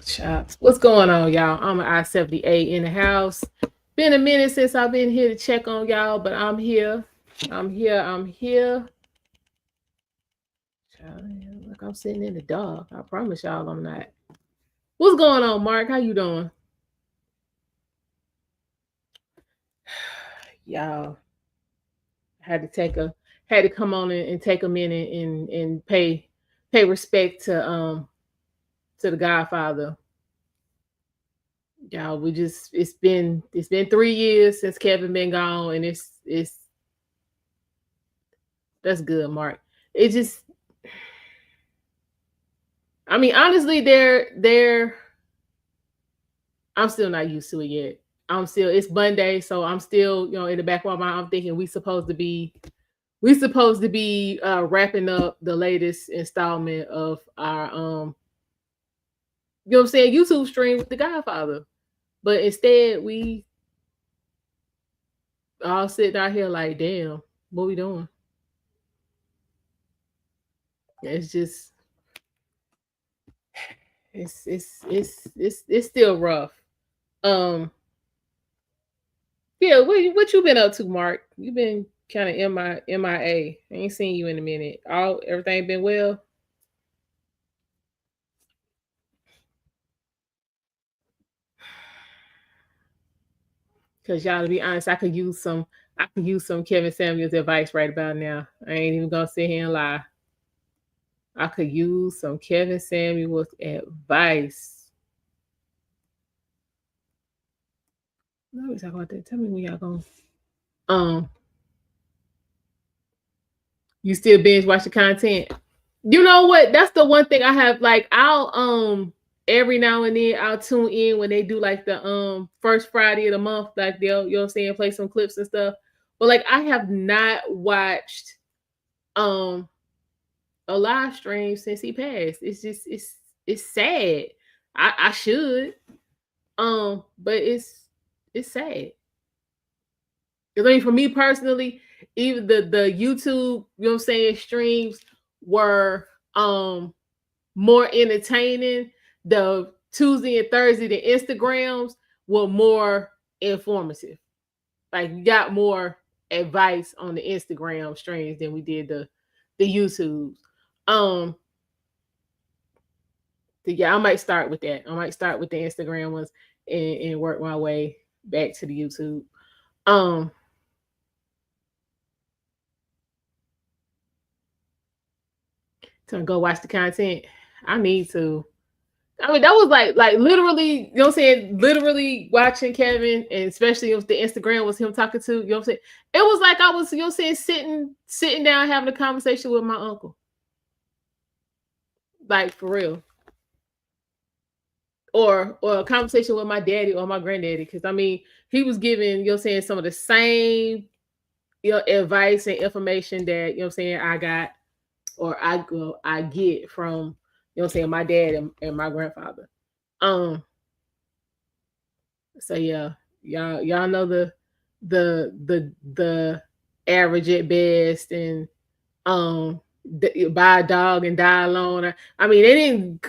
Chops. What's going on, y'all? I'm an I-78 in the house. Been a minute since I've been here to check on y'all, but I'm here. I'm here. Look, I'm sitting in the dark. I promise y'all I'm not. What's going on, Mark? How you doing? Y'all had to come on and take a minute and pay respect to the Godfather. Y'all, it's been 3 years since Kevin been gone, and it's that's good, Mark. It just, I mean, honestly, I'm still not used to it yet. It's Monday, so I'm still, in the back of my mind, I'm thinking we supposed to be wrapping up the latest installment of our what I'm saying, YouTube stream with the Godfather. But instead, we all sitting out here like, damn, what we doing? It's just, it's still rough. Yeah, what you been up to, Mark? You been kind of MIA. I ain't seen you in a minute. Everything been well? Cause y'all, to be honest, I could use some Kevin Samuels advice right about now. I ain't even gonna sit here and lie. I could use some Kevin Samuels advice. Let me talk about that. Tell me when y'all going. Um, you still binge watch the content? You know what? That's the one thing I have. Like, I'll every now and then I'll tune in when they do like the first Friday of the month. Like, they'll, you know what I'm saying, play some clips and stuff. But like, I have not watched um a live stream since he passed. It's just, it's sad. I should. But it's sad. 'Cause, I mean, for me personally, even the YouTube, you know what I'm saying, streams were more entertaining. The Tuesday and Thursday, the Instagrams were more informative. Like, we got more advice on the Instagram streams than we did the YouTube. So yeah, I might start with that. I might start with the Instagram ones and work my way back to the YouTube. Um, to go watch the content. I need to. I mean, that was like literally, you know what I'm saying? Literally watching Kevin, and especially if the Instagram was him talking to, you know what I'm saying? It was like I was, you know what I'm saying, sitting down having a conversation with my uncle. Like, for real. Or a conversation with my daddy or my granddaddy. Cause I mean, he was giving, you know what I'm saying, some of the same, advice and information that, you know what I'm saying, I got, or I get from, you know what I'm saying, my dad and my grandfather. So yeah, y'all know the average at best, and buy a dog and die alone. I mean, they didn't,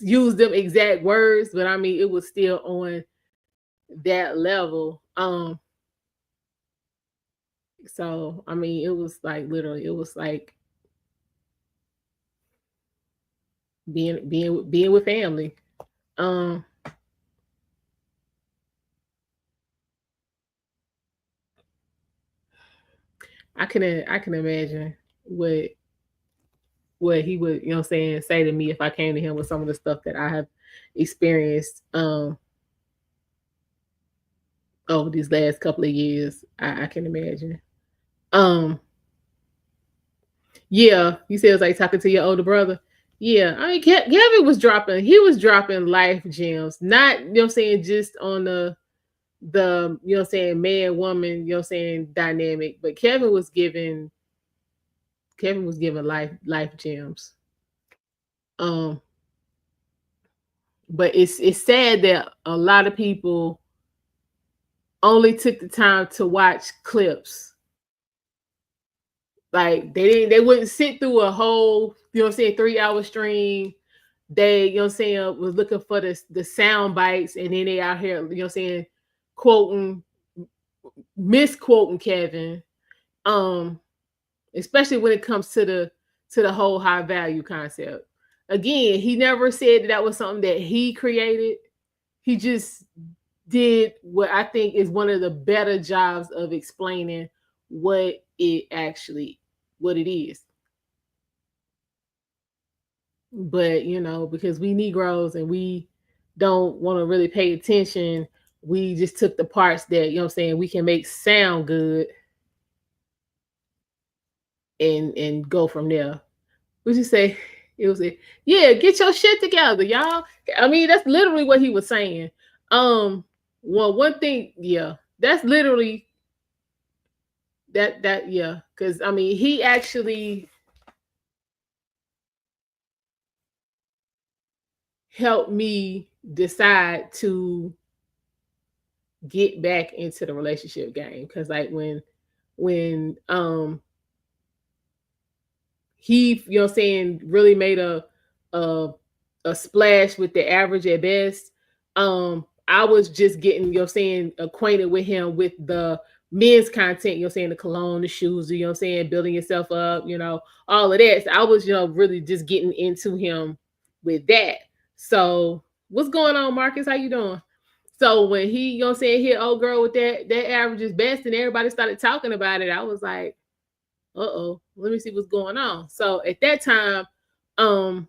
use them exact words, but I mean, it was still on that level. So I mean, it was like, literally, it was like being with family. Um, I can imagine what he would, say to me if I came to him with some of the stuff that I have experienced over these last couple of years. I can imagine. Um, yeah, you said it was like talking to your older brother. Yeah, I mean, Kevin was dropping life gems, not, just on the man woman, dynamic, but Kevin was giving life gems. Um, but it's sad that a lot of people only took the time to watch clips. Like, they wouldn't sit through a whole, 3-hour stream. they, you know what I'm saying, was looking for the sound bites, and then they out here, you know what I'm saying, quoting, misquoting Kevin. Especially when it comes to the whole high value concept. Again, he never said that was something that he created. He just did what I think is one of the better jobs of explaining what it is. But because we Negroes and we don't want to really pay attention, we just took the parts that, you know what I'm saying, we can make sound good and go from there. Would you say it was yeah, get your shit together, y'all. I mean, that's literally what he was saying. Well, one thing, yeah, that's literally that yeah, because I mean, he actually helped me decide to get back into the relationship game. Because like when he, you know what I'm saying, really made a splash with the average at best. I was just getting, you know what I'm saying, acquainted with him with the men's content, you know what I'm saying, the cologne, the shoes, you know what I'm saying, building yourself up, all of that. So I was, really just getting into him with that. So what's going on, Marcus? How you doing? So when he, you know what I'm saying, hit old girl with that average is best, and everybody started talking about it, I was like, uh-oh, let me see what's going on. So at that time, I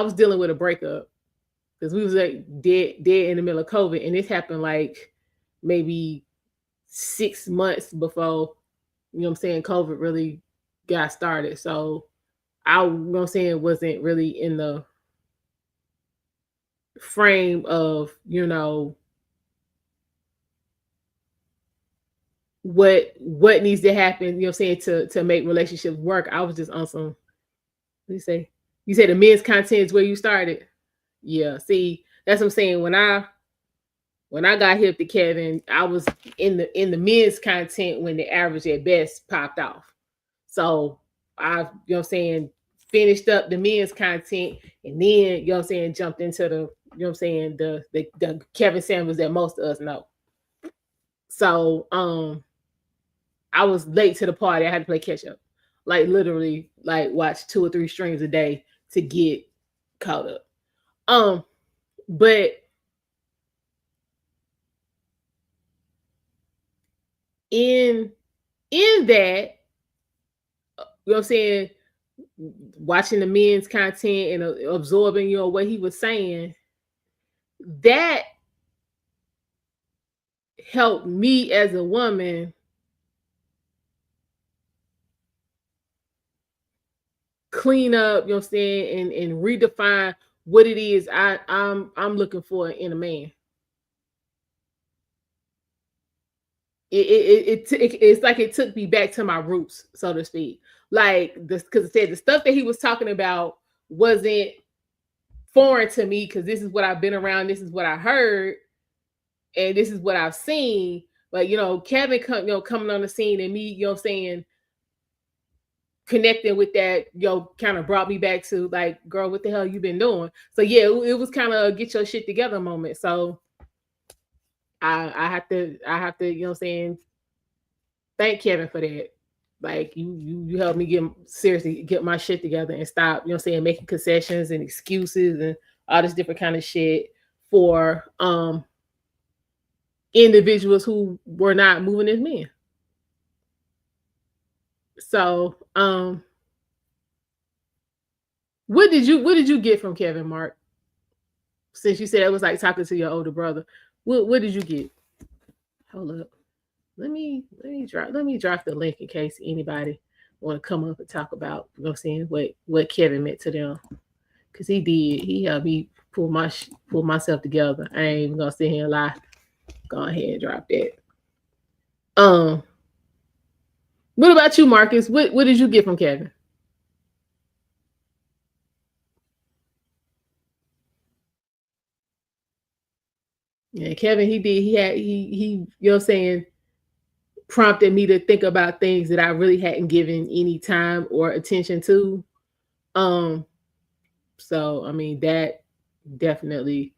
was dealing with a breakup because we was like dead in the middle of COVID, and this happened like maybe 6 months before, you know what I'm saying, COVID really got started. So I, you know what I'm saying, wasn't really in the frame of, what needs to happen, you know what I'm saying, to make relationships work. I was just on some, what do you say the men's content is where you started. Yeah, see, that's what I'm saying. When I got hip to Kevin, I was in the men's content when the average at best popped off. So I, you know what I'm saying, finished up the men's content, and then, you know what I'm saying, jumped into the, you know what I'm saying, the Kevin Samuels that most of us know. So I was late to the party. I had to play catch up. Like literally, like watch 2 or 3 streams a day to get caught up. But in that, you know what I'm saying, watching the men's content and absorbing, what he was saying, that helped me as a woman clean up, you know what I'm saying, and redefine what it is I'm looking for in a man. It's like it took me back to my roots, so to speak. Like this, because I said the stuff that he was talking about wasn't foreign to me, because this is what I've been around, this is what I heard, and this is what I've seen. But Kevin coming on the scene, and me, you know what I'm saying, connecting with that, kind of brought me back to like, girl, what the hell you been doing? So yeah, it was kind of get your shit together moment. So I have to, you know what I'm saying, thank Kevin for that. Like you helped me get my shit together and stop, you know what I'm saying, making concessions and excuses and all this different kind of shit for individuals who were not moving as men. So what did you get from Kevin, Mark? Since you said it was like talking to your older brother, what did you get? Hold up. Let me drop the link in case anybody want to come up and talk about, you know what I'm saying, what Kevin meant to them. Cause he helped me pull myself together. I ain't even gonna sit here and lie. Go ahead and drop that. What about you, Marcus? What did you get from Kevin? Yeah, Kevin, he you know what I'm saying, prompted me to think about things that I really hadn't given any time or attention to. So I mean that definitely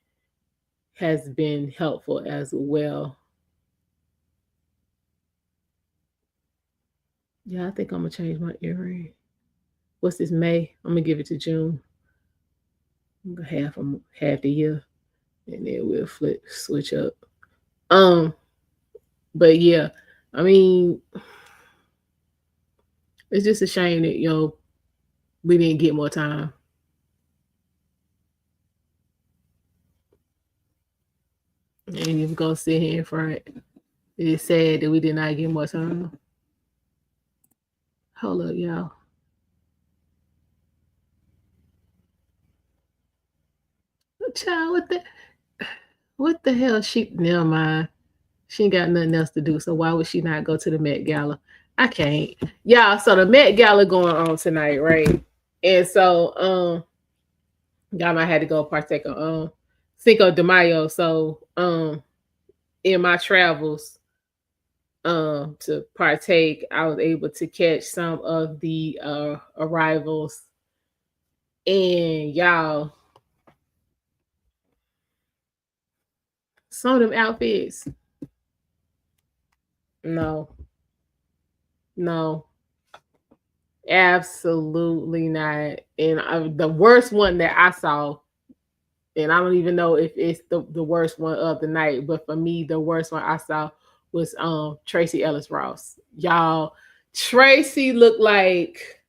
has been helpful as well. Yeah, I think I'm gonna change my earring. What's this, May? I'm gonna give it to June. I'm gonna half the year, and then we'll switch up. Um, but yeah, I mean, it's just a shame that we didn't get more time. And even gonna sit here in front. It's sad that we did not get more time. Hold up, y'all. Child, what the hell? Never mind. She ain't got nothing else to do, so why would she not go to the Met Gala? I can't. Yeah, so the Met Gala going on tonight, right? And so y'all might have to go partake of Cinco de Mayo. So in my travels to partake, I was able to catch some of the arrivals. And y'all, some of them outfits, no, no, absolutely not. And the worst one that I saw, and I don't even know if it's the worst one of the night, but for me, the worst one I saw was Tracy Ellis Ross. Y'all, Tracy looked like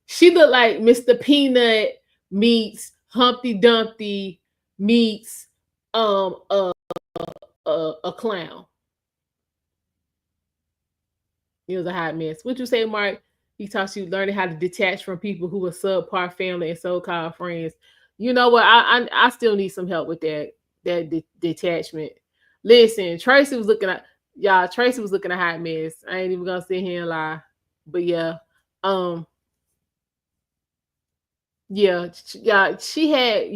Mr. Peanut meets Humpty Dumpty meets a clown. It was a hot mess. What you say, Mark? He taught you learning how to detach from people who were subpar family and so-called friends. You know what? I still need some help with that detachment. Listen, Tracy was looking at y'all. Tracy was looking a hot mess. I ain't even gonna sit here and lie. But yeah, yeah, she had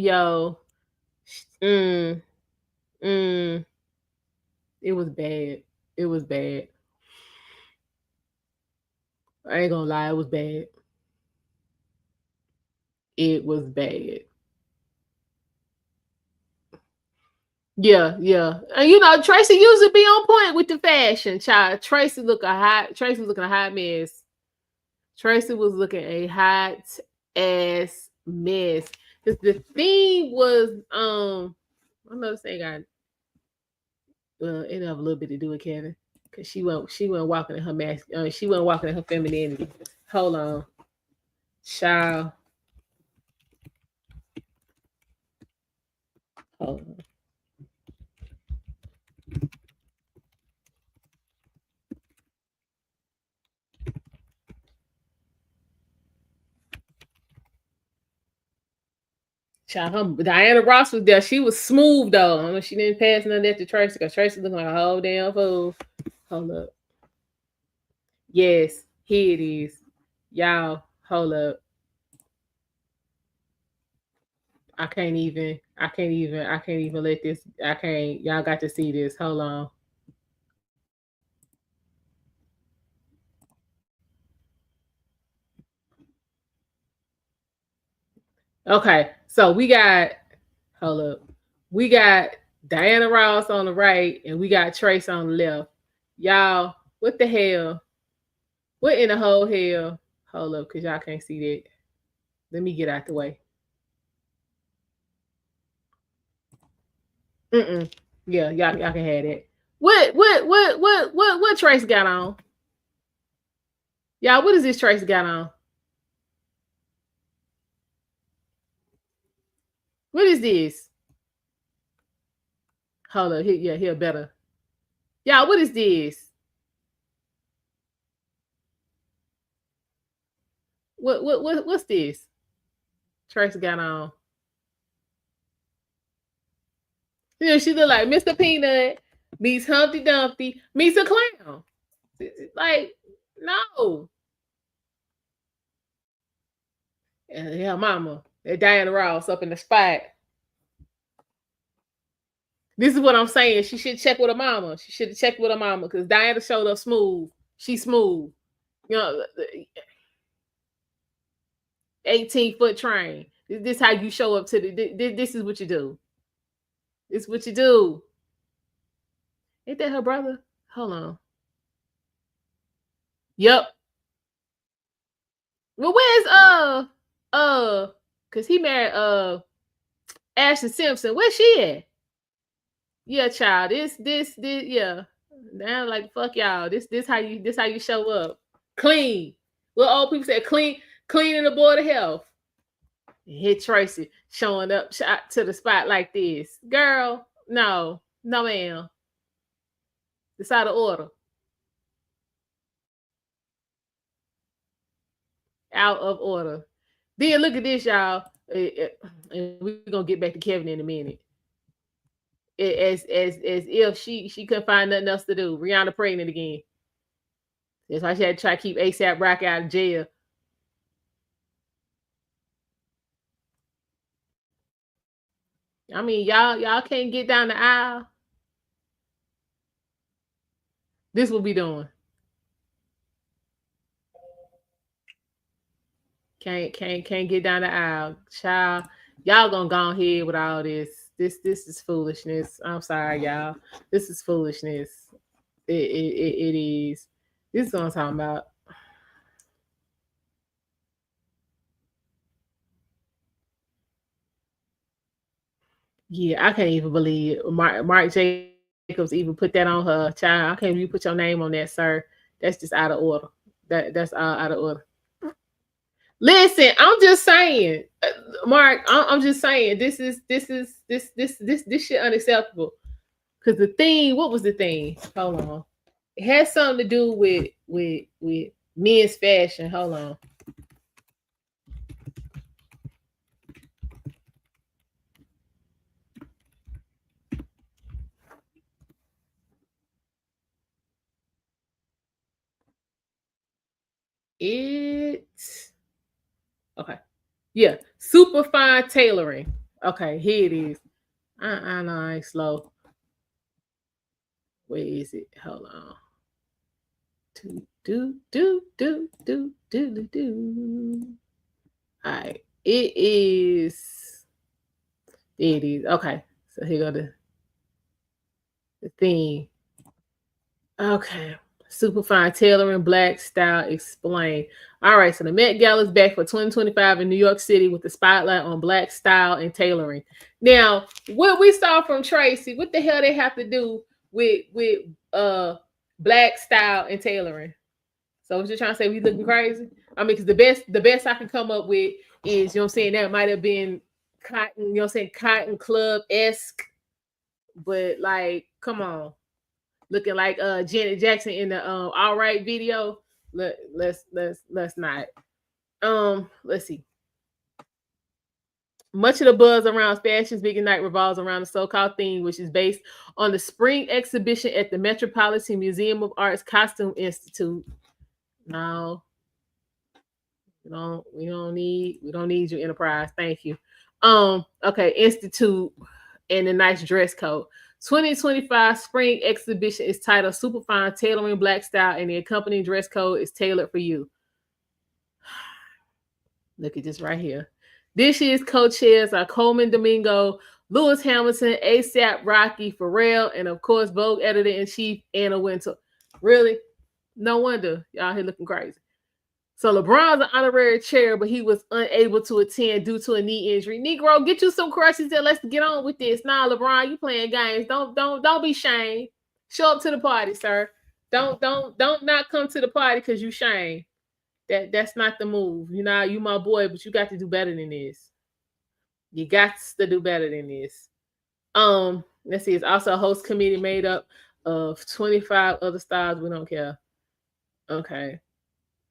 mm, mm, it was bad. It was bad. I ain't gonna lie, it was bad. It was bad. Yeah, yeah. And Tracy used to be on point with the fashion, child. Tracy was looking a hot mess. Tracy was looking a hot ass mess. Because the theme was another thing it have a little bit to do with Kevin. Cause she went walking in her mask. She went walking in her femininity. Hold on, child. Hold on. Child, Diana Ross was there. She was smooth though. She didn't pass none of that to Tracy because Tracy looking like a whole damn fool. Hold up. Yes, here it is. Y'all, hold up. I can't even let this. I can't. Y'all got to see this. Hold on. Okay, so hold up. We got Diana Ross on the right and we got Trace on the left. Y'all, what the hell? What in the whole hell? Hold up, because y'all can't see that. Let me get out the way. Yeah, y'all can have that. What Trace got on? Y'all, what is this Trace got on? What is this? Hold up, here better. Y'all, what is this? What's this? Trace got on. She look like Mr. Peanut meets Humpty Dumpty meets a clown. Like, no. And yeah, mama. That Diana Ross up in the spot. This is what I'm saying. She should check with her mama. She should have checked with her mama because Diana showed up smooth. She's smooth. You know, 18-foot train. This how you show up to this is what you do. It's what you do. Ain't that her brother? Hold on. Yep. Well, where's cause he married Ashley Simpson. Where's she at? Yeah, child. This, yeah. Now like fuck y'all. This how you show up. Clean. Well, old people say clean in the board of health. Hit Tracy showing up to the spot like this. Girl, no, ma'am. It's out of order. Out of order. Then look at this, y'all. And we're gonna get back to Kevin in a minute. As if she couldn't find nothing else to do. Rihanna pregnant again. That's why she had to try to keep ASAP Rocky out of jail. I mean, y'all can't get down the aisle. This will be doing. Can't get down the aisle. Child, y'all gonna go ahead with all this. This is foolishness. I'm sorry, y'all. This is foolishness. It is. This is what I'm talking about. Yeah, I can't even believe it. Mark Jacobs even put that on her. Child, I can't even put your name on that, sir. That's just out of order. That's all out of order. Listen, I'm just saying, Mark. I'm just saying, this shit unacceptable. Because the thing, what was the thing? Hold on, it has something to do with men's fashion. Hold on. Okay. Yeah, super fine tailoring. Okay, here it is. I know I ain't slow. Where is it? Hold on. Do. All right, it is. There it is. Okay, so here go the thing. Okay. Super fine tailoring, black style explained. All right, so the Met Gala is back for 2025 in New York City with the spotlight on black style and tailoring. Now, what we saw from Tracy, what the hell they have to do with black style and tailoring? So what you're trying to say, we looking crazy? I mean, because the best I can come up with is, you know what I'm saying, that might have been cotton, you know what I'm saying, Cotton Club-esque, but like, come on. Looking like Janet Jackson in the All Right video. Let's not. Let's see. Much of the buzz around Fashion's Big Night revolves around the so-called theme, which is based on the spring exhibition at the Metropolitan Museum of Art's Costume Institute. No, we don't need you, Enterprise. Thank you. Okay, Institute and a nice dress code. 2025 spring exhibition is titled Superfine Tailoring Black Style, and the accompanying dress code is tailored for you. Look at this right here. This year's co-chairs are Coleman Domingo, Lewis Hamilton, ASAP Rocky, Pharrell, and of course, Vogue editor-in-chief Anna Wintour. Really? No wonder y'all here looking crazy. So LeBron's an honorary chair, but he was unable to attend due to a knee injury. Negro, get you some crutches and let's get on with this. Nah, LeBron, you playing games. Don't be shamed. Show up to the party, sir. Don't not come to the party because you shame. That's not the move. You know, you my boy, but you got to do better than this. You got to do better than this. Let's see. It's also a host committee made up of 25 other stars. We don't care. Okay.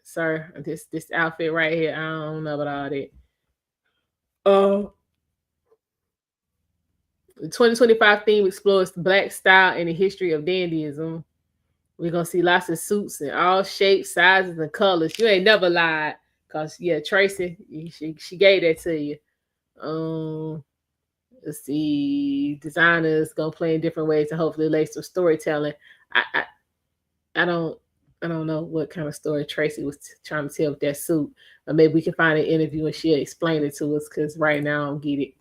Sir, this outfit right here, I don't know about all that. The 2025 theme explores black style and the history of dandyism. We're gonna see lots of suits in all shapes, sizes, and colors. You ain't never lied, cause yeah, Tracy, she gave that to you. Let's see, designers gonna play in different ways to hopefully lay some storytelling. I don't. I don't know what kind of story Tracy was trying to tell with that suit. Or maybe we can find an interview and she'll explain it to us, because right now I don't get it.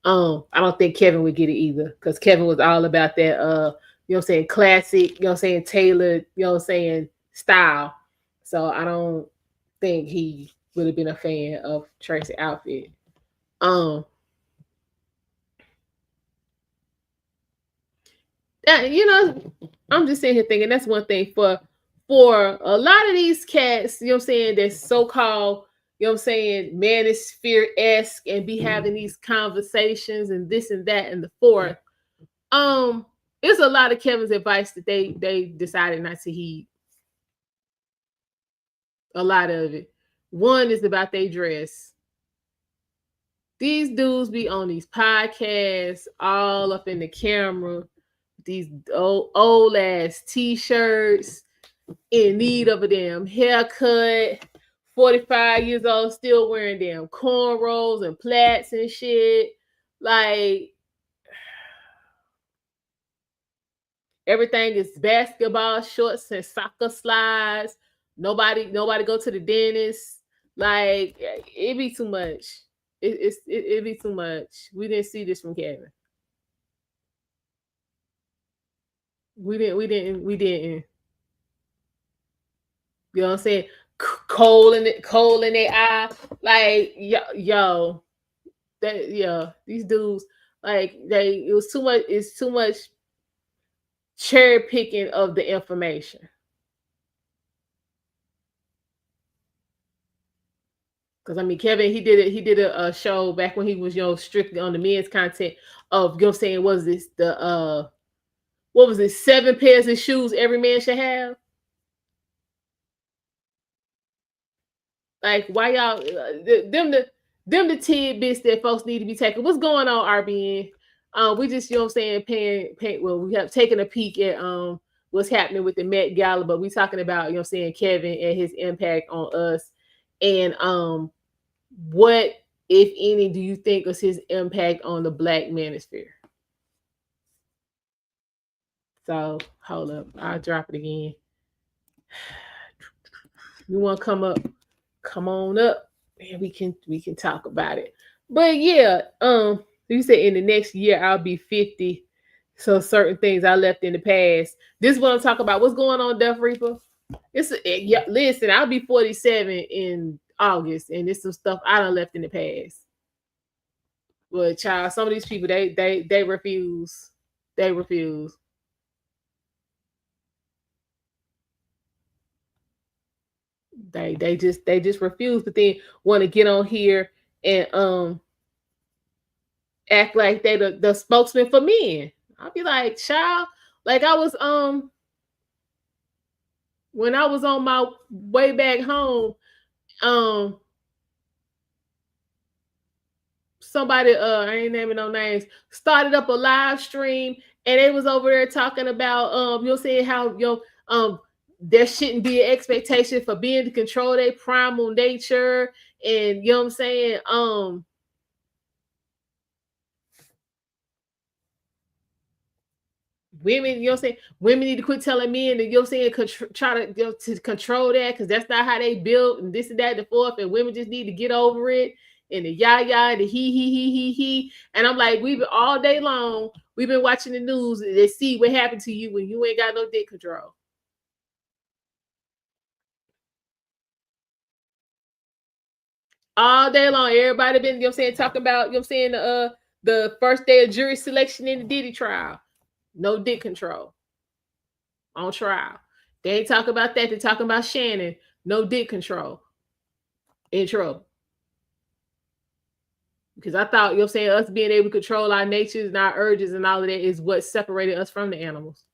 I don't think Kevin would get it either, because Kevin was all about that you know what I'm saying, classic, you know what I'm saying, tailored, you know what I'm saying, style. So I don't think he would have been a fan of Tracy's outfit. That, you know, I'm just sitting here thinking that's one thing for a lot of these cats, you know what I'm saying, that's so-called, you know what I'm saying, Manosphere-esque, and be having these conversations and this and that and the fourth. There's a lot of Kevin's advice that they decided not to heed. A lot of it. One is about their dress. These dudes be on these podcasts all up in the camera, these old ass t-shirts, in need of a damn haircut, 45 years old, still wearing damn cornrows and plaits and shit. Like, everything is basketball shorts and soccer slides. Nobody go to the dentist. Like, it be too much. It be too much. We didn't see this from Kevin. We didn't. You know what I'm saying? Coal in their eye. Like, yo, that, yeah, these dudes, like, it was too much. It's too much cherry picking of the information. Because I mean, Kevin, he did a show back when he was, you know, strictly on the men's content of, you know what I'm saying, was this the what was it, 7 pairs of shoes every man should have? Like, why y'all them the tidbits that folks need to be taking. What's going on, RBN? We just, you know what I'm saying, paying well, we have taken a peek at what's happening with the Met Gala, but we talking about, you know what I'm saying, Kevin and his impact on us. And what, if any, do you think was his impact on the Black manosphere? So hold up, I'll drop it again. You want to come up? Come on up, and we can talk about it. But yeah, you said in the next year I'll be 50. So certain things I left in the past. This is what I'm talking about. What's going on, Death Reaper? Yeah. Listen, I'll be 47 in August, and there's some stuff I done left in the past. But child, some of these people they refuse. They refuse. They just refuse, but then want to get on here and act like they the spokesman for men. I'll be like, child, like I was when I was on my way back home, somebody, I ain't naming no names, started up a live stream, and they was over there talking about you'll see how there shouldn't be an expectation for being to control their primal nature, and you know what I'm saying, women, you know what I'm saying, women need to quit telling men that, you know what I'm saying, try to, you know, to control that, because that's not how they built, and this and that and the fourth, and women just need to get over it, and the yah and the he. And I'm like, we've been all day long, we've been watching the news to see what happened to you when you ain't got no dick control. All day long, everybody been, you know what I'm saying, talking about, you know what I'm saying, the first day of jury selection in the Diddy trial. No dick control on trial. They ain't talking about that. They're talking about Shannon. No dick control. In trouble. Because I thought, you know what I'm saying, us being able to control our natures and our urges and all of that is what separated us from the animals.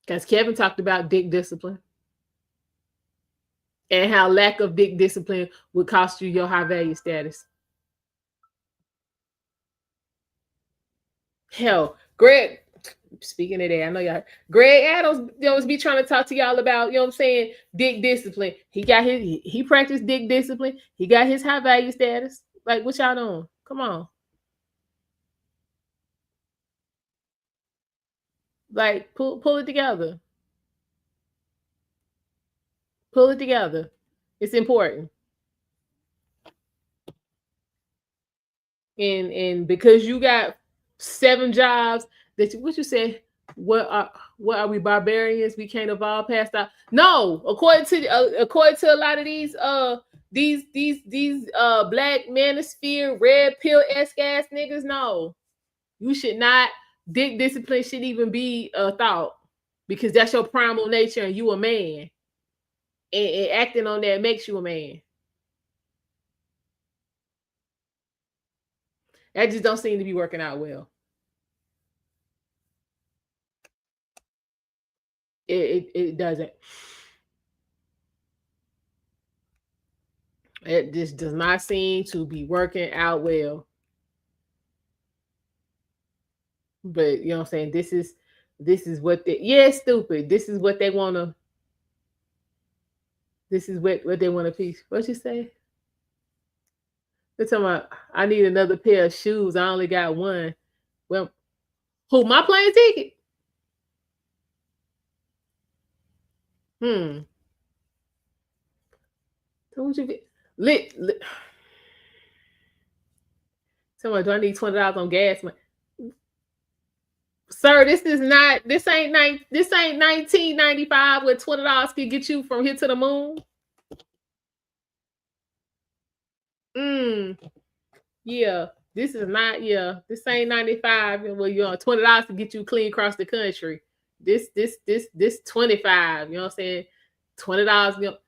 Because Kevin talked about dick discipline. And how lack of dick discipline would cost you your high value status. Hell, Greg, speaking of that, I know y'all, Greg Adams, you know, be trying to talk to y'all about, you know what I'm saying, dick discipline. He practiced dick discipline. He got his high value status. Like, what y'all doing? Come on. Like pull it together. Pull it together. It's important. And because you got 7 jobs that what you said, what are we, barbarians? We can't evolve past that. No, according to a lot of these black manosphere red pill ass niggas, no, you should not. Dick discipline should even be a thought, because that's your primal nature and you a man, and acting on that makes you a man. That just don't seem to be working out well. It doesn't. It just does not seem to be working out well. But you know what I'm saying? This is what they, yeah, stupid. This is what they wanna, this is what they want to piece. What you say? They're talking about I need another pair of shoes. I only got one. Well, who, my plane ticket? Hmm. So what you get? Lit. Someone, do I need $20 on gas money? Sir, this ain't 1995 where $20 can get you from here to the moon. Yeah. This is not, yeah. This ain't 95 and well, you're $20 to get you clean across the country. This 25, you know what I'm saying? $20, you know.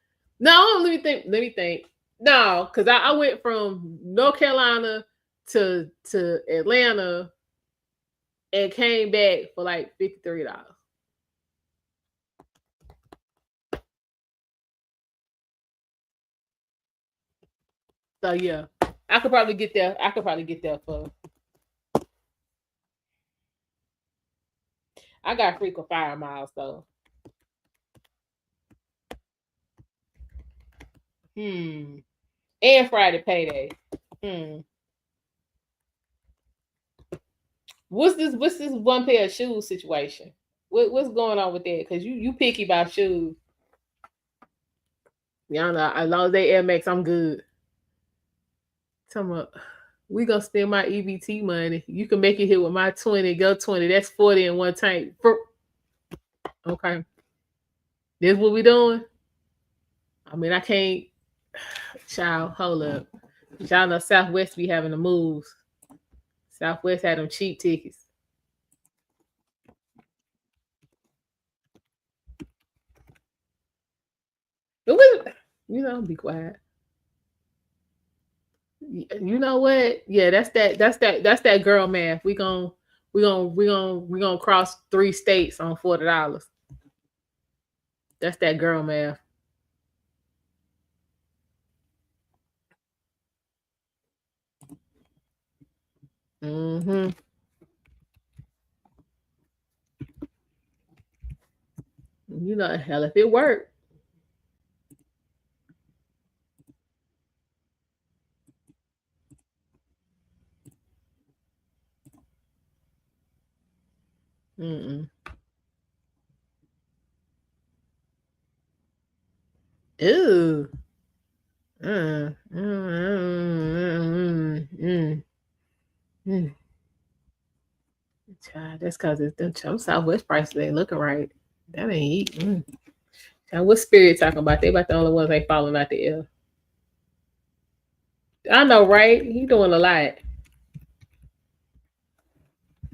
No, let me think. No, because I went from North Carolina to Atlanta and came back for like $53. So yeah, I could probably get there. For. I got frequent fire miles though. And Friday payday. What's this one pair of shoes situation? What's going on with that? Because you picky about shoes. Y'all know, as long as they Air Max, I'm good. Tell me, we gonna spend my EBT money. You can make it here with my 20, go 20. That's 40 in one tank. Okay. This what we doing? I mean, I can't. Child, hold up. Y'all know Southwest be having the moves. Southwest had them cheap tickets. You know, be quiet. You know what? Yeah, that's that girl math. We gonna cross 3 states on $40. That's that girl math. Mm-hmm. You know, hell, if it worked. Mm-mm. Ew. Mm. Mm. Mm. Mm. Child, that's because it's them Southwest prices ain't looking right. That ain't eating. Child, what Spirit talking about? They about the only ones ain't falling out the air. I know, right? He doing a lot.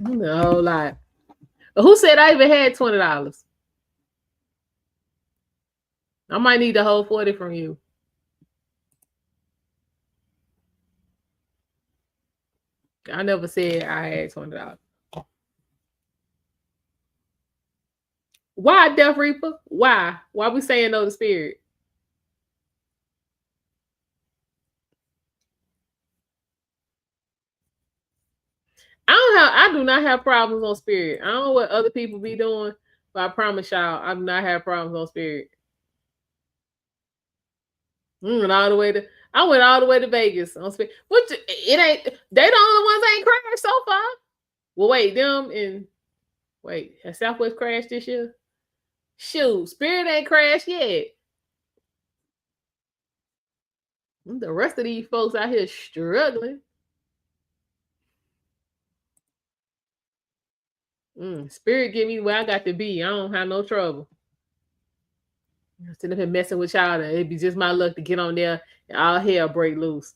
A whole lot. But who said I even had $20? I might need the whole 40 from you. I never said I had $20. Why, Death Reaper? Why? Why we saying no to Spirit? I do not have problems on Spirit. I don't know what other people be doing, but I promise y'all, I do not have problems on Spirit. I went all the way to Vegas on Spirit. Which it ain't, they the only ones that ain't crashed so far. Well, wait, them and Wait, has Southwest crashed this year? Shoot, Spirit ain't crashed yet. The rest of these folks out here struggling. Spirit get me where I got to be. I don't have no trouble. Instead of him messing with y'all, it'd be just my luck to get on there and all hell break loose.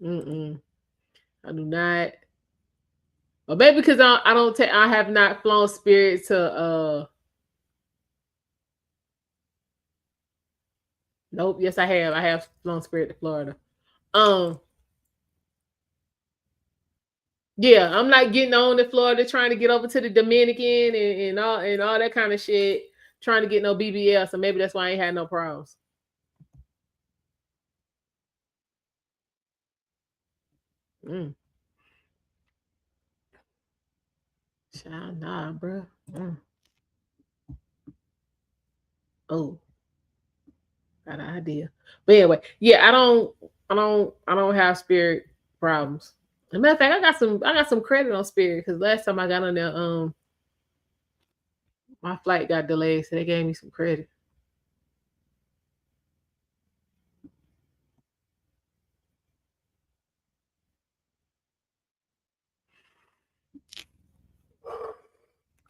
I do not. Or maybe because I have not flown Spirit to nope, yes I have. I have flown Spirit to Florida. Yeah, I'm not getting on to Florida trying to get over to the Dominican and all that kind of shit, trying to get no BBL. So maybe that's why I ain't had no problems. Child, nah, bro. Oh, got an idea. But anyway, yeah, I don't have Spirit problems. As a matter of fact, I got some credit on Spirit because last time I got on there, my flight got delayed, so they gave me some credit.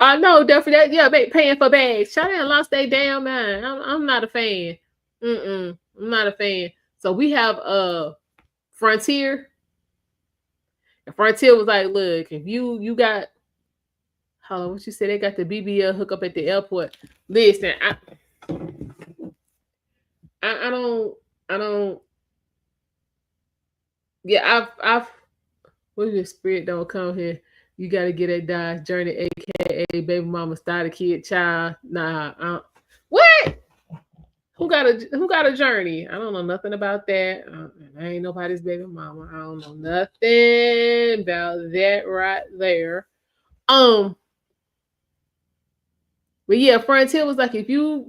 I know, definitely. Yeah, paying for bags. Shut and lost their damn mind. I'm not a fan. I'm not a fan. So we have Frontier. And Frontier was like, look, if you got what you said, they got the BBL hook up at the airport. Listen, I don't yeah, I've what if Spirit don't come here? You gotta get that Dodge Journey, aka baby mama starter kid child. Nah, what? Who got a journey? I don't know nothing about that. I ain't nobody's baby mama. I don't know nothing about that right there. But yeah, Frontier was like, if you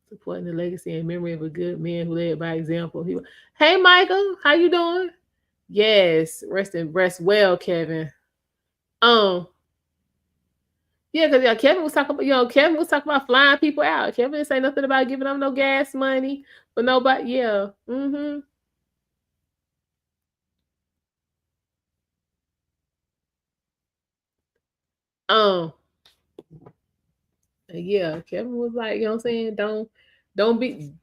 supporting the legacy and memory of a good man who led by example. Hey Michael, how you doing? Yes, rest well, Kevin. Yeah, because Kevin was talking about, Kevin was talking about flying people out. Kevin didn't say nothing about giving them no gas money, but nobody, yeah. Um, yeah, Kevin was like, you know what I'm saying? Don't be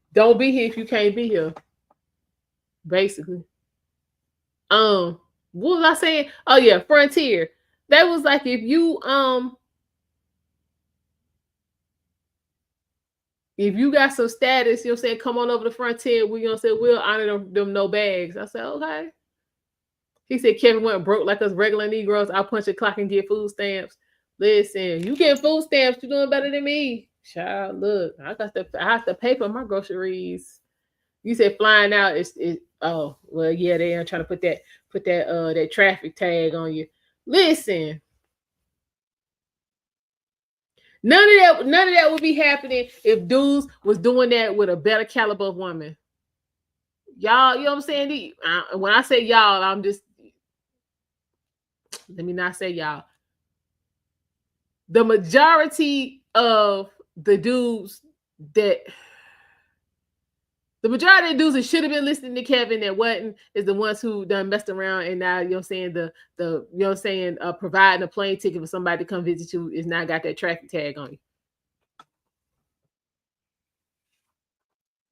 here if you can't be here. Basically. What was I saying? Oh yeah, Frontier. That was like if you got some status, you know what I'm saying, come on over to Frontier, we gonna say we'll honor them no bags. I said, okay. He said Kevin went broke like us regular Negroes. I'll punch a clock and get food stamps. Listen, you get food stamps, you doing better than me. Child, look, I have to pay for my groceries. You said flying out is oh well yeah, they are trying to put that traffic tag on you. Listen, none of that would be happening if dudes was doing that with a better caliber of woman. Y'all, you know what I'm saying? When I say y'all, I'm just let me not say y'all. The majority of the dudes that should have been listening to Kevin that wasn't is the ones who done messed around and now you know what I'm saying the you know what I'm saying providing a plane ticket for somebody to come visit you is now got that traffic tag on you.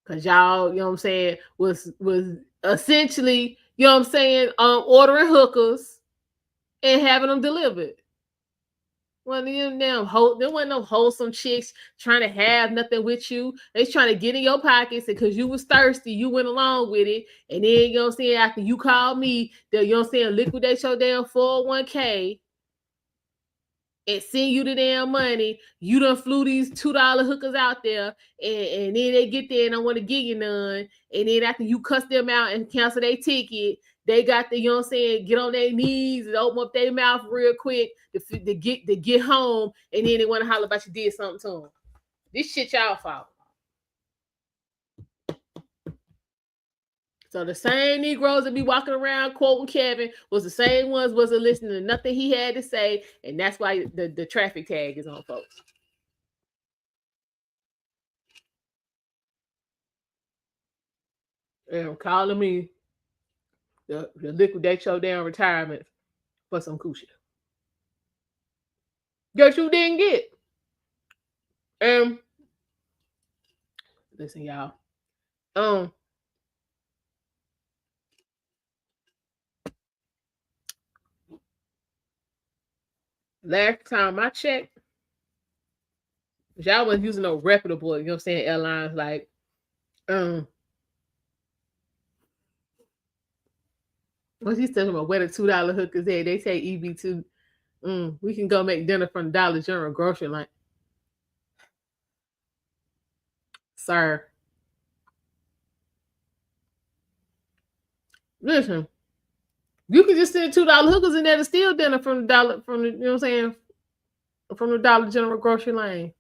Cause y'all, you know what I'm saying, was essentially, you know what I'm saying, ordering hookers and having them delivered. Well, there wasn't no wholesome chicks trying to have nothing with you. They trying to get in your pockets, and because you was thirsty, you went along with it. And then, you know what I'm saying, after you called me, you know what I'm saying, liquidate your damn 401k and send you the damn money. You done flew these $2 hookers out there, and then they get there and don't want to give you none. And then after you cuss them out and cancel their ticket, they got the, you know what I'm saying, get on their knees and open up their mouth real quick to get home, and then they want to holler about you did something to them. This shit y'all fault. So the same Negroes that be walking around quoting Kevin was the same ones wasn't listening to nothing he had to say, and that's why the traffic tag is on folks. And calling me to liquidate your damn retirement for some coochie. That you didn't get. Listen, y'all. Last time I checked, y'all wasn't using no reputable, you know what I'm saying, airlines like what's he talking about? Where the $2 hookers at? They say EB2. We can go make dinner from the Dollar General grocery line. Sir. Listen, you can just send $2 hookers in there to steal dinner from the dollar from the, you know what I'm saying, from the Dollar General grocery lane.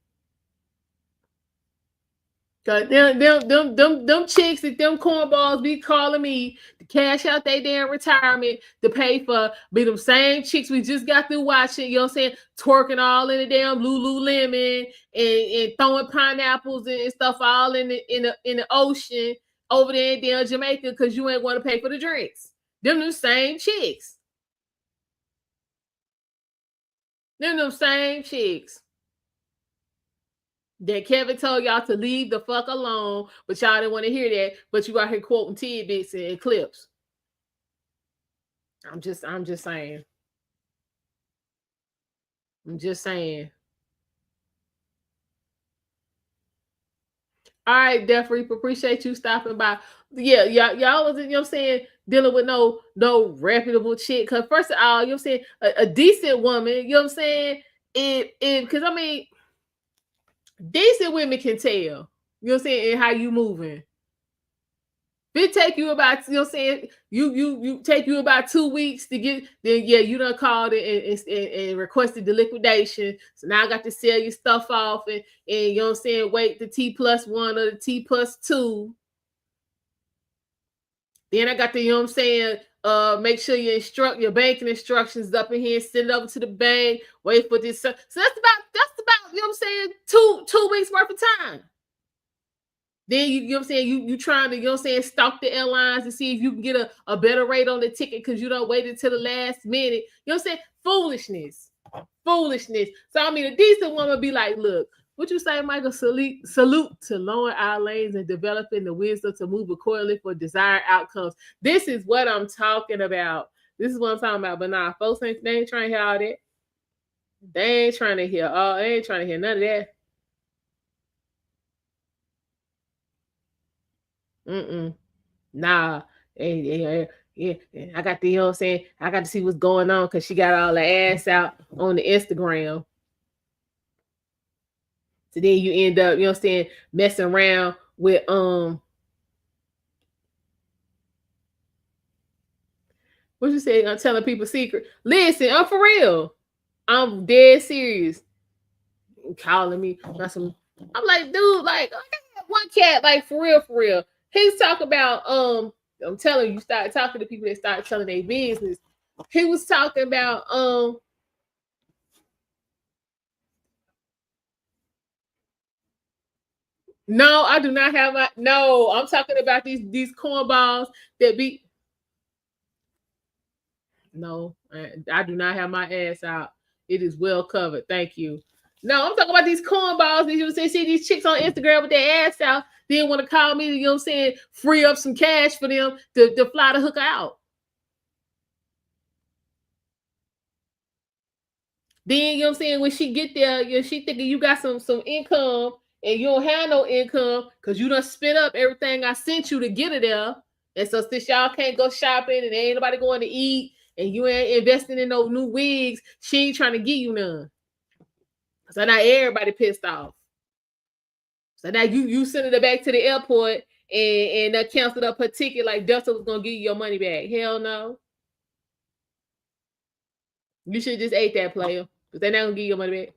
Cause them chicks that them cornballs be calling me to cash out their damn retirement to pay for be them same chicks we just got through watching, you know what I'm saying, twerking all in the damn Lululemon and throwing pineapples and stuff all in the ocean over there in damn Jamaica because you ain't want to pay for the drinks. Them same chicks. Them same chicks. That Kevin told y'all to leave the fuck alone, but y'all didn't want to hear that. But you out here quoting tidbits and clips. I'm just saying. I'm just saying. All right, Def Reap, appreciate you stopping by. Yeah, y'all wasn't, you know what I'm saying, dealing with no reputable chick. Cause first of all, you know what I'm saying, a decent woman, you know what I'm saying, because I mean, decent women can tell, you know what I'm saying, and how you moving. If it take you about, you know what I'm saying, you take you about 2 weeks to get, then yeah, you done called it and requested the liquidation. So now I got to sell your stuff off and you know what I'm saying, wait the T+1 or the T+2. Then I got to, you know what I'm saying, make sure you instruct your banking instructions up in here, send it over to the bank, wait for this. So that's about, you know what I'm saying, two weeks worth of time. Then you know what I'm saying, you trying to, you know what I'm saying, stalk the airlines to see if you can get a better rate on the ticket because you don't wait until the last minute. You know what I'm saying? Foolishness. So I mean, a decent woman be like, look, what you say, Michael? Salute to lowering our lanes and developing the wisdom to move accordingly for desired outcomes. This is what I'm talking about. This is what I'm talking about. But nah, folks they ain't trying to hear all that. They ain't trying to hear none of that. Nah. Yeah. I got the, you know what I'm saying, I got to see what's going on because she got all the ass out on the Instagram. So then you end up, you know what I'm saying, messing around with what you say? I'm telling people secret. Listen, I'm for real. I'm dead serious. Calling me. I'm like, dude, like I got one cat, like for real. He's talking about I'm telling you, start talking to people that start telling their business. He was talking about no, I do not have my no. I'm talking about these cornballs that be no, I do not have my ass out. It is well covered. Thank you. No, I'm talking about these cornballs. You see these chicks on Instagram with their ass out. Then want to call me, you know what I'm saying, free up some cash for them to fly the hooker out. Then, you know what I'm saying, when she get there, you know, she thinking you got some income and you don't have no income because you done spent up everything I sent you to get it there. And so since y'all can't go shopping and ain't nobody going to eat and you ain't investing in no new wigs, she ain't trying to give you none. So now everybody pissed off. So now you sending her back to the airport and canceled up her ticket like Delta was gonna give you your money back. Hell no. You should just ate that, player, because they're not gonna give you your money back.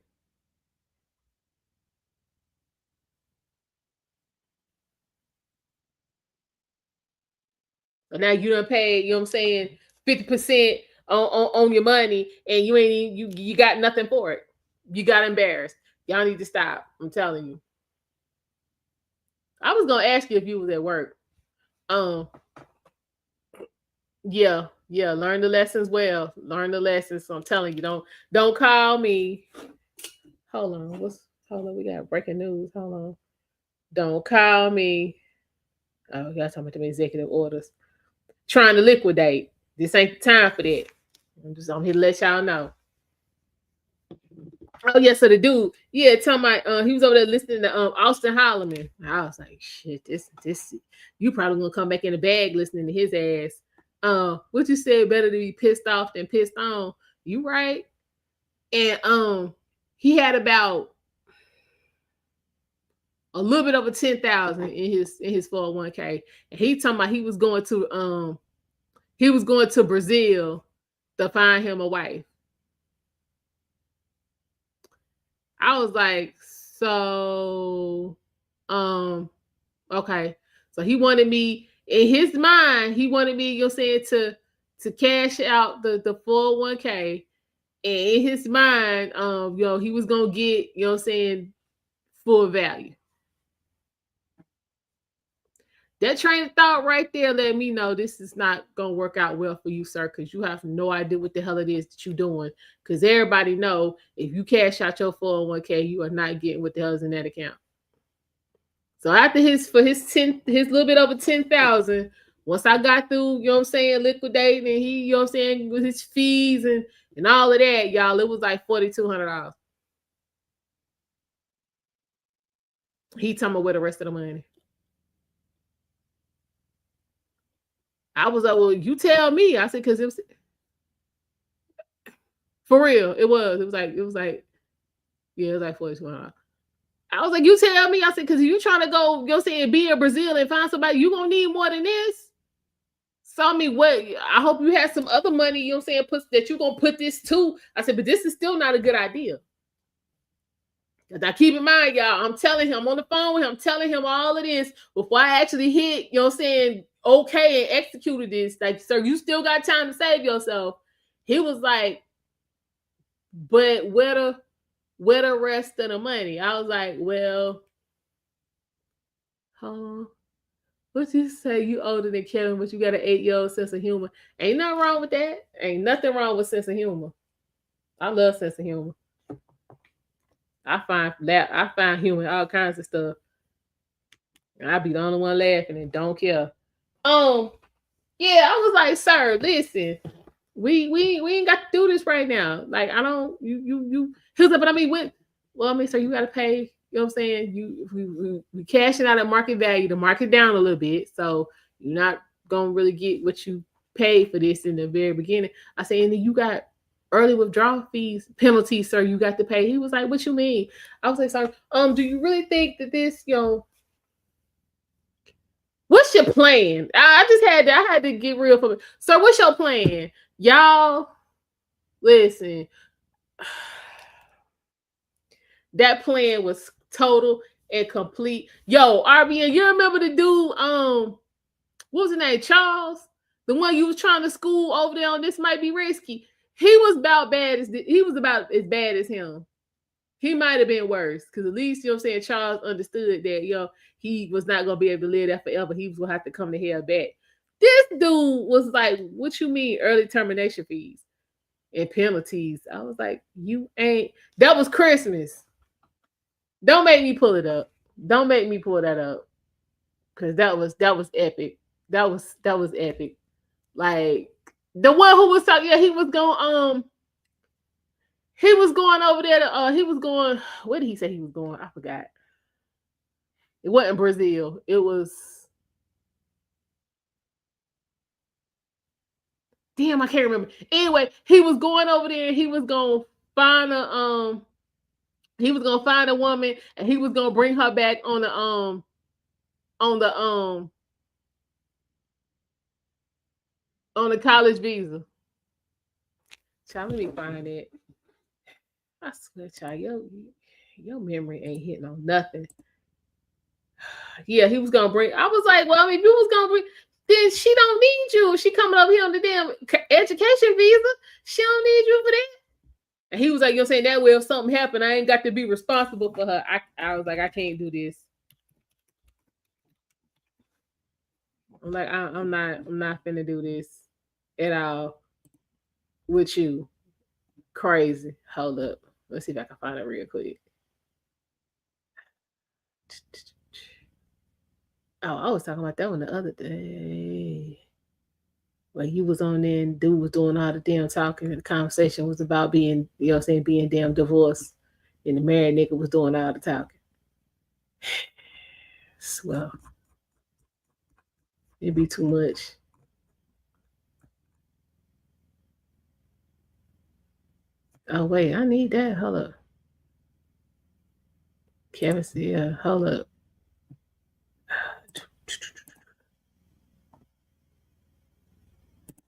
So now you done paid, you know what I'm saying, 50% on your money, and you ain't you got nothing for it. You got embarrassed. Y'all need to stop. I'm telling you. I was gonna ask you if you was at work. Um, yeah, yeah. Learn the lessons well. Learn the lessons. So I'm telling you, don't call me. Hold on. Hold on? We got breaking news. Hold on. Don't call me. Oh, y'all talking about them executive orders. Trying to liquidate. This ain't the time for that. I'm here to let y'all know. Oh yeah, so the dude, yeah, talking about he was over there listening to Austin Holloman. I was like, shit, this you probably gonna come back in the bag listening to his ass. What you said, better to be pissed off than pissed on. You right. And he had about a little bit over 10,000 in his 401k. And he talking about he was going to Brazil to find him a wife. I was like, so okay. So he wanted me, in his mind, he wanted me, you know, saying to cash out the 401k. And in his mind, you know, he was gonna get, you know, saying, full value. That train of thought right there let me know this is not gonna work out well for you, sir, because you have no idea what the hell it is that you're doing. Because everybody know if you cash out your 401k, you are not getting what the hell is in that account. So after his little bit over 10,000, once I got through, you know what I'm saying, liquidating, and he, you know what I'm saying, with his fees and all of that, y'all, it was like $4,200. He told me where the rest of the money. I was like, well, you tell me. I said, because it was for real. It was like, yeah, it was like $4,200. I was like, you tell me. I said, because you trying to go, you know, saying, be in Brazil and find somebody, you gonna need more than this. So I mean, what? I hope you have some other money, you know, what I'm saying, that you gonna put this to. I said, but this is still not a good idea. Now keep in mind, y'all, I'm telling him, I'm on the phone with him, I'm telling him all of this before I actually hit, you know what I'm saying, okay, and executed this. Like, sir, you still got time to save yourself. He was like, but where the rest of the money? I was like, well, what you say? You older than Kevin, but you got an 8-year-old sense of humor. Ain't nothing wrong with that. Ain't nothing wrong with sense of humor. I love sense of humor. I find humor in all kinds of stuff. I be the only one laughing and don't care. Yeah, I was like, sir, listen, we ain't got to do this right now. Like, I don't you here's up, but I mean, so you gotta pay, you know what I'm saying? We cashing out at market value to market down a little bit. So you're not gonna really get what you paid for this in the very beginning. I say, and then you got early withdrawal fees, penalties, sir, you got to pay. He was like, what you mean? I was like, sir, do you really think that this, you know, what's your plan? I had to get real for me. So what's your plan? Y'all, listen. That plan was total and complete. Yo, RBN, you remember the dude, what was his name? Charles? The one you was trying to school over there on This Might Be Risky. He was about as bad as him. He might have been worse, because at least, you know what I'm saying, Charles understood that, yo, he was not going to be able to live that forever. He was going to have to come to hell back. This dude was like, what you mean early termination fees and penalties? I was like, you ain't. That was Christmas. Don't make me pull it up. Don't make me pull that up, because that was epic. That was epic. Like, the one who was talking, yeah, he was going over there to, he was going, where did he say he was going? I forgot. It wasn't Brazil. It was, damn, I can't remember. Anyway, he was going over there and he was going to find a woman, and he was going to bring her back on the college visa. Child, let me find it. I swear, child, your memory ain't hitting on nothing. Yeah, he was gonna bring. I was like, well, I mean, if you was gonna bring, then she don't need you. She coming over here on the damn education visa. She don't need you for that. And he was like, you know what I'm saying? That way if something happened, I ain't got to be responsible for her. I was like, I can't do this. I'm like, I'm not finna do this at all with you. Crazy. Hold up. Let's see if I can find it real quick. Oh, I was talking about that one the other day. Like you was on there and dude was doing all the damn talking and the conversation was about being, you know what I'm saying, being damn divorced. And the married nigga was doing all the talking. Well, it'd be too much. Oh wait, I need that. Hold up. Kevin said, yeah, hold up.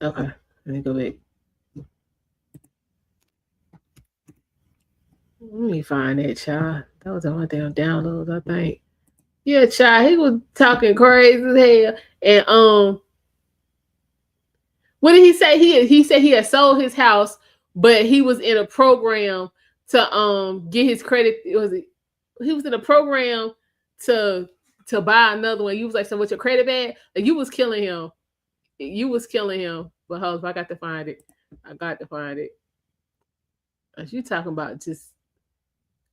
Okay, let me go back. Let me find that child. That was the one damn downloads, I think. Yeah, child, he was talking crazy as hell. And what did he say? He said he had sold his house, but he was in a program to get his credit. He was in a program to buy another one. You was like, so what's your credit bad? Like you was killing him. You was killing him. But hold, I got to find it. I got to find it. As you talking about just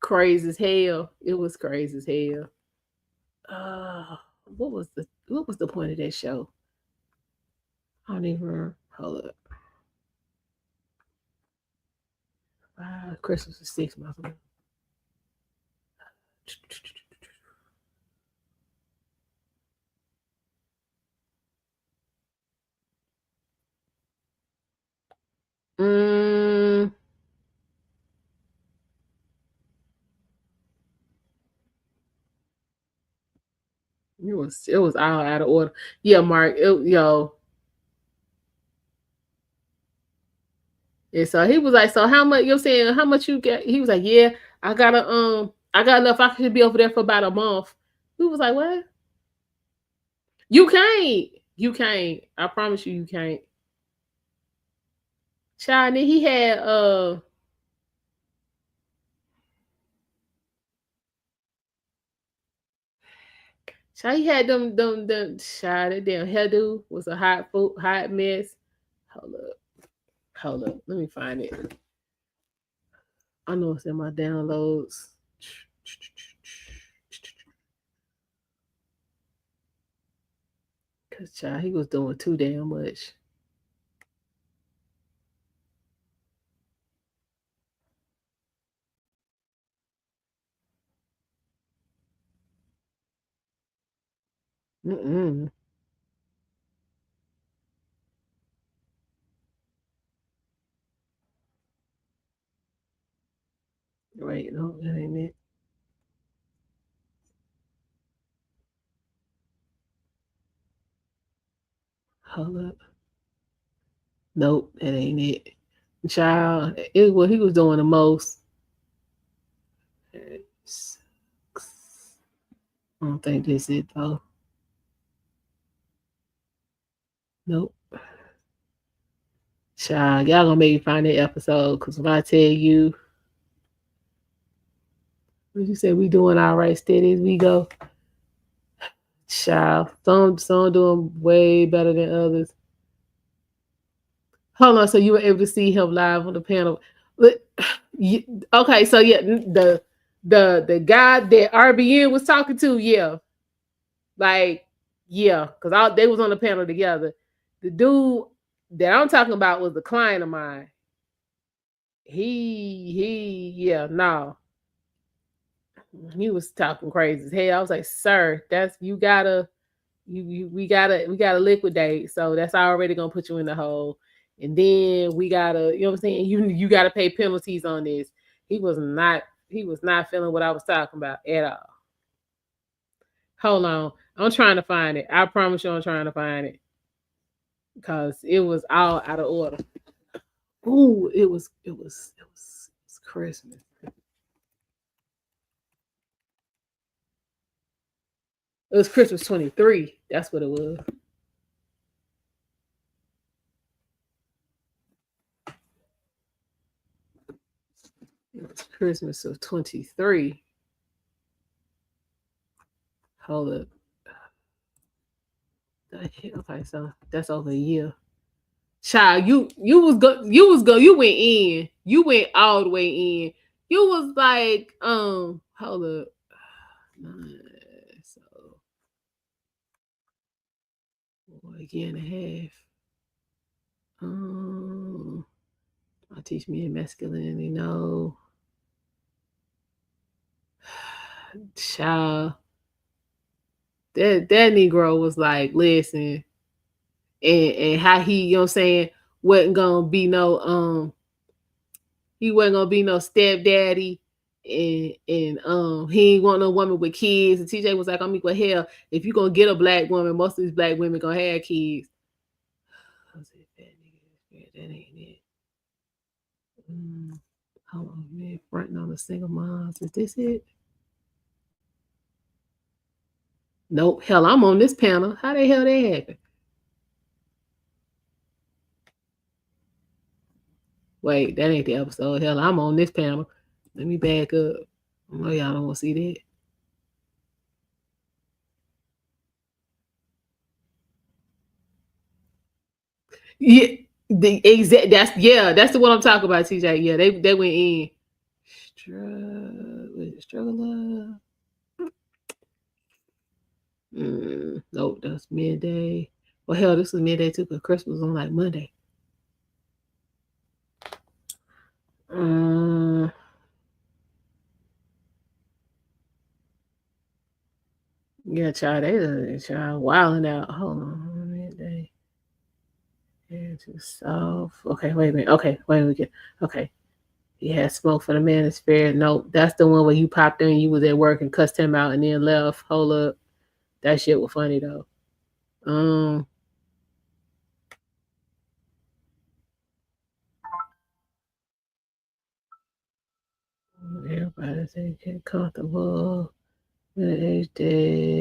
crazy as hell. It was crazy as hell. What was the point of that show? I don't even remember. Hold up. Christmas is 6 months ago. It was all out of order. Yeah, Mark. Yo. And so he was like, so how much you're saying, how much you get? He was like, yeah, I got enough. I could be over there for about a month. We was like, what? You can't. You can't. I promise you, you can't. Child, and then he had child, he had them child, that damn hairdo was a hot mess. Hold up. Let me find it. I know it's in my downloads. Cause child, he was doing too damn much. Mm-mm. Wait, no, that ain't it. Hold up. Nope, that ain't it. Child, it what he was doing the most. I don't think this is it though. Nope. Child, y'all gonna make me find that episode because when I tell you, what you say, we doing all right, steady as we go. Child, some doing way better than others. Hold on, so you were able to see him live on the panel. Okay, so yeah, the guy that RBN was talking to, yeah, like yeah, because they was on the panel together. The dude that I'm talking about was a client of mine. Yeah, no. He was talking crazy as hell. I was like, sir, that's we gotta liquidate. So that's already gonna put you in the hole. And then we gotta, you know what I'm saying? You gotta pay penalties on this. He was not feeling what I was talking about at all. Hold on. I'm trying to find it. I promise you I'm trying to find it. Because it was all out of order. Ooh, it was Christmas. It was Christmas 23. That's what it was. It was Christmas of 23. Hold up. Okay, so that's over a year. Child, you went in. You went all the way in. You was like, hold up. So a year and a half. I'll teach me in masculinity. No. Child. That Negro was like, listen, and how he, you know what I'm saying, wasn't gonna be no he wasn't gonna be no stepdaddy, and he ain't want no woman with kids. And TJ was like, I'm equal hell. If you gonna get a black woman, most of these black women gonna have kids. That ain't it. Hold on, man. Fronting on the single moms. Is this it? Nope. Hell, I'm on this panel. How the hell that happened? Wait, that ain't the episode. Hell, I'm on this panel. Let me back up. I know y'all don't want to see that. Yeah, that's the one I'm talking about, TJ. Yeah, they went in. Struggle. Nope, that's midday. Well, hell, this was midday too, because Christmas was on like Monday. Yeah, child, they wilding out. Hold on, midday. Yeah, too soft. Okay, wait a minute. Okay, wait a minute. Okay. Yeah, smoke for the Manosphere. Nope, that's the one where you popped in, you was at work and cussed him out and then left. Hold up. That shit was funny though. Everybody say get comfortable. Day.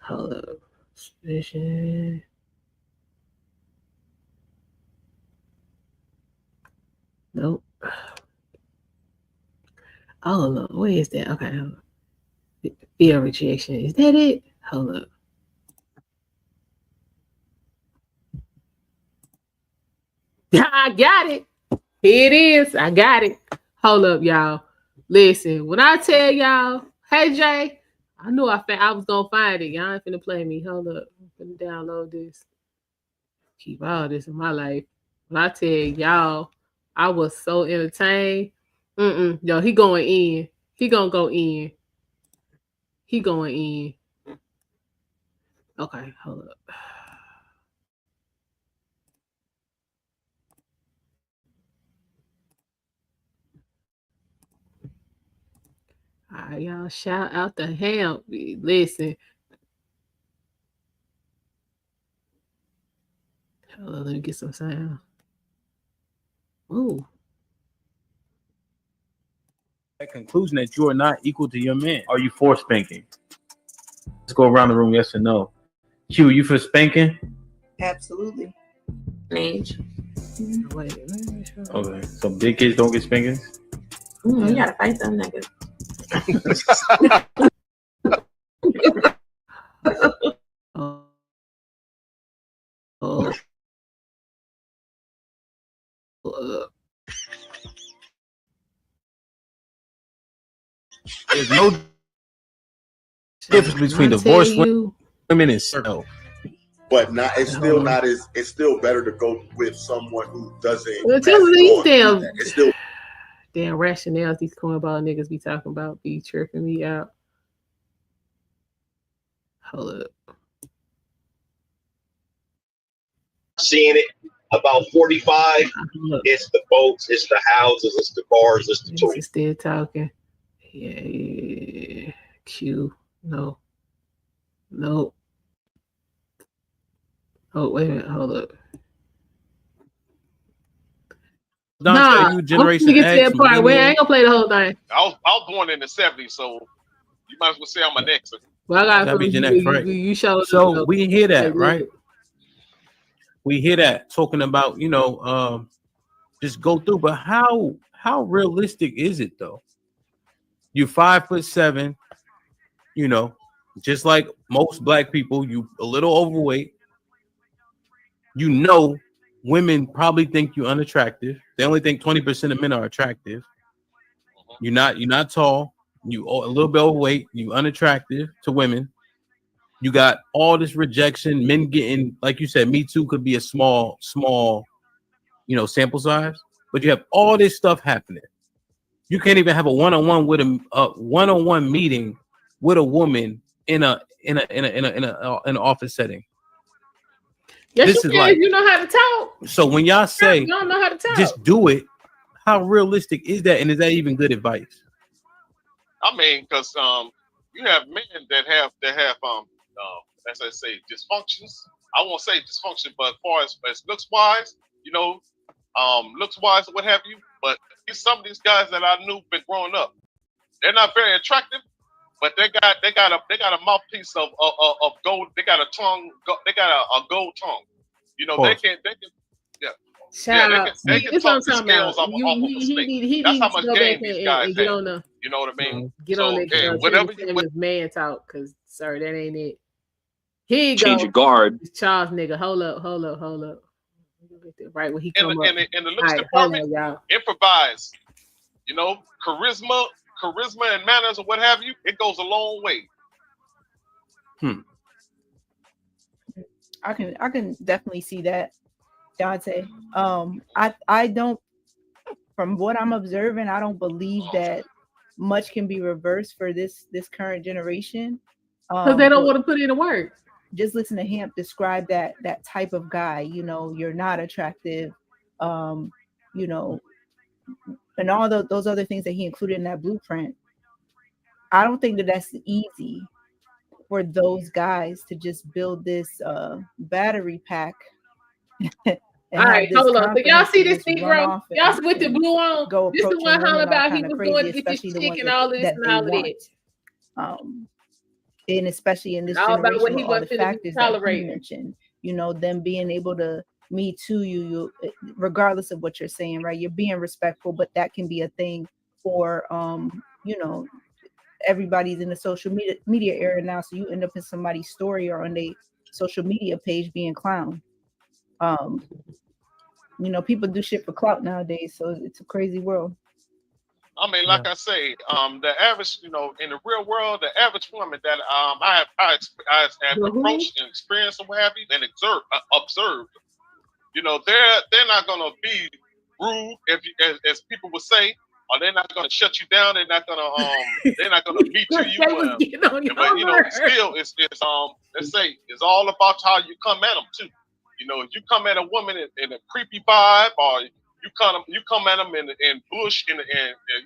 Hold up. Suspicion. Nope. Oh no, where is that? Okay, hold on. Fear rejection. Is that it? Hold up. I got it. Here it is. I got it. Hold up, y'all. Listen, when I tell y'all, hey Jay, I knew I was gonna find it. Y'all ain't finna play me. Hold up. I'm finna download this. Keep all this in my life. When I tell y'all, I was so entertained. Yo, he going in. He gonna go in. He going in. Okay, hold up. All right, y'all, shout out to him. Listen. Hold on, let me get some sound. Ooh. That conclusion that you are not equal to your man. Are you for spanking? Let's go around the room, yes or no. Q, you for spanking? Absolutely. Age. Wait. Okay, so big kids don't get spankings? You gotta fight them niggas. There's no difference between divorced women and no. But it's still better to go with someone who doesn't. It's still damn rationales these cornball niggas be talking about be tripping me out. Hold up. Seeing it about 45. It's the boats, it's the houses, it's the cars, it's the toys. Still talking. Yeah. Q. No. Nope. Oh, wait a minute. Hold up. Nah, you Generation I'm get X. To that part. Wait, I ain't gonna play the whole thing. I was born in the 70s, so you might as well say I'm a next. Well, I gotta be Gen X, right? You showed so we hear that, right? We hear that talking about, just go through. But how realistic is it though? You 5'7", you know, just like most black people, you a little overweight. You know, women probably think you unattractive. They only think 20% of men are attractive. You're not tall. You a little bit overweight. You unattractive to women. You got all this rejection. Men getting, like you said, Me Too could be a small, you know, sample size. But you have all this stuff happening. You can't even have a one-on-one with a one-on-one meeting with a woman in an office setting. Yes, This you is can. like, You know how to talk. so when y'all say You don't know how to talk. just do it, how realistic is that, and is that even good advice? I mean, because you have men that have as I say, dysfunctions. I won't say dysfunction, but as far as looks wise, you know, looks wise, what have you. But some of these guys that I knew been growing up, they're not very attractive, but they got a mouthpiece of gold. They got a tongue. They got a gold tongue. You know, they can yeah. They can talk the scales off of a snake. That's how much game these guys have. You know what I mean? Get so, on that. whatever man talk, because sir, that ain't it. Here you Change go. your guard. Charles nigga, hold up. Right when he come up. In the looks department, improvise. You know, charisma and manners or what have you, it goes a long way. I can definitely see that, Dante. I don't, from what I'm observing, I don't believe that much can be reversed for this current generation. Because they don't want to put in the work. Just listen to him describe that type of guy. You know, you're not attractive. You know, and all those other things that he included in that blueprint. I don't think that that's easy for those guys to just build this battery pack. All right, hold on. So y'all see this Negro? Y'all with the blue on? This the one hollering about he was going to get this chick and all this and all of that. And especially in this all generation, about what he all the was factors that you mentioned, you know, them being able to Me Too you regardless of what you're saying, right? You're being respectful, but that can be a thing for you know, everybody's in the social media era now, so you end up in somebody's story or on their social media page being clown. You know, people do shit for clout nowadays, so it's a crazy world. I mean, like I say, the average, you know, in the real world, the average woman that I have approached and experienced or what have you, and observed, you know, they're not gonna be rude as people would say, or they're not gonna shut you down. They're not gonna beat you. But you know, still, it's let's say it's all about how you come at them too. You know, if you come at a woman in a creepy vibe, or you come at them in bush and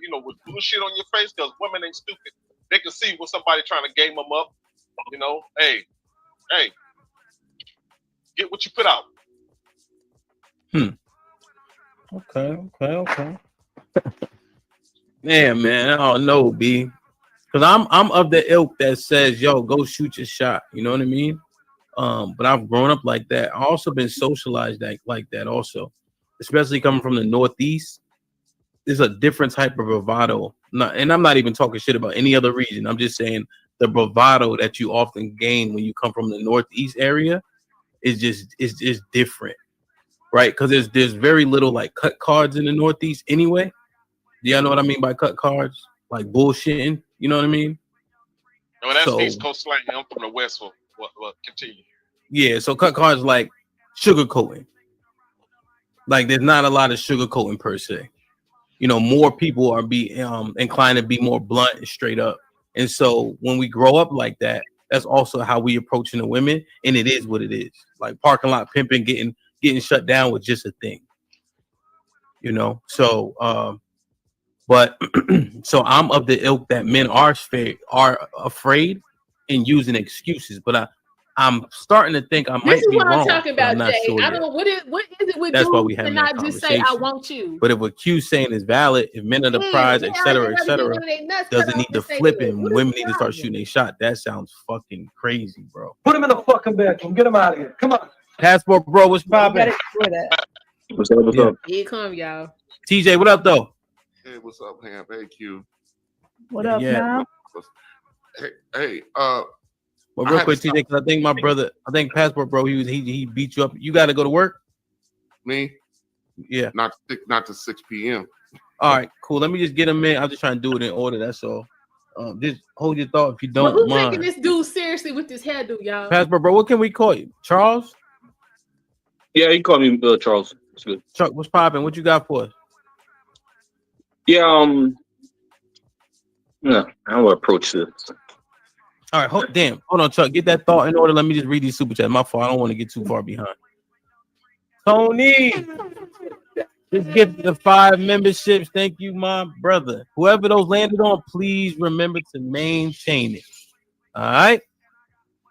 you know, with bullshit on your face, because women ain't stupid. They can see when somebody trying to game them up. You know, hey, get what you put out. Okay. Man, I don't know, B. Because I'm of the ilk that says, yo, go shoot your shot. You know what I mean? But I've grown up like that. I've also been socialized like that also. Especially coming from the Northeast. There's a different type of bravado. And I'm not even talking shit about any other region. I'm just saying the bravado that you often gain when you come from the Northeast area is just different. Right? Because there's very little like cut cards in the Northeast anyway. Do y'all know what I mean by cut cards? Like bullshitting. You know what I mean? No, that's East Coast slang. I'm from the West. Well, continue. Yeah, so cut cards like sugarcoating. Like there's not a lot of sugarcoating per se. You know, more people are inclined to be more blunt and straight up. And so when we grow up like that, that's also how we approaching the women, and it is what it is. Like parking lot pimping, getting shut down was just a thing. You know, so but so I'm of the ilk that men are afraid and using excuses, but I'm starting to think I might be wrong. This is what I'm talking about, Jay. Sure I don't. What is it with that's dudes why we have not just say I want you? But if what Q's saying is valid, if men are the prize, etc., doesn't need to flip and women need to start shooting a shot. That sounds fucking crazy, bro. Put him in the fucking bedroom. Get him out of here. Come on. Passport, bro. What's poppin'? What's up? What's Yeah. up? Here it come, y'all. TJ, what up though? Hey, what's up, Ham? Hey, Q. What up Yeah. now? Hey, Well, I real had quick, to TJ, because I think my brother, Passport Bro, he beat you up. You got to go to work. me Yeah. not to 6 p.m. All right, cool. Let me just get him in. I'm just trying to do it in order. That's all. Just hold your thought if you But don't who's mind. taking this dude seriously with this hairdo, y'all? Passport Bro, what can we call you? Charles? Yeah, you can call me Charles. It's good. Chuck, what's popping? What you got for us? Yeah, yeah, how do I approach this? All right, hold on, Chuck. Get that thought in order. Let me just read these super chats. My fault. I don't want to get too far behind. Tony, just give the 5 memberships. Thank you, my brother. Whoever those landed on, please remember to maintain it. All right.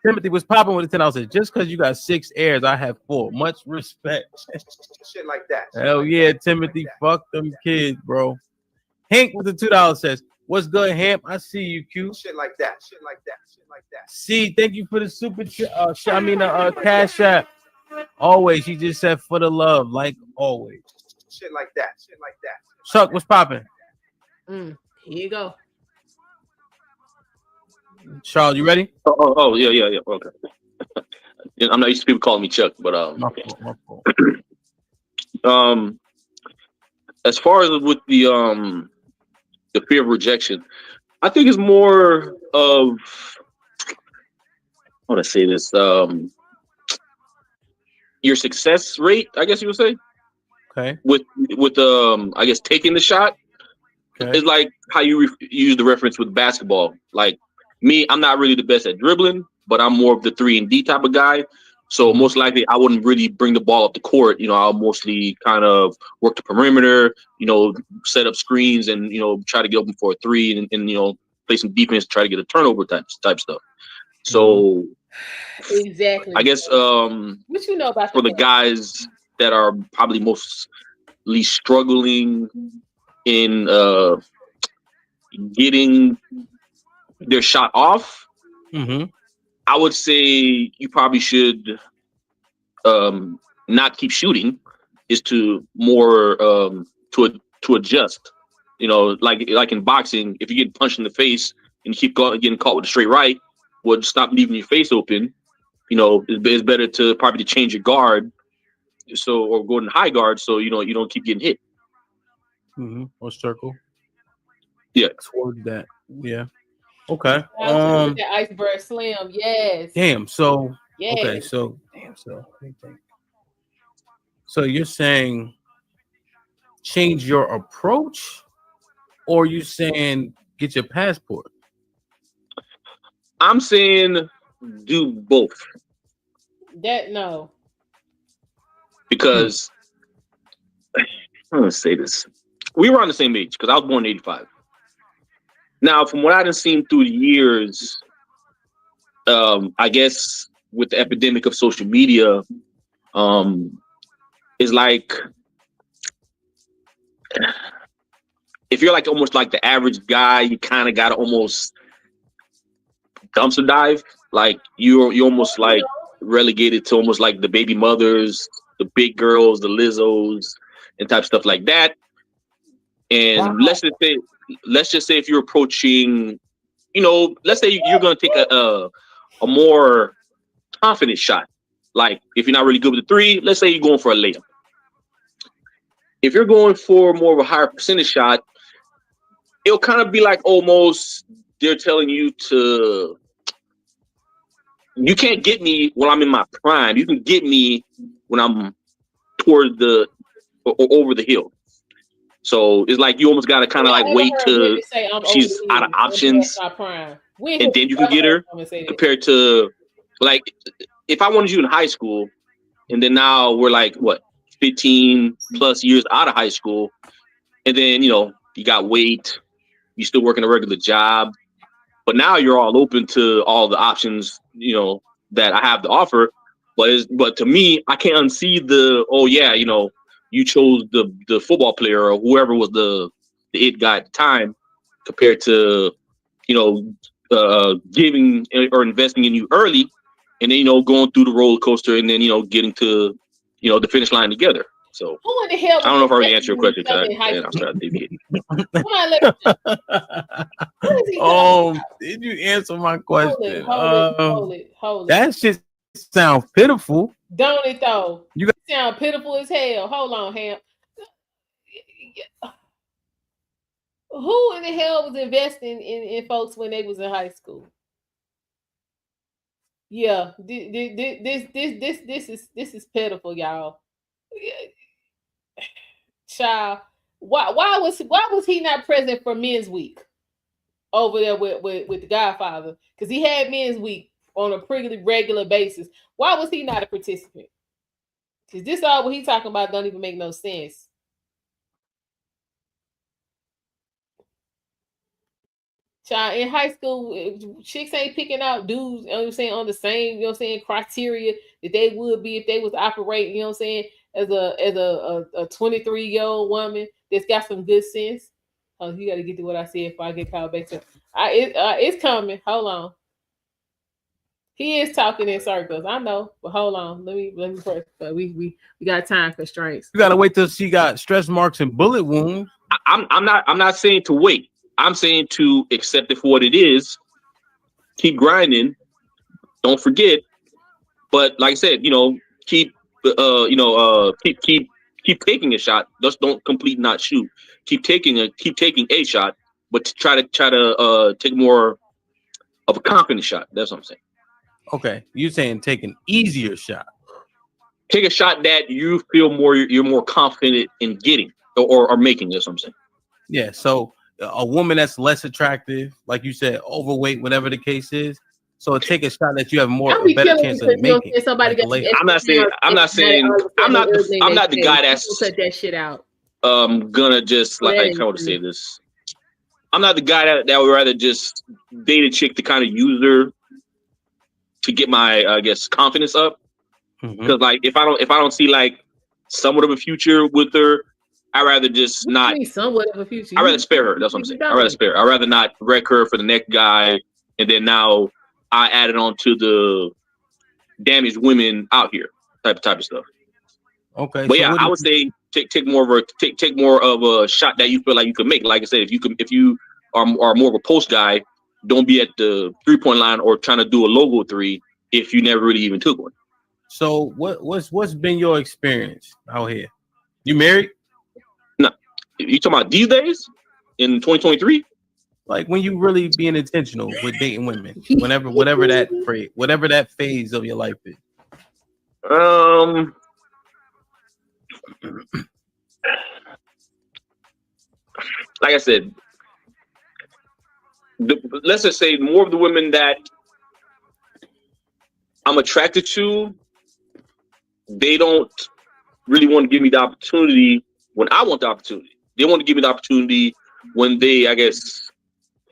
Timothy was popping with the $10. Said, just because you got 6 heirs, I have 4. Much respect. Shit like that. Hell yeah, Timothy. Fuck them kids, bro. Hank with the $2 says, what's good, Hamp? I see you, Q. Shit like that. Shit like that. Shit like that. See, thank you for the super cash app. Always, he just said for the love, like always. Shit like that. Shit like that. Chuck, what's popping? Here you go. Charles, you ready? Oh, yeah. Okay. I'm not used to people calling me Chuck, but My fault. As far as with the fear of rejection, I think it's more of, how to say this, your success rate, I guess you would say. Okay. With I guess taking the shot. Okay. It's like how you use the reference with basketball. Like me, I'm not really the best at dribbling, but I'm more of the 3-and-D type of guy. So most likely I wouldn't really bring the ball up the court. You know, I'll mostly kind of work the perimeter, you know, set up screens and, you know, try to get open for a 3 and you know, play some defense, try to get a turnover type stuff. So exactly. I guess what you know about for the guys that are probably mostly struggling in getting their shot off, I would say you probably should not keep shooting, is to more to adjust. You know, like in boxing, if you get punched in the face and you keep getting caught with a straight right, would stop leaving your face open. You know, it's better to probably change your guard, or go in high guard, so you don't keep getting hit. Or circle. Yeah. Towards that. Yeah. Okay. that iceberg slim, yes. Damn. So. Yes. Okay. So. Damn. So. Let me think. So you're saying change your approach, or you saying get your passport? I'm saying do both. No. Because I'm gonna say this. We were on the same age because I was born in '85. Now, from what I've seen through the years, I guess with the epidemic of social media, is like if you're like almost like the average guy, you kind of gotta almost dumpster dive. Like you're almost like relegated to almost like the baby mothers, the big girls, the Lizzos, and type stuff like that. And let's just say if you're approaching, you know, let's say you're gonna take a more confident shot. Like if you're not really good with the 3, let's say you're going for a layup. If you're going for more of a higher percentage shot, it'll kind of be like almost they're telling you you can't get me when I'm in my prime. You can get me when I'm toward over the hill. So it's like you almost got to kind of like wait till she's out of options, and then you can get her. Compared to like if I wanted you in high school, and then now we're like what 15 plus years out of high school, and then you know you got weight, you still working a regular job, but now you're all open to all the options you know that I have to offer. But to me, I can't unsee you chose the football player or whoever was the it guy at the time, compared to giving or investing in you early, and then going through the roller coaster, and then getting to the finish line together. So who in the hell? I don't know if I already answered your question. Something Did you answer my question? Hold it. That shit sounds pitiful. Don't it though? You sound pitiful as hell. Hold on, Ham. Who in the hell was investing in folks when they was in high school? Yeah, this is pitiful, y'all. Child, why was he not present for Men's Week over there with the Godfather? Because he had Men's Week on a pretty regular basis. Why was he not a participant? Because this all what he talking about don't even make no sense. Child, in high school, chicks ain't picking out dudes, you know what I'm saying, on the same, you know what I'm saying, criteria that they would be if they was operating, you know what I'm saying, as a 23-year-old woman that's got some good sense. Oh, you got to get to what I said before I get called back to. It's coming. Hold on. He is talking in circles. I know, but hold on. Let me press. But we got time constraints. You gotta wait till she got stretch marks and bullet wounds. I'm not saying to wait. I'm saying to accept it for what it is. Keep grinding. Don't forget. But like I said, keep taking a shot. Just don't complete not shoot. Keep taking a shot, but try to take more of a confident shot. That's what I'm saying. Okay, you're saying take an easier shot. Take a shot that you feel you're more confident in getting or making. That's what I'm saying. Yeah. So a woman that's less attractive, like you said, overweight, whatever the case is. So take a shot that you have a better chance of making. I'm not the guy that's cut that shit out. Gonna just like how to say this. I'm not the guy that would rather just date a chick to kind of use her to get my confidence up. Because like if I don't see like somewhat of a future with her, I'd rather just not. Somewhat of a future. I'd rather spare her. That's what I'm saying. I'd rather spare her. I'd rather not wreck her for the next guy, and then now I added on to the damaged women out here type of stuff. Okay, but I would say take more of a shot that you feel like you can make. Like I said, if you are more of a post guy, don't be at the 3-point line or trying to do a logo 3 if you never really even took one. So what's been your experience out here? You married? No, you talking about these days in 2023? Like when you really being intentional with dating women, whatever that phase of your life is. Like I said, let's just say more of the women that I'm attracted to, they don't really want to give me the opportunity when I want the opportunity. They want to give me the opportunity when they,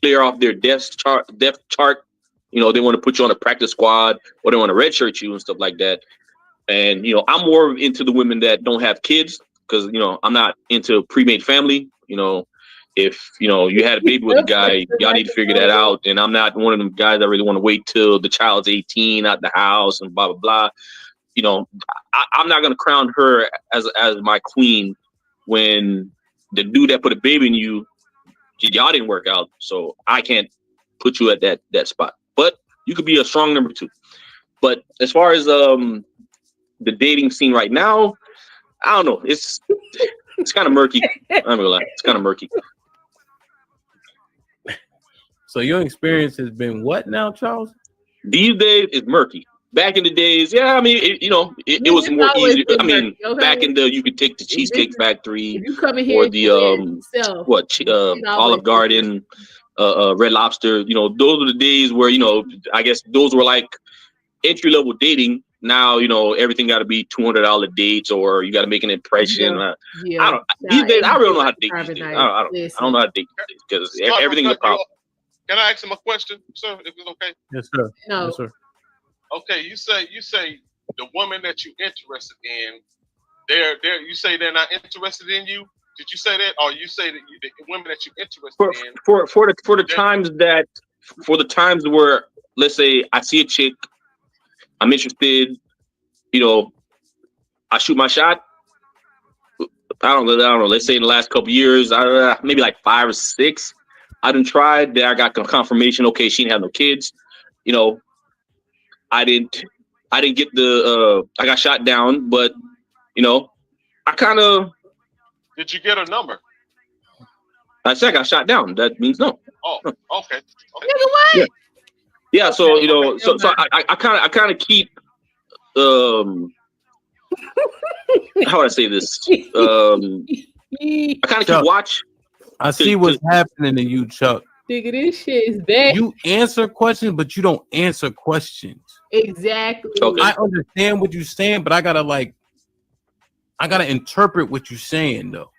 clear off their depth chart. They want to put you on a practice squad or they want to redshirt you and stuff like that. And I'm more into the women that don't have kids because I'm not into pre-made family. If you had a baby with a guy, y'all need to figure that out. And I'm not one of them guys that really want to wait till the child's 18 out the house and blah blah blah. I'm not gonna crown her as my queen when the dude that put a baby in you, y'all didn't work out, so I can't put you at that spot. But you could be a strong number 2. But as far as the dating scene right now, I don't know. It's kind of murky. I'm gonna lie. It's kind of murky. So your experience has been what now, Charles? These days it's murky. Back in the days, it was more easy. Back in the you could take the Cheesecake Factory or the Olive Garden, Red Lobster. Those were the days where I guess those were like entry level dating. Now everything got to be $200 dates or you got to make an impression. These days I really don't know how to date these days. I don't know how to date because everything's a problem. Can I ask him a question, sir? If it's okay. Yes, sir. No. Yes, sir. Okay, you say the woman that you're interested in, you say they're not interested in you. Did you say that, or you say that the women that you're interested in for the times where, let's say I see a chick, I'm interested, I shoot my shot, I don't know. Let's say in the last couple years, maybe like 5 or 6. I done tried. Then I got confirmation. Okay, she didn't have no kids. You know, I didn't get the. I got shot down, but you know, I kind of. Did you get a number? I said I got shot down. That means no. Oh, okay. Yeah. Yeah. So you know, so I kind of keep. How would I say this? I kind of keep watch. I see what's happening to you, Chuck. Nigga, this shit is bad. You answer questions, but you don't answer questions. Exactly. Okay. I understand what you're saying, but I gotta interpret what you're saying though.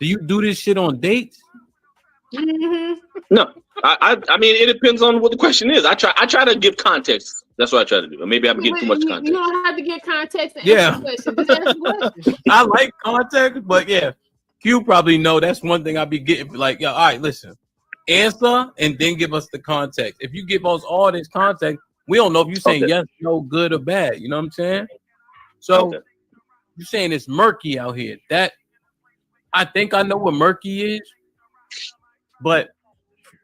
Do you do this shit on dates? Mm-hmm. No, I mean it depends on what the question is. I try to give context. That's what I try to do. Maybe I'm getting too much context. You don't have to get context. And Yeah. answer the question. Just answer the question. I like context, but yeah, Q probably know that's one thing I be getting. Like, yeah, all right, listen, answer and then give us the context. If you give us all this context, we don't know if you're saying yes, no, good or bad. You know what I'm saying? So you're saying it's murky out here. That I think I know what murky is, but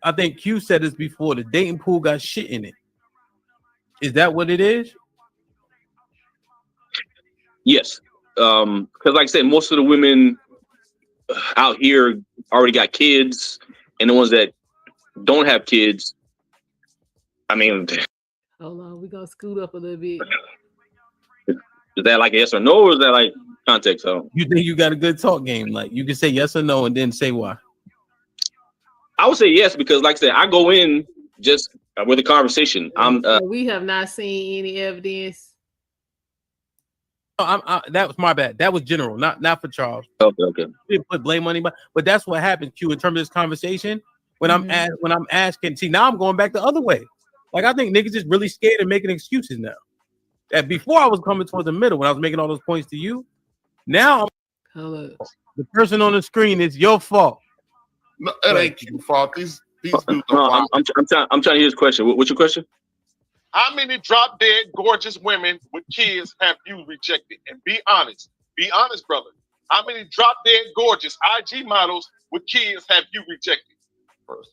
I think Q said this before. The dating pool got shit in it. Is that what it is? Yes, because like I said, most of the women out here already got kids, and the ones that don't have kids, I mean, Hold on, we're gonna scoot up a little bit. is that like a yes or no, or is that like context? You think you got a good talk game? Like you can say yes or no and then say why. I would say yes because, like I said, I go in just with a conversation. We have not seen any evidence. That was my bad. That was general, not for Charles. Okay. We didn't put blame on anybody, but that's what happens, Q, in terms of this conversation. When I'm asking, see, now I'm going back the other way. Like I think niggas is really scared of making excuses now. That before I was coming towards the middle when I was making all those points to you. Now the person on the screen is your fault. No, it ain't your fault. These dudes. No, I'm trying to hear his question. What's your question? How many drop dead gorgeous women with kids have you rejected? And be honest, brother. How many drop dead gorgeous IG models with kids have you rejected? First,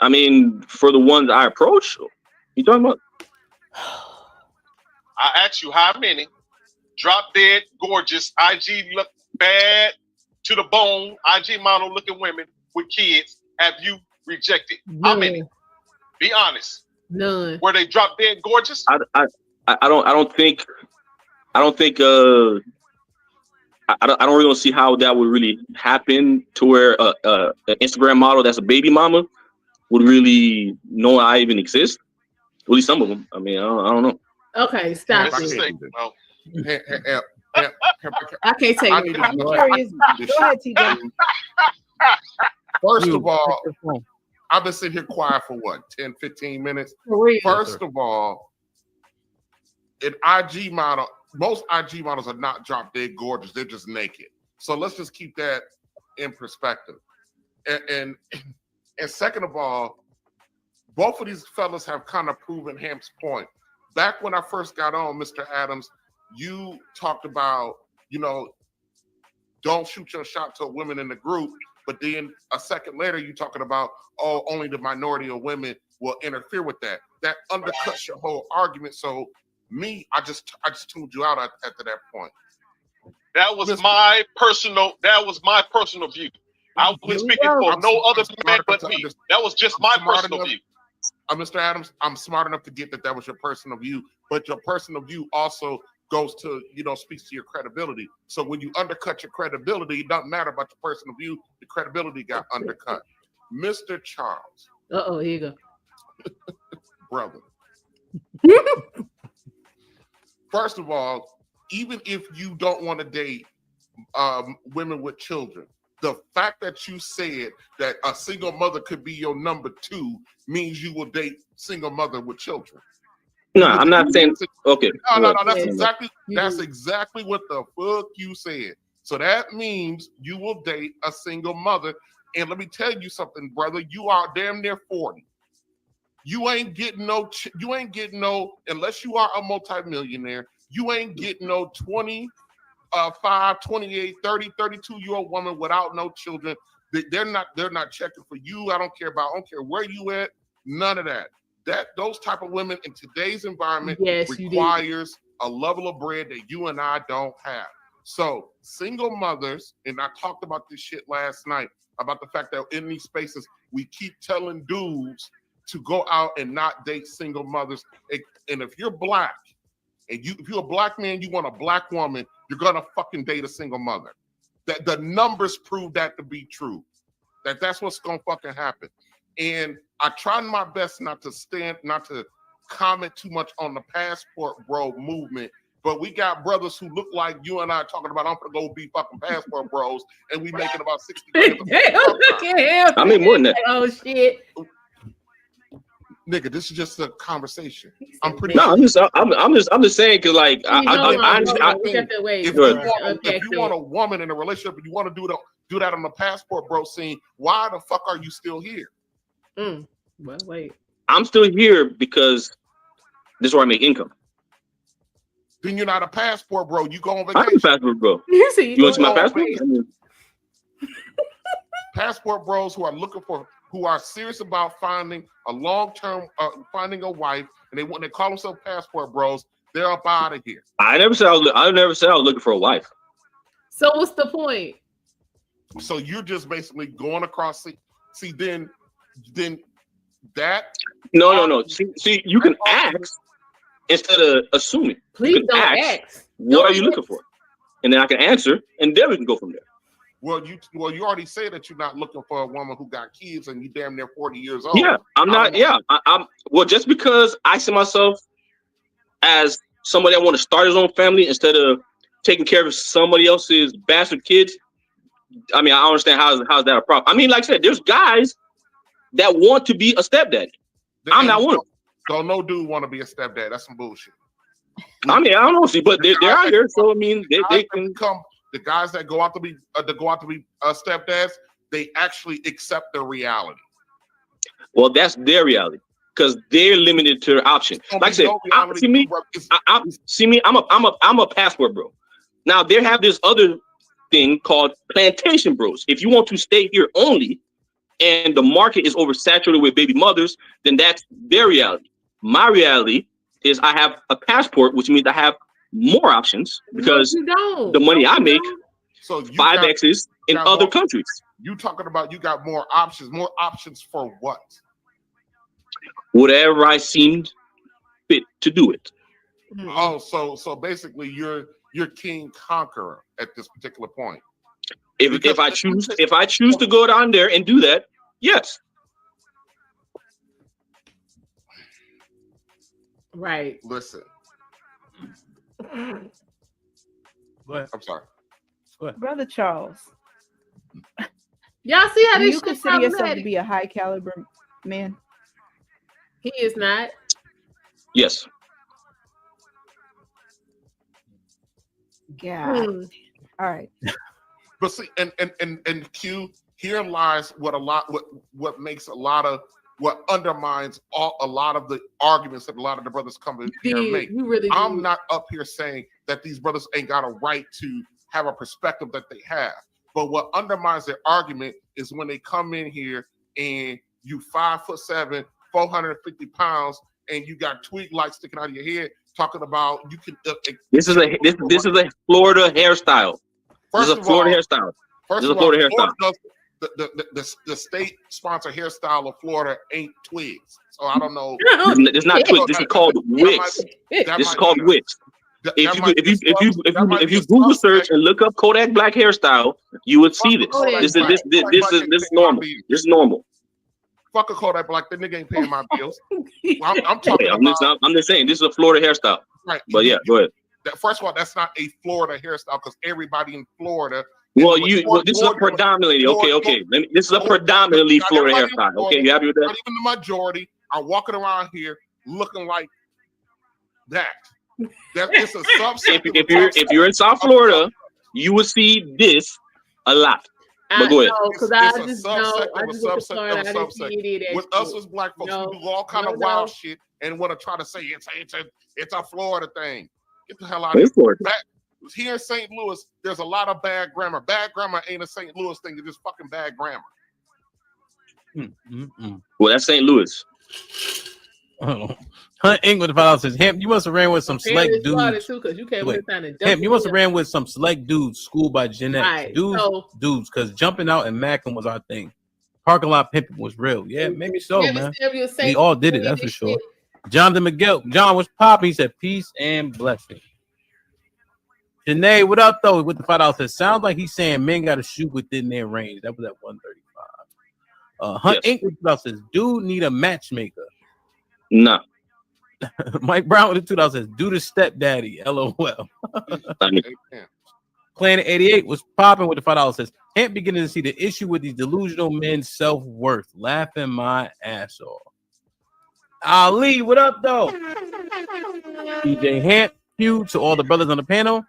I mean, for the ones I approach, you talking about? I asked you how many drop dead gorgeous IG look bad to the bone IG model looking women with kids have you rejected? How many? Be honest. None. Were they drop dead gorgeous? I don't really see how that would really happen to where an Instagram model that's a baby mama would really know I even exist. At least some of them. I mean, I don't know. Okay, stop it. I can't take it. I'm curious. Go ahead, TJ. First of all, I've been sitting here quiet for what, 10, 15 minutes? First of all, an IG model, most IG models are not drop dead gorgeous. They're just naked. So let's just keep that in perspective. And second of all, both of these fellas have kind of proven Hamp's point. Back when I first got on, Mr. Adams, you talked about, don't shoot your shot to women in the group. But then a second later, you talking about, only the minority of women will interfere with that. That undercuts your whole argument. So I just tuned you out after that point. That was my personal view. I was speaking for no other man but me. That was just my personal view. Mr. Adams, I'm smart enough to get that was your personal view, but your personal view also goes to, speaks to your credibility. So when you undercut your credibility, it doesn't matter about your personal view, the credibility got undercut. Mr. Charles. Here you go. Brother. First of all, even if you don't want to date women with children, the fact that you said that a single mother could be your number 2 means you will date single mother with children. No, I'm not saying. Okay. No. That's exactly what the fuck you said. So that means you will date a single mother. And let me tell you something, brother. You are damn near 40. You ain't getting no. Unless you are a multimillionaire. You ain't getting no 20, 5, 28, 30, 32-year-old woman without no children. They're not checking for you. I don't care where you at. None of that. Those type of women in today's environment requires a level of bread that you and I don't have. So single mothers, and I talked about this shit last night about the fact that in these spaces we keep telling dudes to go out and not date single mothers. And if you're black, and if you're a black man, you want a black woman, you're gonna fucking date a single mother. That the numbers prove that to be true. That's what's gonna fucking happen. And I try my best not to comment too much on the passport bro movement, but we got brothers who look like you and I talking about I'm gonna go be fucking passport bros, and we making about 60 grand. Look at him. I mean more than that. Oh shit. Nigga, this is just a conversation. I'm just saying because like if you want a woman in a relationship and you want to do that on the passport bro scene, why the fuck are you still here? Well, wait. I'm still here because this is where I make income. Then you're not a passport bro. You go on vacation. I'm a passport bro. You want to see my passport? Passport bros who are serious about finding a long-term, finding a wife, and they call themselves passport bros. They're up out of here. I never said I was looking for a wife. So what's the point? So you're just basically going across. See, then that. No. See, you can ask instead of assuming. Please don't ask. What are you looking for? And then I can answer, and then we can go from there. Well, you already said that you're not looking for a woman who got kids and you damn near 40 years old. Yeah, I'm not. I'm well, just because I see myself as somebody that want to start his own family instead of taking care of somebody else's bastard kids. I mean, I don't understand how's that a problem. I mean, like I said, there's guys that want to be a stepdad. I'm not one of them. So no dude want to be a stepdad. That's some bullshit. I mean, I don't know, see, but they're out here, so I mean, they can come. The guys that go out to be stepdads, they actually accept their reality. Well, that's their reality because they're limited to their option. Like I said, I'm a passport bro. Now they have this other thing called plantation bros. If you want to stay here only, and the market is oversaturated with baby mothers, then that's their reality. My reality is I have a passport, which means I have more options because the money I make, so 5X's in other countries. You talking about you got more options for what? Whatever I seemed fit to do it. Oh, so basically you're king conqueror at this particular point. If I choose to go down there and do that, yes. Right. Listen. I'm sorry. Brother Charles. Y'all see how this you consider yourself to be a high caliber man? He is not. Yes. Yeah. All right. But see, and Q, herein lies what undermines a lot of the arguments that a lot of the brothers come in here and make. I'm not up here saying that these brothers ain't got a right to have a perspective that they have. But what undermines their argument is when they come in here and you 5'7", 450 pounds, and you got twig lights sticking out of your head, talking about you can. This is a Florida hairstyle. This is a Florida hairstyle. The state sponsored hairstyle of Florida ain't twigs, so I don't know. It's not twigs. This is called wigs. This is called wigs. If you Google search and look up Kodak Black hairstyle, you would see this. This is normal. This is normal. Fuck a Kodak Black. That nigga ain't paying my bills. I'm talking about. I'm just saying this is a Florida hairstyle. Right. But yeah, go ahead. First of all, that's not a Florida hairstyle because everybody in Florida. This is a predominantly okay. This is a predominantly Florida hairstyle. Okay, you happy with that? Not even the majority are walking around here looking like that. It's a subset. If you're in South Florida, you will see this a lot. But go ahead. It's a subset. With us as black folks, we do all kind of wild shit and want to try to say it's a Florida thing. Get the hell out of here. here in St. Louis, there's a lot of bad grammar. Bad grammar ain't a St. Louis thing. It's just fucking bad grammar. Well, that's St. Louis. Hunt England says, Hemp, you must have ran with some select dudes. Too, you can't Hemp, you must have ran with some select dudes schooled by Gen X. Right. Dudes, because jumping out and macking was our thing. Parking lot pimping was real. Yeah, maybe so, man. We all did it, that's for sure. Jonathan Miguel, John was popping. He said, peace and blessing. Janae, what up, though? With the $5 says, sounds like he's saying men got to shoot within their range. That was at 135. Hunt England says, dude need a matchmaker. No. Mike Brown with the $2 says, do the stepdaddy. LOL. Planet 88 was popping with the $5 says, can't beginning to see the issue with these delusional men's self-worth. Laughing my ass off. Ali, what up, though? DJ Hant, you to all the brothers on the panel.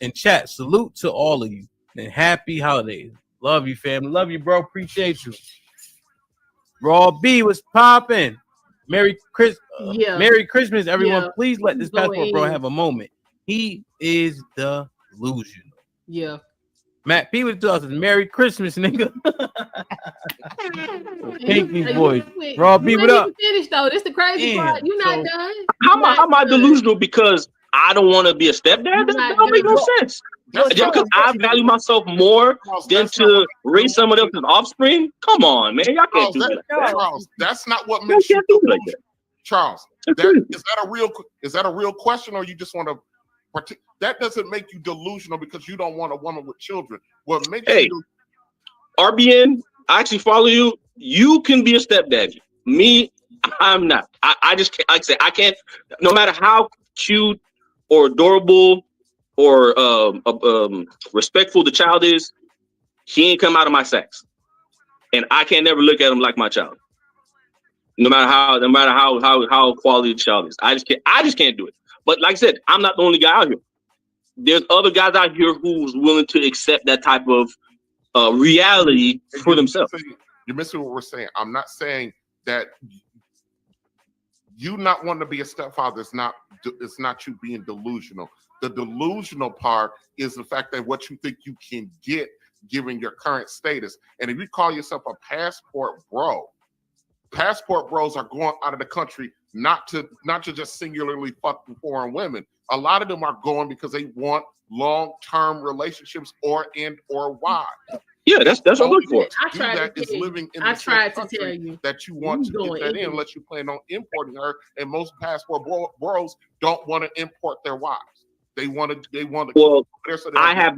And chat, salute to all of you. And happy holidays. Love you, family. Love you, bro. Appreciate you. Raw B was popping. Merry Christmas, everyone. Yeah. Please let this passport bro have a moment. He is delusional. Yeah. Matt P with 2000. Merry Christmas, nigga. Pinky boys. Raw B, what up? Finished though. This the crazy part. You're not done. How am I delusional because I don't want to be a stepdad? That don't make no sense. Just because I value myself more than to raise someone else's offspring? Come on, man. Y'all can't do that. Charles, that's not what makes you do like that. Charles, is that a real question, or you just want to? That doesn't make you delusional because you don't want a woman with children. What makes you RBN? I actually follow you. You can be a stepdaddy. Me, I'm not. I just can't. Like I say, I can't. No matter how cute or adorable or respectful the child is, he ain't come out of my sex, and I can't never look at him like my child. No matter how quality the child is, I just can't do it. But like I said, I'm not the only guy out here. There's other guys out here who's willing to accept that type of reality for themselves. You're missing what we're saying. I'm not saying that you not wanting to be a stepfather is not you being delusional. The delusional part is the fact that what you think you can get given your current status. And if you call yourself a passport bros are going out of the country not to just singularly fuck foreign women. A lot of them are going because they want long-term relationships or why. Yeah, that's what I'm looking for. I tried to tell you that you want to get that in unless you plan on importing her. And most passport bros don't want to import their wives. They want to. Well, I have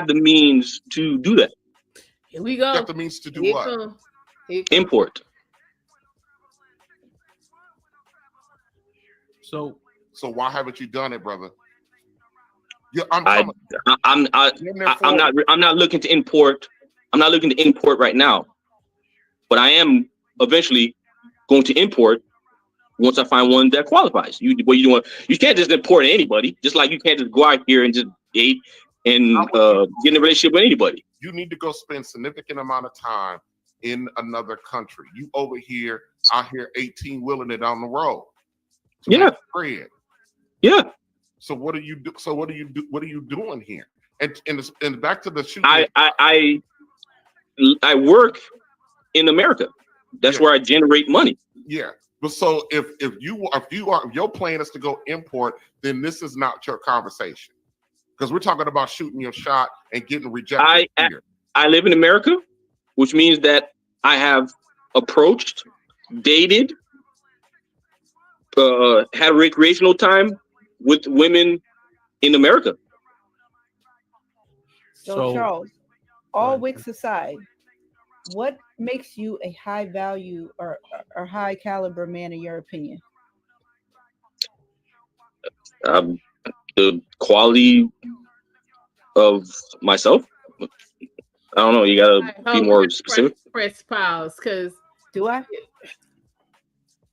the means to do that. Here we go. You have the means to do what? Import. So why haven't you done it, brother? I'm not looking to import. I'm not looking to import right now, but I am eventually going to import once I find one that qualifies. You can't just import anybody, just like you can't just go out here and just date and get in a relationship with anybody. You need to go spend significant amount of time in another country. You over here out here 18 wheeling it on the road. Yeah. Yeah. So what do you do? So what are you doing here? And back to the shooting. I work in America. That's where I generate money. Yeah. But so if your plan is to go import, then this is not your conversation. Because we're talking about shooting your shot and getting rejected. I live in America, which means that I have approached, dated, had recreational time with women in America. So Charles, all wicks aside, what makes you a high value or high caliber man in your opinion? The quality of myself. I don't know. You gotta be more specific. Press pause, because do I?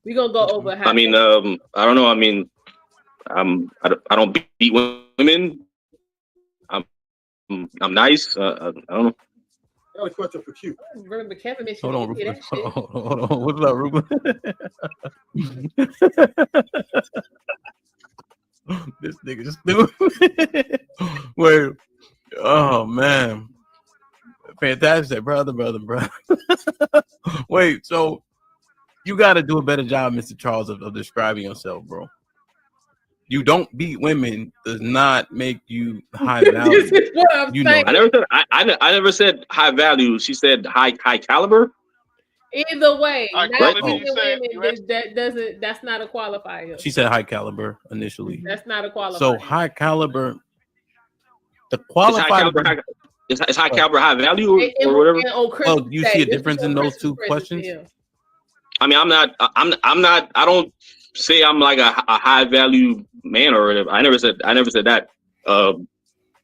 We're gonna go over. I mean, I don't know. I mean, I don't beat women. I'm nice. I don't know. I got a question for Q. Remember Kevin mentioned. Hold on. What's up, Ruben? This nigga just stupid. Wait. Oh man. Fantastic, brother. Wait, so you got to do a better job, Mr. Charles, of describing yourself, bro. You don't beat women does not make you high value. This is what I'm saying. I never said high value. She said high caliber. Either way, Right? not beating women, that's not a qualifier. She said high caliber initially. That's not a qualifier. So high caliber, the qualifier. It's high caliber, high value, or whatever. Well, you see a difference in those two questions? I mean, I'm not. I don't say I'm like a high value man or whatever. I never said that.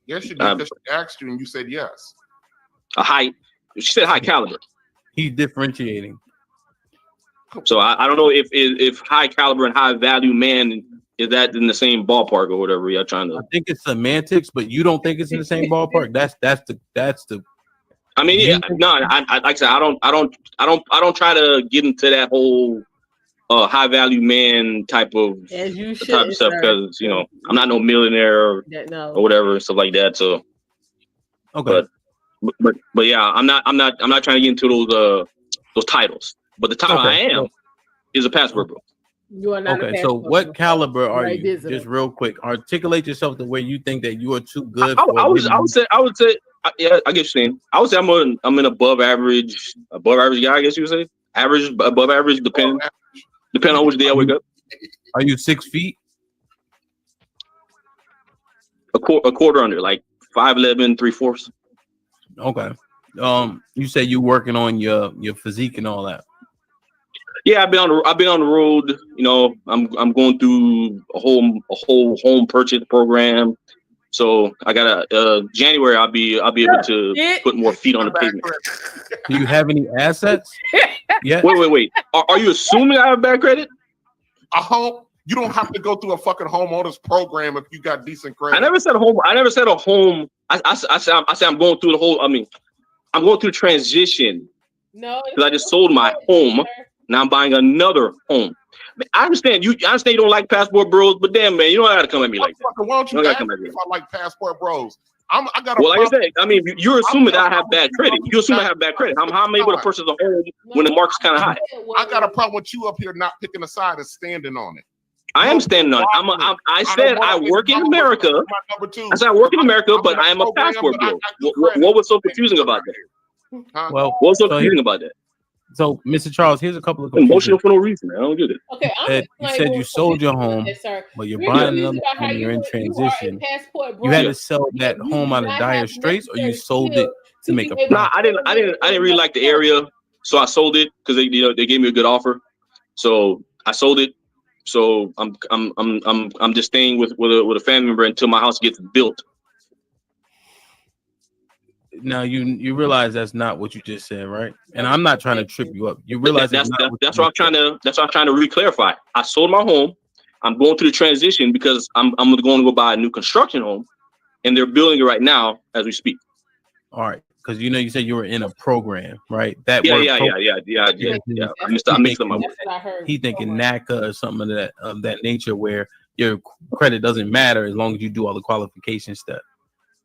Yes, you did. She asked you, and you said yes. She said high caliber. He's differentiating. So I don't know if high caliber and high value man is that in the same ballpark or whatever you're trying to. I think it's semantics, but you don't think it's in the same ballpark. That's the. I mean, yeah, no. I like I said, I don't try to get into that whole high value man type of stuff because I'm not no millionaire or whatever and stuff like that. So okay, but yeah, I'm not trying to get into those titles. But the title I am is a passport bro. You are not okay. So what caliber are you? Just real quick, articulate yourself the way you think that you are too good. I would say. Yeah, I get you saying. I would say I'm an above average guy. I guess you would say average, above average, depending on which day I wake up. Are you 6 feet? A quarter under, like 5'11", 3/4. Okay. You say you working on your physique and all that. Yeah, I've been on the road. I'm going through a whole home purchase program. So I got January. I'll be able to put more feet on the pavement. Do you have any assets? Yeah. Wait. Are you assuming I have bad credit? A home. You don't have to go through a fucking homeowners program if you got decent credit. I never said a home. I said I'm going through the whole. I mean, I'm going through the transition. No, because I just sold my home. Now I'm buying another home. I understand you don't like passport bros, but damn man, you don't gotta come at me like that. Why don't you ask me if I like passport bros? I got a well, like I said, I mean, you're assuming that I have bad credit. You assume I have bad credit. How am I able to purchase a home when the market's kind of high? I got a problem with you up here not picking a side and standing on it. I am standing on it. I said I work in America. I said I work in America, but I am a passport bro. What was so confusing about that? Well, what was so confusing about that? So, Mr. Charles, here's a couple of emotional for no reason. Man. I don't get it. Okay, you said you sold your home, but you're buying another home. You're in transition. You had to sell that home out of dire straits, or you sold it to make a profit? Nah, I didn't really like the area, so I sold it because they gave me a good offer. So I sold it. So I'm just staying with a family member until my house gets built. Now you realize that's not what you just said, right? And I'm not trying to trip you up. You realize that's what I'm trying to re-clarify. I sold my home. I'm going through the transition because I'm going to go buy a new construction home, and they're building it right now as we speak. All right, because you said you were in a program, right? That yeah. I mixed up my words. He thinking NACA or something of that nature, where your credit doesn't matter as long as you do all the qualification stuff.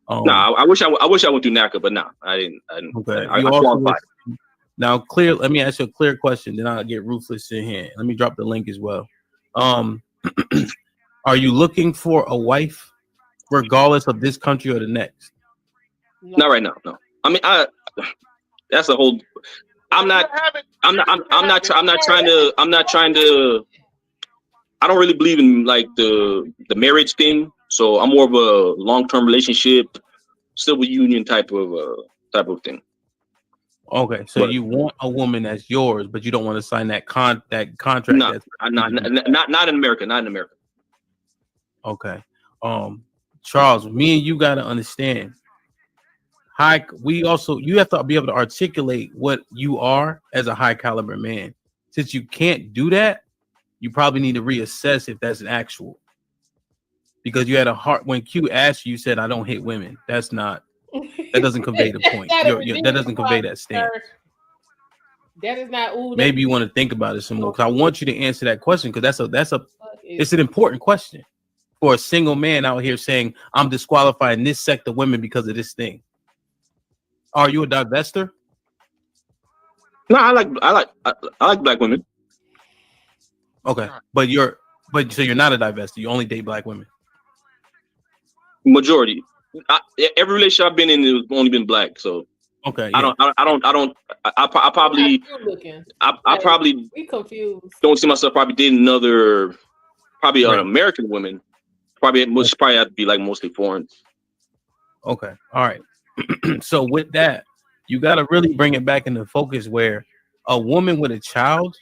No, I wish I went through NACA, but no, I didn't. Okay. I qualified. Now, clear. Let me ask you a clear question. Then I'll get Ruthless in here. Let me drop the link as well. Are you looking for a wife, regardless of this country or the next? Not right now. No. I mean, that's a whole. I'm not trying to. I don't really believe in like the marriage thing. So I'm more of a long-term relationship, civil union type of thing. Okay, so you want a woman that's yours, but you don't want to sign that contract. No, not in America. Not in America. Okay, Charles, me and you got to understand. You have to be able to articulate what you are as a high caliber man. Since you can't do that, you probably need to reassess if that's an actual. Because you had a heart when Q asked you, you said, "I don't hit women." That doesn't convey the point. That doesn't convey that stance. That is not. Maybe you want to think about it some more. Because I want you to answer that question because it's an important question for a single man out here saying I'm disqualifying this sect of women because of this thing? Are you a divester? No, I like black women. Okay, but so you're not a divester. You only date black women. Majority. Every relationship I've been in has only been black. So okay, yeah. I probably we confused. Don't see myself probably dating another an American woman. Probably have to be like mostly foreign. Okay, all right. So with that, you got to really bring it back into focus where a woman with a child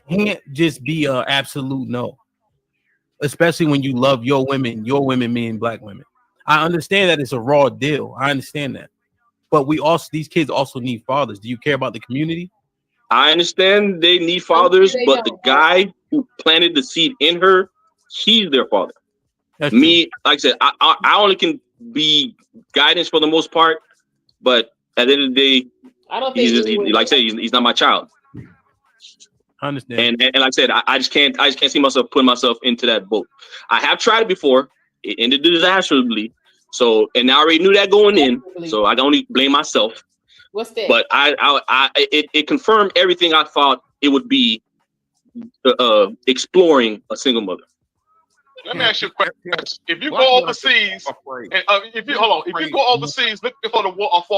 can't just be an absolute no, especially when you love your women meaning black women. I understand that it's a raw deal. I understand that. But these kids also need fathers. Do you care about the community? I understand they need fathers, but the guy who planted the seed in her, he's their father. That's me, true. Like I said, I only can be guidance for the most part, but at the end of the day, I don't think like I said, he's not my child. I understand. And like I said, I just can't see myself putting myself into that boat. I have tried it before. It ended disastrously. So, and I already knew that going in. So I can only blame myself. What's that? But it confirmed everything I thought it would be exploring a single mother. Let me ask you a question. If you go overseas, if you go overseas looking for a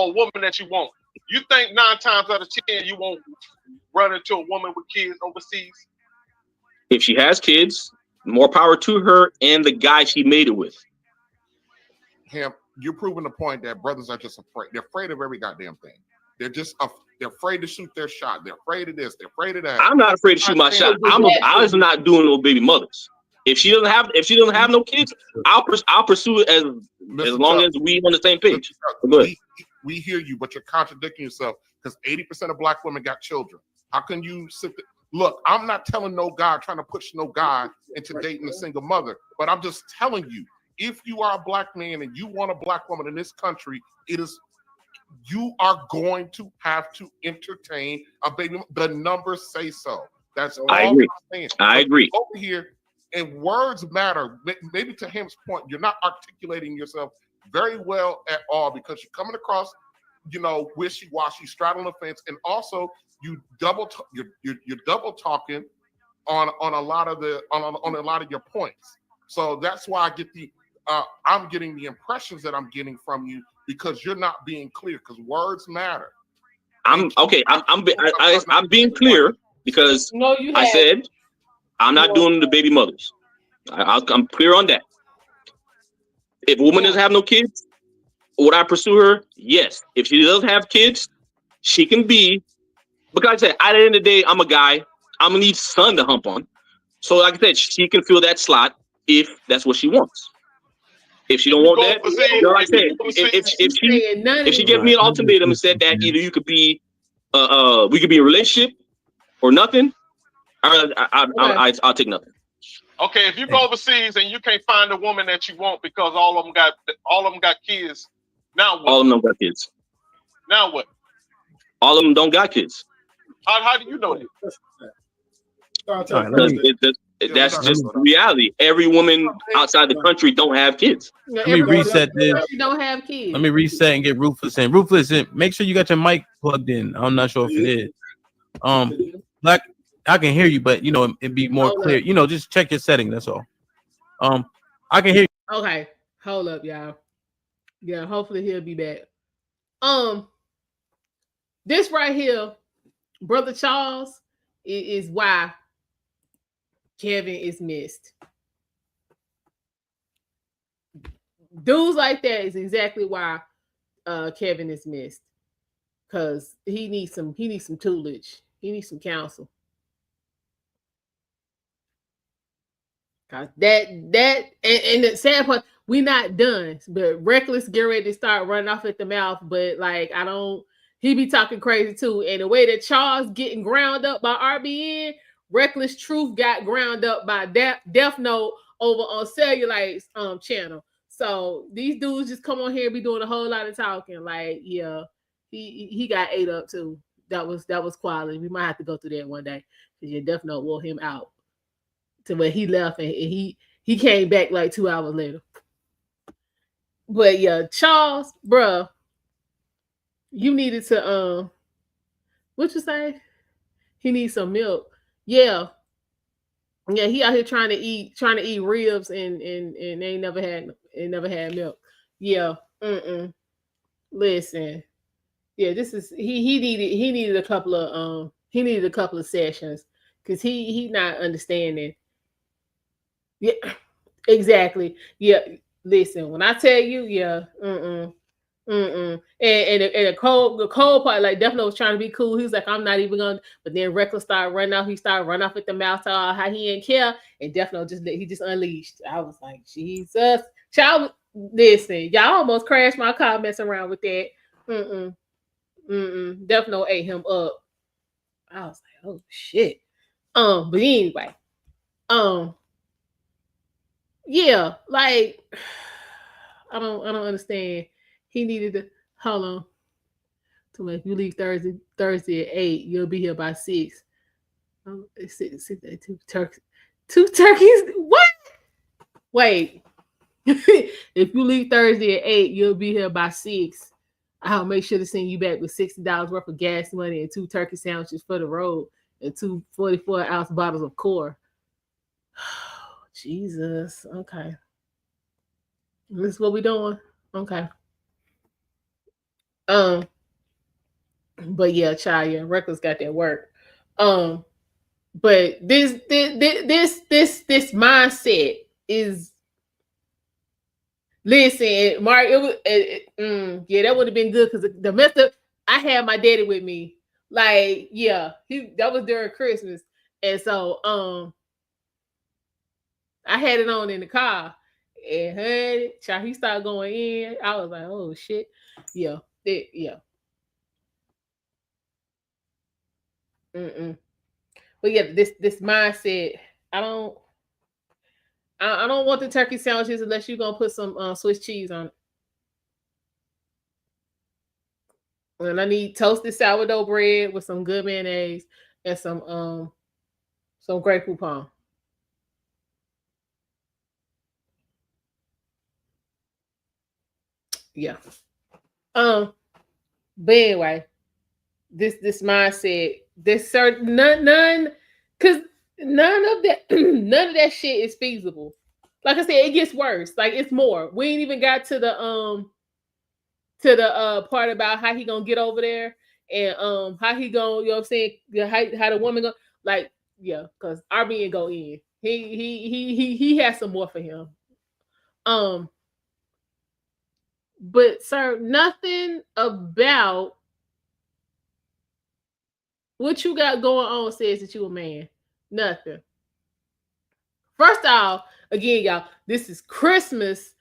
woman that you want, you think 9 times out of 10 you won't run into a woman with kids overseas? If she has kids, more power to her and the guy she made it with. You're proving the point that brothers are just afraid. They're afraid of every goddamn thing. They're just they're afraid to shoot their shot. They're afraid of this. They're afraid of that. I'm not afraid to shoot my shot. I was not doing no baby mothers. If she doesn't have no kids, I'll pursue it as long as we on the same page. We hear you, but you're contradicting yourself because 80% of black women got children. How can you sit there? Look, I'm not telling no guy, trying to push no guy into dating a single mother, but I'm just telling you, if you are a black man and you want a black woman in this country, you are going to have to entertain a baby. The numbers say so. That's all I'm saying. I agree. Over here, and words matter. Maybe to him's point, you're not articulating yourself very well at all because you're coming across, wishy-washy, straddling the fence, and also you're double talking on a lot of your points. So that's why I get I'm getting the impressions that I'm getting from you because you're not being clear because words matter. I'm being clear because I said I'm not doing the baby mothers. I'm clear on that. If a woman doesn't have no kids, would I pursue her? Yes. If she doesn't have kids, she can be. Because like I said, at the end of the day, I'm a guy. I'm gonna need son to hump on. So like I said, she can fill that slot if that's what she wants. If she don't want that, like I said, if she gives me an ultimatum and said that either you could be, we could be in a relationship or nothing, I'll take nothing. Okay, if you go overseas and you can't find a woman that you want because all of them got kids, now what? All of them don't got kids. Now what? All of them don't got kids. How do you know that? That's just reality. Every woman outside the country don't have kids. Let me reset this. Don't have kids. Let me reset and get Ruthless in. Ruthless, make sure you got your mic plugged in. I'm not sure if it is. Like I can hear you, but it'd be more clear. Just check your setting. That's all. I can hear you. Okay, hold up, y'all. Yeah, hopefully he'll be back. This right here, Brother Charles, is why Kevin is missed. Dudes like that is exactly why Kevin is missed. Because he needs some tutelage. He needs some counsel. Cause that and the sad part, we not done. But Reckless get ready to start running off at the mouth. But he be talking crazy too. And the way that Charles getting ground up by RBN, Reckless Truth got ground up by Death Note over on Cellulite's channel. So these dudes just come on here and be doing a whole lot of talking. He got ate up too. That was quality. We might have to go through that one day because your Death Note wore him out to where he left and he He came back like 2 hours later. But yeah, Charles, bruh, you needed to what you say? He needs some milk. Yeah. Yeah, he out here trying to eat ribs and they never had milk. Yeah. Listen. Yeah, this is he needed a couple of sessions because he not understanding. Yeah, exactly. Yeah. Listen, when I tell you, yeah, and the cold part, like definitely was trying to be cool. He was like, I'm not even gonna. But then Reckless started running off. He started running off at the mouth, how he didn't care, and definitely just unleashed. I was like, Jesus, child. Listen, y'all almost crashed my car messing around with that. Definitely ate him up. I was like, oh shit. But anyway, yeah, like I don't understand. He needed to hold on. So if you leave Thursday at 8, you'll be here by 6. It's 2 turkeys. 2 turkeys? What? Wait. If you leave Thursday at 8, you'll be here by 6. I'll make sure to send you back with $60 worth of gas money and 2 turkey sandwiches for the road and 2 44-ounce bottles of core. Jesus. Okay. This is what we doing. Okay. But yeah, child, yeah, Reckless got that work. But this mindset is, listen, Mark, yeah, that would have been good because the mess up. I had my daddy with me, like, yeah, that was during Christmas, and so I had it on in the car, and child, he started going in. I was like, oh shit, yeah, yeah. But yeah, this mindset, I don't want the turkey sandwiches unless you're gonna put some Swiss cheese on it. And I need toasted sourdough bread with some good mayonnaise and some Grey Poupon. Yeah. But anyway, this mindset, this certain none because none of that shit is feasible. Like I said, it gets worse. Like it's more. We ain't even got to the part about how he gonna get over there and how he gonna, you know what I'm saying, how the woman go, like, yeah, because RB ain't go in. He has some more for him. But sir, nothing about what you got going on says that you a man. Nothing. First off, again, y'all, this is Christmas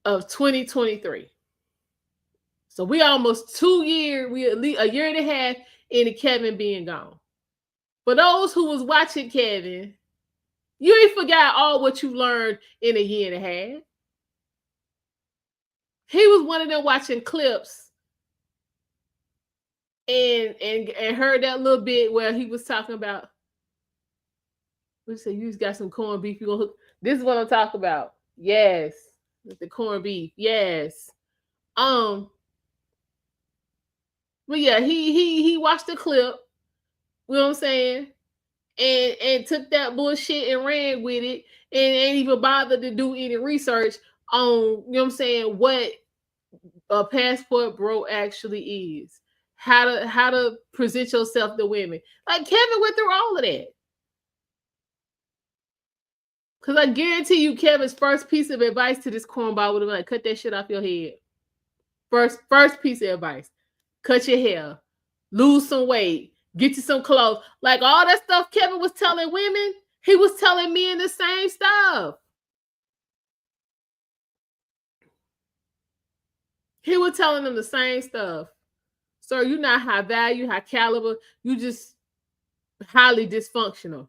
of 2023. So we almost 2 years, we at least a year and a half into Kevin being gone. For those who was watching Kevin, you ain't forgot all what you learned in a year and a half. He was one of them watching clips and heard that little bit where he was talking about, what you say, you just got some corned beef, you gonna hook. This is what I'm talking about. Yes. The corned beef. Yes. But yeah, he watched the clip, you know what I'm saying? And took that bullshit and ran with it and ain't even bothered to do any research on, you know what I'm saying, what a passport bro actually is. How to present yourself to women. Like Kevin went through all of that. Because I guarantee you Kevin's first piece of advice to this cornball would have been like, cut that shit off your head. First piece of advice. Cut your hair. Lose some weight. Get you some clothes. Like all that stuff Kevin was telling women, he was telling men the same stuff. He was telling them the same stuff. Sir, you're not high value, high caliber. You just highly dysfunctional.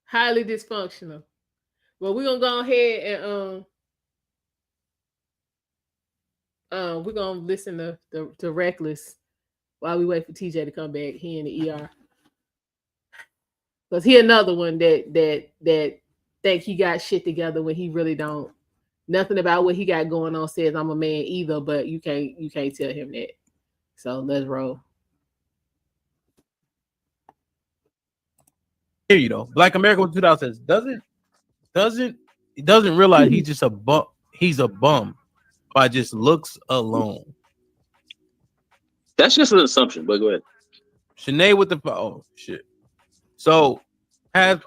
Highly dysfunctional. Well, we're gonna go ahead and we're gonna listen to Reckless while we wait for TJ to come back. He in the ER. Because he another one that think he got shit together when he really don't. Nothing about what he got going on says I'm a man either, but you can't tell him that. So let's roll. Here you go. Black America 2000 says doesn't realize he's just a bum. He's a bum by just looks alone. That's just an assumption, but go ahead. Shanae with the shit. So has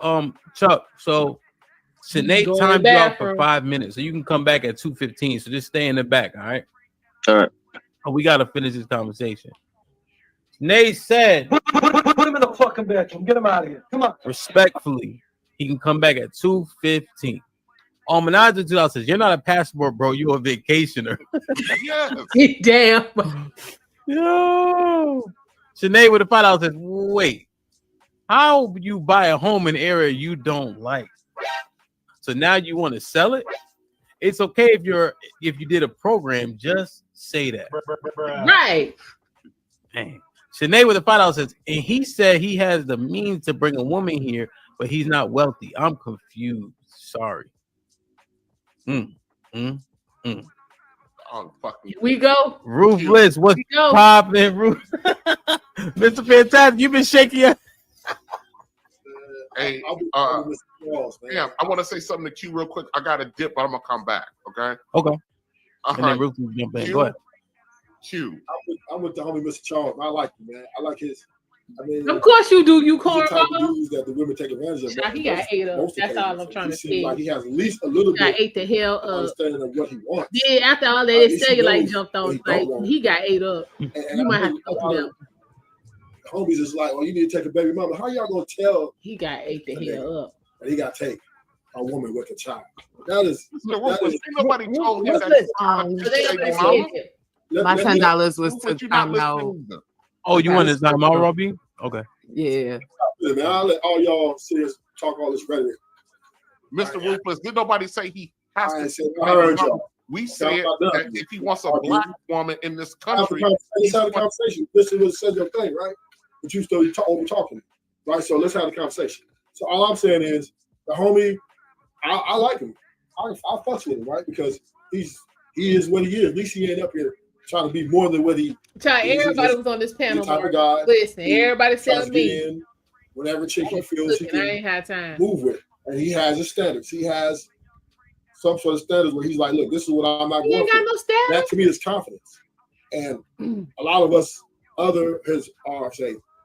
Chuck. So Shanae timed you out for 5 minutes, so you can come back at 2:15. So just stay in the back, all right? All right. Oh, we gotta finish this conversation. Shanae said, Put him in the fucking bedroom. Get him out of here. Come on. Respectfully, he can come back at 2:15. Almondeyez 2000 says, "You're not a passport, bro. You're a vacationer." Yes. Damn. Yo. Shanae with the $5 says, "Wait, how you buy a home in an area you don't like? So now you want to sell it? It's okay if you did a program, just say that." Right. Dang. Shanae with the $5 says, "And he said he has the means to bring a woman here, but he's not wealthy. I'm confused. Sorry." Oh, fucking. We go. Ruthless, what's popping? Mr. Fantastic, you've been shaking your. Hey, yeah, I want to say something to Q real quick. I got a dip, but I'm gonna come back. Okay. Okay. All and right. then Ruthless jump in. Q, Go ahead. Q. I'm with the homie Mr. Charles. I like him, man. I like his. I mean, of course you do. You he's the type of cornball. dudes that the women take advantage of. He got ate up. That's all I'm trying to say. Like he has at least a little got bit ate the hell up. understanding of what he wants. Yeah, after all that, they say like jumped on. Like he got ate up. And You might have to go through that. Homies is like, "Oh, you need to take a baby mama." How y'all gonna tell? He got ate the hell up. And he got to take a woman with a child. That is. Nobody told him that. My $10 was to time out. Oh, you want this time out, Robbie? Okay. Yeah. Man, I'll let all y'all see us talk all this rhetoric. Mr. Ruthless, did nobody say he has to? Said, I heard y'all. We said that if he wants a black woman in this country, let's have a conversation. This is what says your thing, right? But you still over talking, right? So let's have a conversation. So all I'm saying is, the homie, I like him. I fuss with him, right? Because he is what he is. At least he ain't up here trying to be more than what he. Everybody was on this panel. Type of guy. Listen, everybody telling me. Whenever chick he feels he can I ain't had time. move with, and he has his standards. He has some sort of standards where he's like, "Look, this is what I'm not going for." No standards. That to me is confidence. And a lot of us, our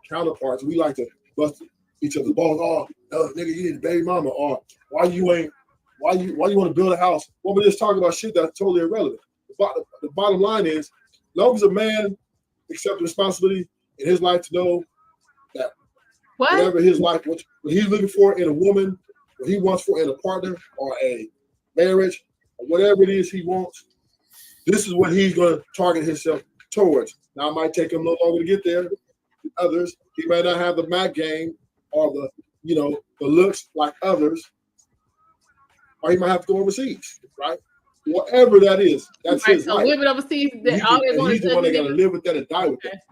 counterparts, we like to bust each other's balls. Oh, nigga, you need a baby mama, or why you want to build a house? Well, we're just talking about shit that's totally irrelevant. The bottom line is, as long as a man accepts the responsibility in his life to know that whatever his life, what he's looking for in a woman, what he wants for in a partner or a marriage, or whatever it is he wants, this is what he's going to target himself towards. Now, it might take him a little longer to get there. Others, he may not have the Mac game or the looks like others, or he might have to go overseas, right? Whatever that is, that's his life. Women overseas, he's the one that got to live with that and die with that.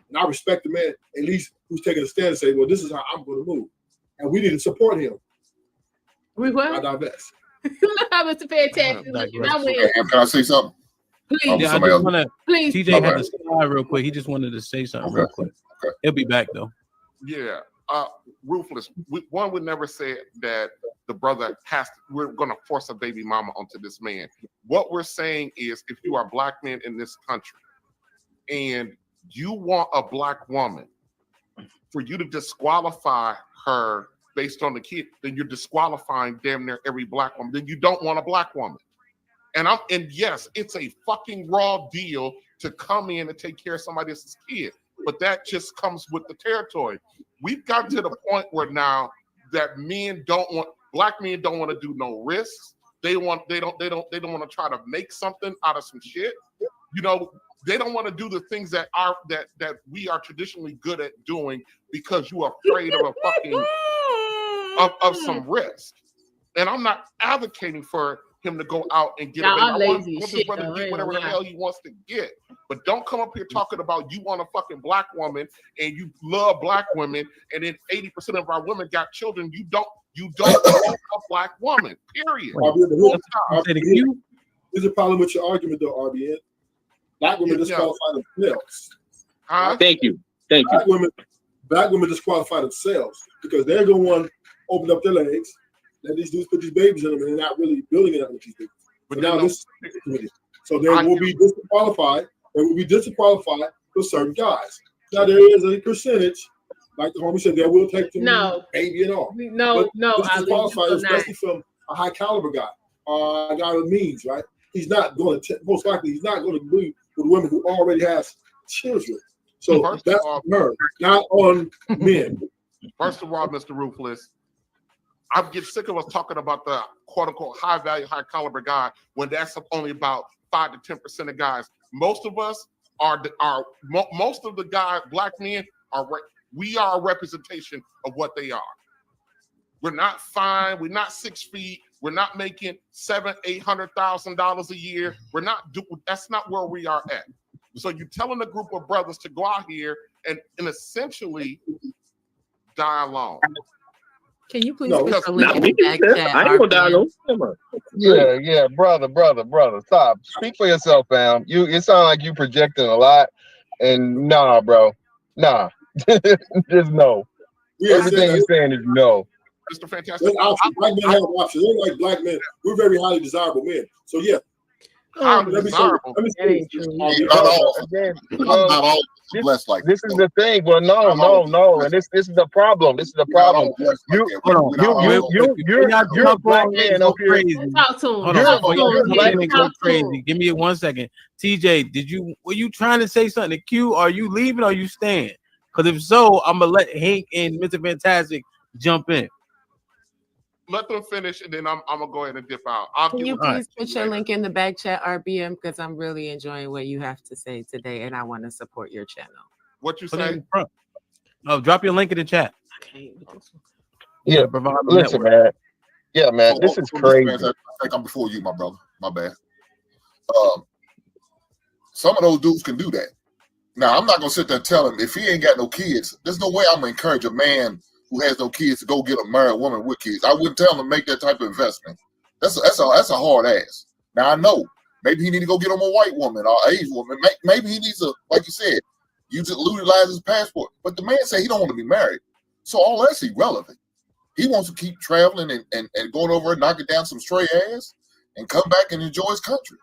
And I respect the man, at least, who's taking a stand and say, "Well, this is how I'm going to move," and we need to support him. We what? I divest. Mr. Fantastic. Can I say something? Please. Yeah, I just want to. Please. TJ had to slide real quick. He just wanted to say something real quick. Okay. He'll be back though. Yeah. Ruthless. One would never say that the brother we're going to force a baby mama onto this man. What we're saying is, if you are black men in this country and you want a black woman, for you to disqualify her based on the kid, then you're disqualifying damn near every black woman. Then you don't want a black woman. And yes, it's a fucking raw deal to come in and take care of somebody else's kid. But that just comes with the territory. We've gotten to the point where now that black men don't want to do no risks. They don't want to try to make something out of some shit. They don't want to do the things that we are traditionally good at doing because you are afraid of a fucking of some risk. And I'm not advocating for him to go out and get Y'all a baby. I want lazy as his shit, brother though, to I get ain't whatever the gonna hell lie. he wants to get. But don't come up here talking about you want a fucking black woman and you love black women, and then 80% of our women got children. You don't want a black woman. Period. There's a problem with your argument, though, RBN. Black women disqualify themselves. Thank you. Black women disqualify themselves because they're the one open up their legs, let these dudes put these babies in them, and they're not really building it up with these babies. But now this is committee. So they will be disqualified. They will be disqualified for certain guys. Now there is a percentage, like the homie said, that will take the baby and all. No, But disqualified, especially from a high caliber guy, a guy with means, right? He's not going to most likely he's not going to be with women who already has children. So that's on her, not on men. First of all, Mr. Ruthless, I get sick of us talking about the quote unquote high value, high caliber guy when that's only about 5 to 10% of guys. Most of us most of the guys, black men we are a representation of what they are. We're not fine. We're not 6 feet. We're not making $700,000-$800,000 a year. We're not. That's not where we are at. So you're telling a group of brothers to go out here and essentially die alone. Can you please put the link in the back chat? I ain't gonna die alone. Yeah, brother. Stop. Speak for yourself, fam. It sounds like you projecting a lot, and nah, bro, nah. Just no. Everything you're saying is no. Mr. Fantastic. Black men have options. They're like black men. We're very highly desirable men. So yeah. Desirable. This is the thing. Well, no, and this is the problem. This is the problem. You're black men up here. Talk to him. You're black men go crazy. Give me 1 second. TJ, were you trying to say something to Q? Are you leaving or are you staying? Because if so, I'm gonna let Hank and Mr. Fantastic jump in. Let them finish, and then I'm gonna go ahead and dip out. Can you please put your link in the back chat, RBM? Because I'm really enjoying what you have to say today, and I want to support your channel. What you say? Oh, drop your link in the chat. Yeah, listen, man. Yeah, man, this is crazy. I think I'm before you, my brother. My bad. Some of those dudes can do that. Now, I'm not gonna sit there and tell him if he ain't got no kids. There's no way I'm gonna encourage a man who has no kids to go get a married woman with kids. I wouldn't tell him to make that type of investment. That's a hard ass. Now I know maybe he need to go get him a white woman or Asian woman. Maybe he needs to, like you said, utilize his passport. But the man said he don't want to be married, so all that's irrelevant. He wants to keep traveling and going over and knocking down some stray ass and come back and enjoy his country.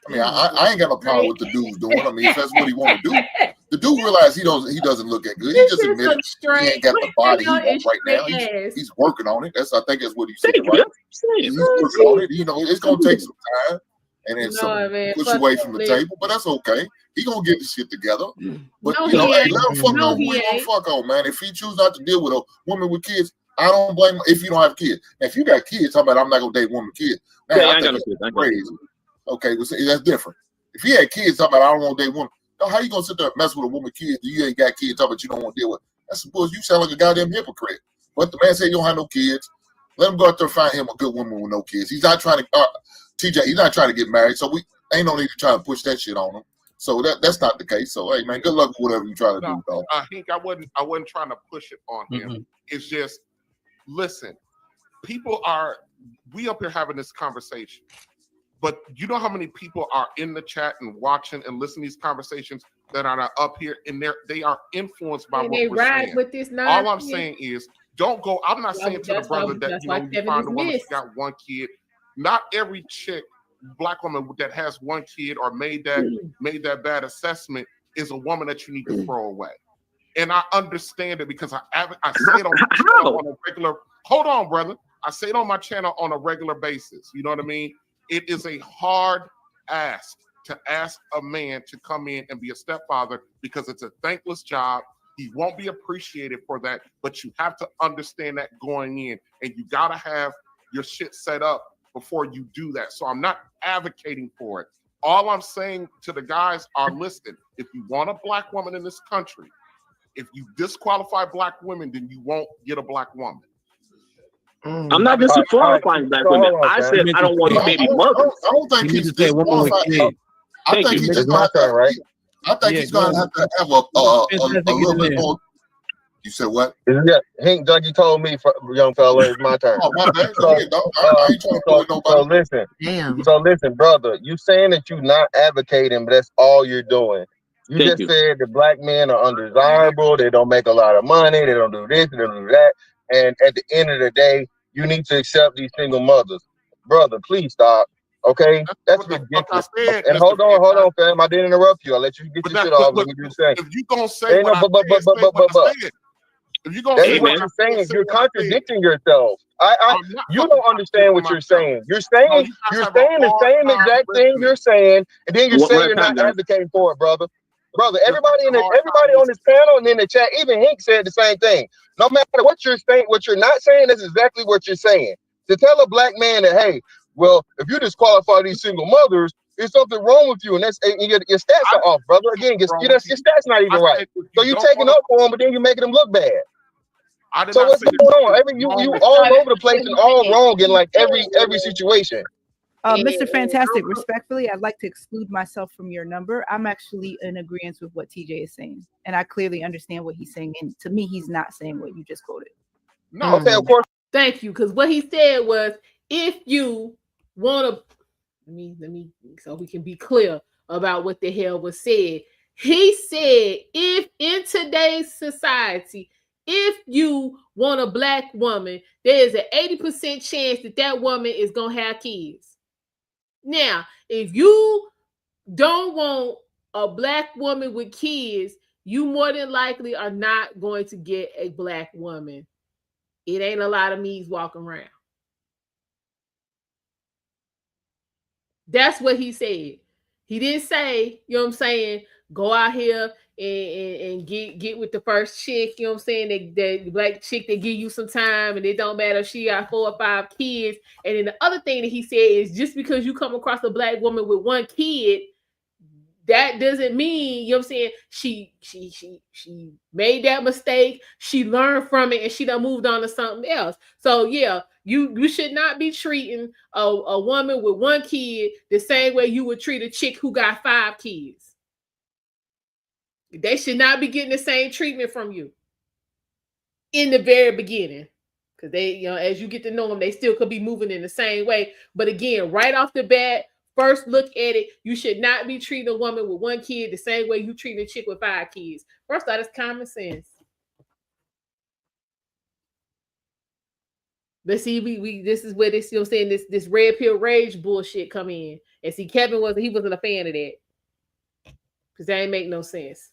I mean, I ain't got no problem with the dude's doing. I mean, if that's what he want to do, the dude realized he doesn't look that good. He just admitted he ain't got the body he wants right now. He's working on it. I think that's what he's saying, right? He's working on it. You know, it's gonna take some time and then some push away from the table, but that's okay. He gonna get the shit together. But you know, hey, let him fuck on who he gonna fuck on, man. If he choose not to deal with a woman with kids, I don't blame him if you don't have kids. Now, if you got kids, talking about I'm not gonna date a woman with kids. Man, I think that's crazy. Okay, well, see, that's different. If he had kids, talking about I don't want to date women, how you gonna sit there and mess with a woman with kids? You ain't got kids, talking about you don't want to deal with. I suppose you sound like a goddamn hypocrite. But the man said you don't have no kids. Let him go out there and find him a good woman with no kids. He's not trying to, TJ. He's not trying to get married, so we ain't no need to try to push that shit on him. So that's not the case. So hey, man, good luck with whatever you try to do, dog. Hank, I wasn't trying to push it on him. It's just, listen, we up here having this conversation. But you know how many people are in the chat and watching and listening to these conversations that are up here, and they are influenced by what we're saying. With this all I'm saying is, don't go. I'm not saying to the brother that you find a woman who's got one kid. Not every chick, black woman that has one kid or made that bad assessment is a woman that you need to throw away. And I understand it because I say it on my channel on a regular. Hold on, brother. I say it on my channel on a regular basis. You know what I mean? It is a hard ask to ask a man to come in and be a stepfather because it's a thankless job. He won't be appreciated for that, but you have to understand that going in, and you got to have your shit set up before you do that. So I'm not advocating for it. All I'm saying to the guys are, listen, if you want a black woman in this country, if you disqualify black women, then you won't get a black woman. I'm not disqualifying black women. I said I don't want baby mothers. I don't think he's disqualified. I think he's just gonna have to, right? I think he's gonna have to have a little bit more. You said what? Yeah, Hank Dougie told me, young fella, it's my turn. Oh, my bad. I ain't trying to pull nobody. So listen, brother, you saying that you're not advocating, but that's all you're doing. You just said that black men are undesirable, they don't make a lot of money, they don't do this, they don't do that. And at the end of the day, you need to accept these single mothers. Brother, please stop. Okay? That's ridiculous. And hold on, fam. I didn't interrupt you. I'll let you get your shit off. Let me do the same. If you gonna say what I said, if you gonna say what you're saying, you're contradicting yourself. You don't understand what you're saying. You're saying the same exact thing you're saying, and then you're saying you're not advocating for it, brother. Brother, everybody on this panel and in the chat, even Hank said the same thing. No matter what you're saying, what you're not saying, that's exactly what you're saying. To tell a black man that, hey, well, if you disqualify these single mothers, there's something wrong with you, and your stats are off, brother. Again, your stats not even right. So you're taking up for them, but then you're making them look bad. So what's going on? You all over the place and all wrong in like every situation. Mr. Fantastic, respectfully, I'd like to exclude myself from your number. I'm actually in agreement with what TJ is saying, and I clearly understand what he's saying. And to me, he's not saying what you just quoted. No, okay, of course. Thank you, because what he said was, if you want to, let me, so we can be clear about what the hell was said. He said, if in today's society, if you want a black woman, there is an 80% chance that that woman is gonna have kids. Now, if you don't want a black woman with kids, you more than likely are not going to get a black woman. It ain't a lot of me's walking around. That's what he said. He didn't say, you know what I'm saying, go out here and get with the first chick, you know what I'm saying, that black chick that give you some time, and it don't matter if she got 4 or 5 kids. And then the other thing that he said is, just because you come across a black woman with 1 kid, that doesn't mean, you know what I'm saying, she made that mistake, she learned from it, and she done moved on to something else. So yeah, you should not be treating a woman with 1 kid the same way you would treat a chick who got 5 kids. They should not be getting the same treatment from you in the very beginning, because they, you know, as you get to know them, they still could be moving in the same way. But again, right off the bat, first look at it, you should not be treating a woman with 1 kid the same way you treat a chick with 5 kids. First off, that's common sense. Let's see, we this is where this, you know what I'm saying, this red pill rage bullshit come in. And see, Kevin wasn't a fan of that, because that ain't make no sense.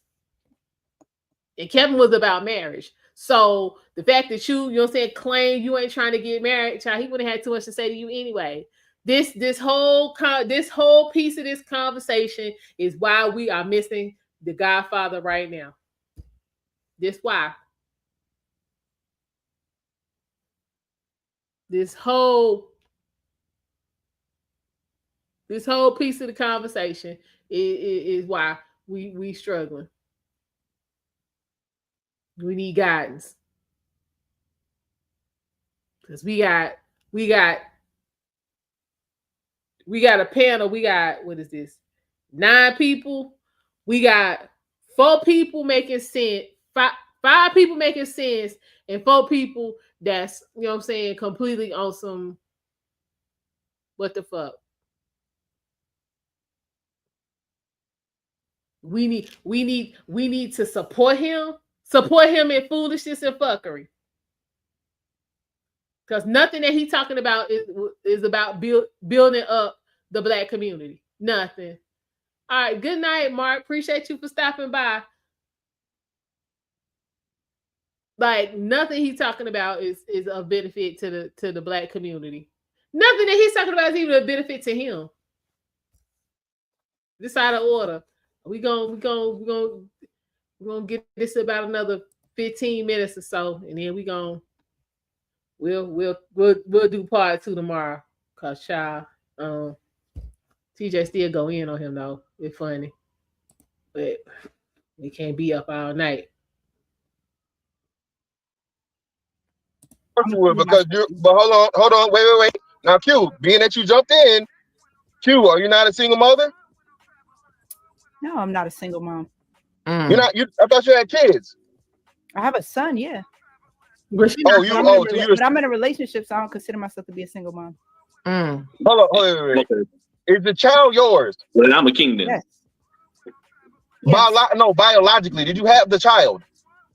And Kevin was about marriage. So the fact that you know what I'm saying, claim you ain't trying to get married, child, he wouldn't have had too much to say to you anyway. This whole piece of this conversation is why we are missing the Godfather right now. This why. This whole piece of the conversation is why we struggling. We need guidance, because we got a panel. We got, what is this? 9 people. We got 4 people making sense. 5 people making sense, and 4 people that's, you know what I'm saying, completely on some what the fuck. We need to support him. Support him in foolishness and fuckery. Because nothing that he's talking about is about building up the black community. Nothing. All right. Good night, Mark. Appreciate you for stopping by. Like, nothing he's talking about is of benefit to the black community. Nothing that he's talking about is even a benefit to him. This out of order. We're gonna get this about another 15 minutes or so, and then we'll do part 2 tomorrow. Cause child, TJ still go in on him though. It's funny, but we can't be up all night. course you would, because you. But hold on, wait. Now, Q, being that you jumped in, Q, are you not a single mother? No, I'm not a single mom. You're not. I thought you had kids. I have a son. Yeah. But I'm in a relationship, so I don't consider myself to be a single mom. Hold on, wait. Is the child yours? Well, I'm a king then. Yes. Biologically, did you have the child?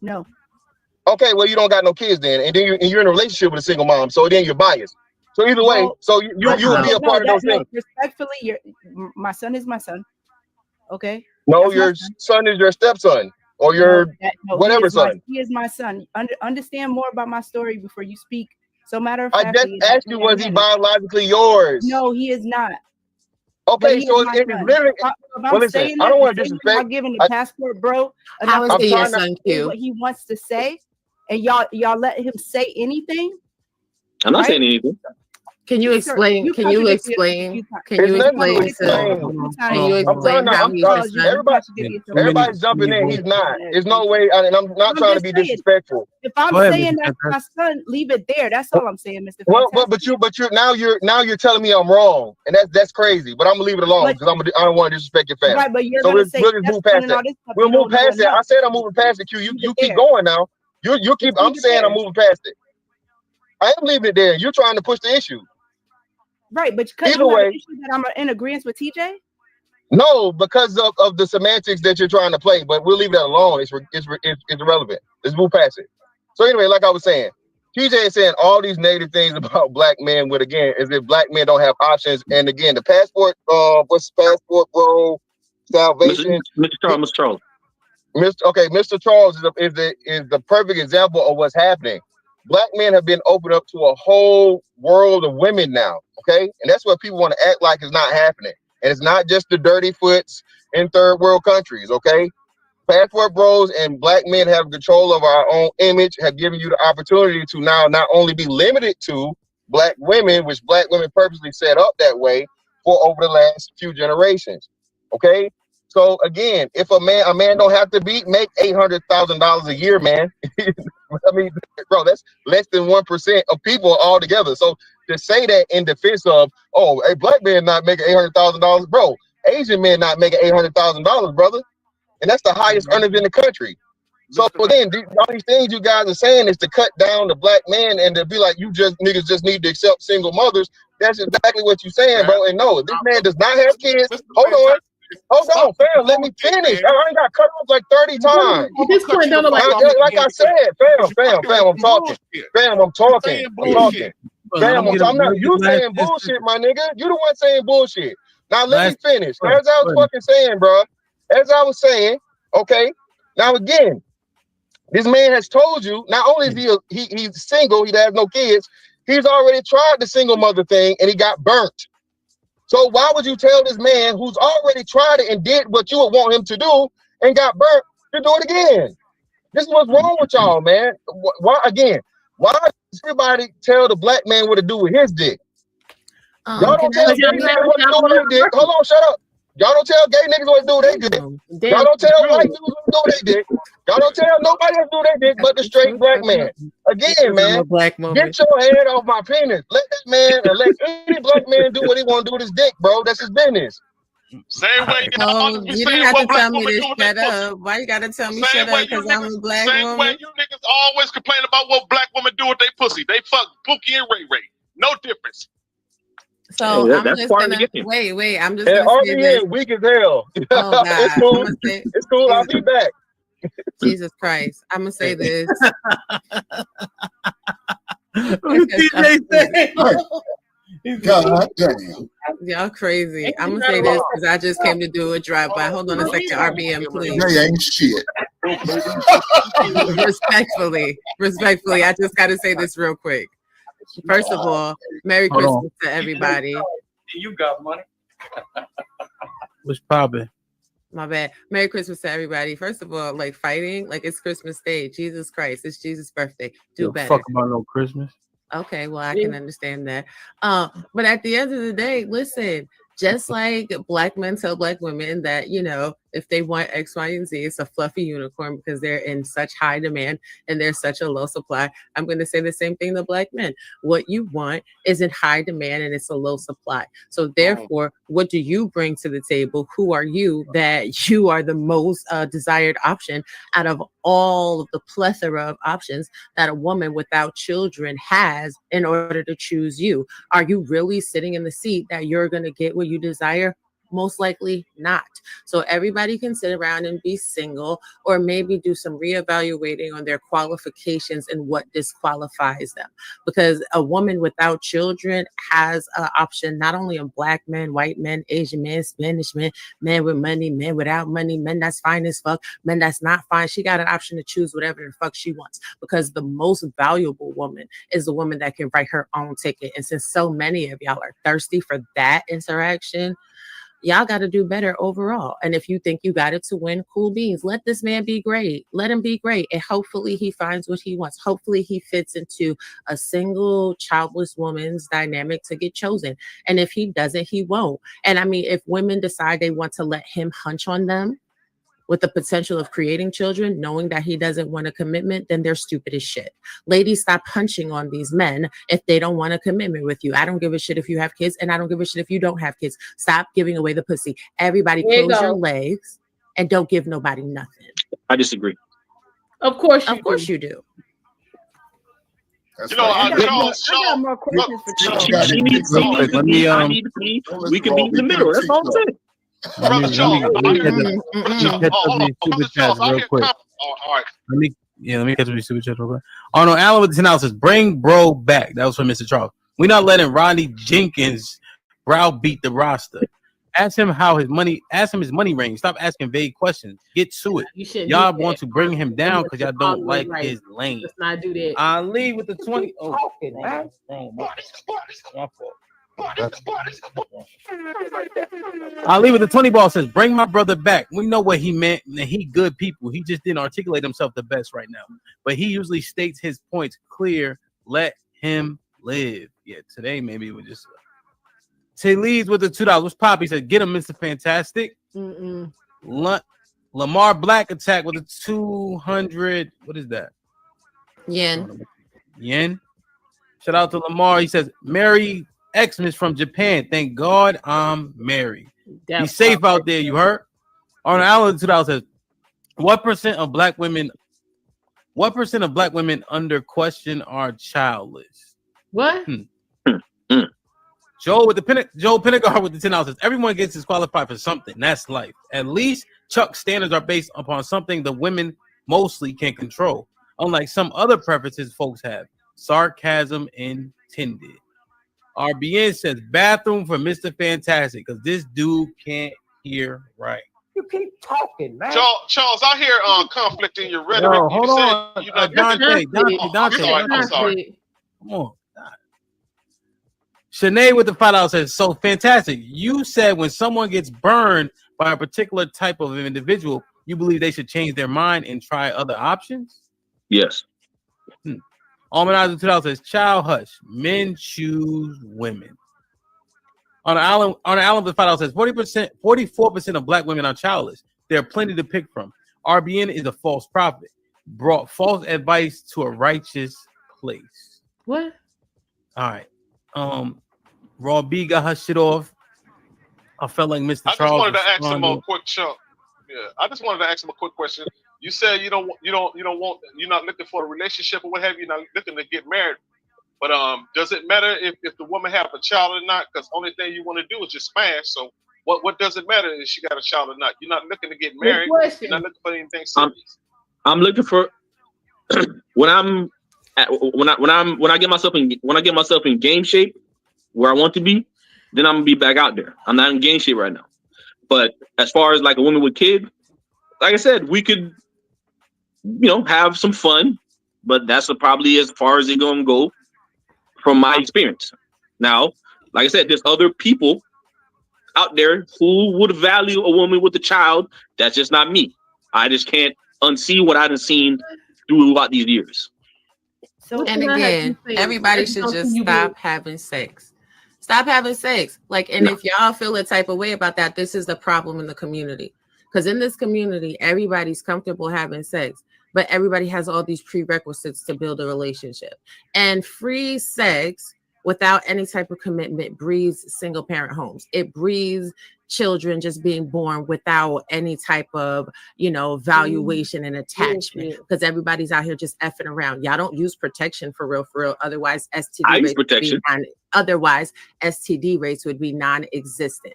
No. Okay, well, you don't got no kids then, and then you're in a relationship with a single mom, so then you're biased. So either way, so you will be a part of those things. Respectfully, my son is my son. Okay. No, your son is your stepson or your whatever son. He is my son. Understand more about my story before you speak. So matter of fact, I just asked you, was he biologically yours? No, he is not. Okay, so it's literally. Well, listen, I don't want to disrespect. I'm giving the passport, bro. How is your son, Q? What he wants to say, and y'all let him say anything. I'm not saying anything. Can you explain? Can you explain how he's your son? Everybody's jumping in. He's not. There's no way, and I'm not trying to be disrespectful. If I'm saying that's my son, leave it there. That's all I'm saying, Mr. Well, but you're now telling me I'm wrong, and that's crazy. But I'm gonna leave it alone because I don't want to disrespect your family. Right, but you're so gonna say we'll just move past that. We'll move past it. I said I'm moving past it. Q, you keep going now. You keep. I'm saying I'm moving past it. I am leaving it there. You're trying to push the issue. Right, but because you have an issue that I'm in agreement with TJ? No, because of the semantics that you're trying to play, but we'll leave that alone. It's irrelevant. Let's move past it. So anyway, like I was saying, TJ is saying all these negative things about black men with, again, as if black men don't have options. And again, the passport, what's the passport, bro? Salvation. Mr. Charles. Mr. Charles is the perfect example of what's happening. Black men have been opened up to a whole world of women now, okay? And that's what people want to act like is not happening. And it's not just the dirty foots in third world countries, okay? Passport bros and black men have control of our own image, have given you the opportunity to now not only be limited to black women, which black women purposely set up that way for over the last few generations, okay? So again, if a man don't have to make $800,000 a year, man. I mean, bro, that's less than 1% of people altogether. So to say that in defense of, oh, a black man not making $800,000, bro, Asian men not making $800,000, brother, and that's the highest earners in the country. So again, all these things you guys are saying is to cut down the black man and to be like, niggas just need to accept single mothers. That's exactly what you're saying, bro. And no, this man does not have kids. Hold on, fam. Let me finish. I ain't got cut off like 30 times. At this point, don't like I said, fam, I'm talking. Fam, I'm talking. I'm not. You saying bullshit, my nigga. You the one saying bullshit. Now let me finish. As I was fucking saying, bro. As I was saying, okay. Now again, this man has told you. Not only is he's single, he has no kids. He's already tried the single mother thing and he got burnt. So why would you tell this man who's already tried it and did what you would want him to do and got burnt to do it again? This is what's wrong with y'all, man. Why does everybody tell the black man what to do with his dick? Y'all don't tell gay niggas what to do with their dick. Hold on, shut up. Y'all don't tell gay niggas what to do with their dick. Y'all don't tell white dudes what to do with their dick. Y'all don't tell nobody what to do with their dick but the straight black man. Again, man, get your head off my penis. Let that man or let any black man do what he want to do with his dick, bro. That's his business. Same way you didn't have to tell me to shut up. Why you gotta tell me shut up? Because I'm a black woman. Same way you niggas always complain about what black women do with their pussy. They fuck Pookie and Ray Ray. No difference. So I'm just gonna wait. I'm just gonna say this. Weak as hell. Oh, it's cool. It's cool. I'll be back. Jesus Christ. I'm gonna say this. God damn. Y'all crazy. I'm gonna say this because I just came to do a drive-by. Hold on a second, RBM, please. They ain't shit. Respectfully, I just gotta say this real quick. First of all, Merry Christmas to everybody. You got money. What's poppin'? My bad. Merry Christmas to everybody. First of all, like fighting, like it's Christmas Day. Jesus Christ, it's Jesus' birthday. Do better. Fuck about no Christmas. Okay, well, I can understand that. But at the end of the day, listen, just like black men tell black women that, If they want X, Y, and Z, it's a fluffy unicorn because they're in such high demand and there's such a low supply. I'm going to say the same thing to Black men. What you want is in high demand and it's a low supply. So therefore, what do you bring to the table? Who are you that you are the most desired option out of all of the plethora of options that a woman without children has in order to choose you? Are you really sitting in the seat that you're going to get what you desire? Most likely not. So everybody can sit around and be single, or maybe do some reevaluating on their qualifications and what disqualifies them. Because a woman without children has an option not only of Black men, white men, Asian men, Spanish men, men with money, men without money, men that's fine as fuck, men that's not fine. She got an option to choose whatever the fuck she wants, because the most valuable woman is the woman that can write her own ticket. And since so many of y'all are thirsty for that interaction, y'all got to do better overall. And if you think you got it to win, cool beans. Let this man be great. Let him be great. And hopefully he finds what he wants. Hopefully he fits into a single childless woman's dynamic to get chosen. And if he doesn't, he won't. And I mean, if women decide they want to let him hunch on them with the potential of creating children, knowing that he doesn't want a commitment, then they're stupid as shit. Ladies, stop punching on these men if they don't want a commitment with you. I don't give a shit if you have kids, and I don't give a shit if you don't have kids. Stop giving away the pussy. Everybody close your legs and don't give nobody nothing. I disagree. Of course you do. That's you know, I got more questions for Charles. We can be in the middle. That's all I'm saying. Let me catch up with super chat real quick. Arnold Allen with the $10 says, "Bring bro back." That was from Mr. Charles. We're not letting Rodney Jenkins browbeat the roster. Ask him his money range. Stop asking vague questions. Get to it. Y'all want to bring him down because y'all don't like his lane. Let's not do that. Ali with the 20. Oh, Ali with the 20 ball says, "Bring my brother back." We know what he meant, and he good people. He just didn't articulate himself the best right now, but he usually states his points clear. Let him live. Yeah, today maybe we just Tay leads with the $2. What's Poppy said? "Get him, Mr. Fantastic." Lamar Black attack with a 200. What is that? Yen. Shout out to Lamar. He says, "Mary Xmas from Japan. Thank God I'm married." Be safe out there. You heard? Arnold Allen $2 says, What percent of black women under question are childless? What? Joe Pennegar with the $10 says, "Everyone gets disqualified for something. That's life. At least Chuck's standards are based upon something the women mostly can control, unlike some other preferences folks have. Sarcasm intended." RBN says, "Bathroom for Mr. Fantastic, because this dude can't hear right." You keep talking, man. Charles, I hear conflict in your rhetoric. Yo, hold on. Dante. I'm sorry. Come on. Shanae with the $5 says, "So Fantastic, you said when someone gets burned by a particular type of individual, you believe they should change their mind and try other options?" Yes. Almondeyez $2 says, "Child hush. Men choose women." On Allen with $5 says, 44% of black women are childless. There are plenty to pick from. RBN is a false prophet. Brought false advice to a righteous place. What? All right. Raw B got her shit off. I felt like Mr. Charles. I just wanted to ask him a quick I just wanted to ask him a quick question. You said you're not looking for a relationship or what have you, you're not looking to get married. But does it matter if the woman have a child or not? Because only thing you want to do is just smash. So what does it matter if she got a child or not? You're not looking to get married. You're not looking for anything serious. I'm looking for when I get myself in game shape where I want to be, then I'm gonna be back out there. I'm not in game shape right now. But as far as like a woman with kids, like I said, we could, have some fun, but that's probably as far as it's gonna go from my experience. Now, like I said, there's other people out there who would value a woman with a child. That's just not me. I just can't unsee what I've seen throughout these years. And again, everybody should just stop having sex. Stop having sex. And if y'all feel a type of way about that, this is the problem in the community. Because in this community, everybody's comfortable having sex, but everybody has all these prerequisites to build a relationship. And free sex without any type of commitment breeds single parent homes. It breeds children just being born without any type of, valuation and attachment, because everybody's out here just effing around. Y'all don't use protection for real. Otherwise, STD rates would be non-existent.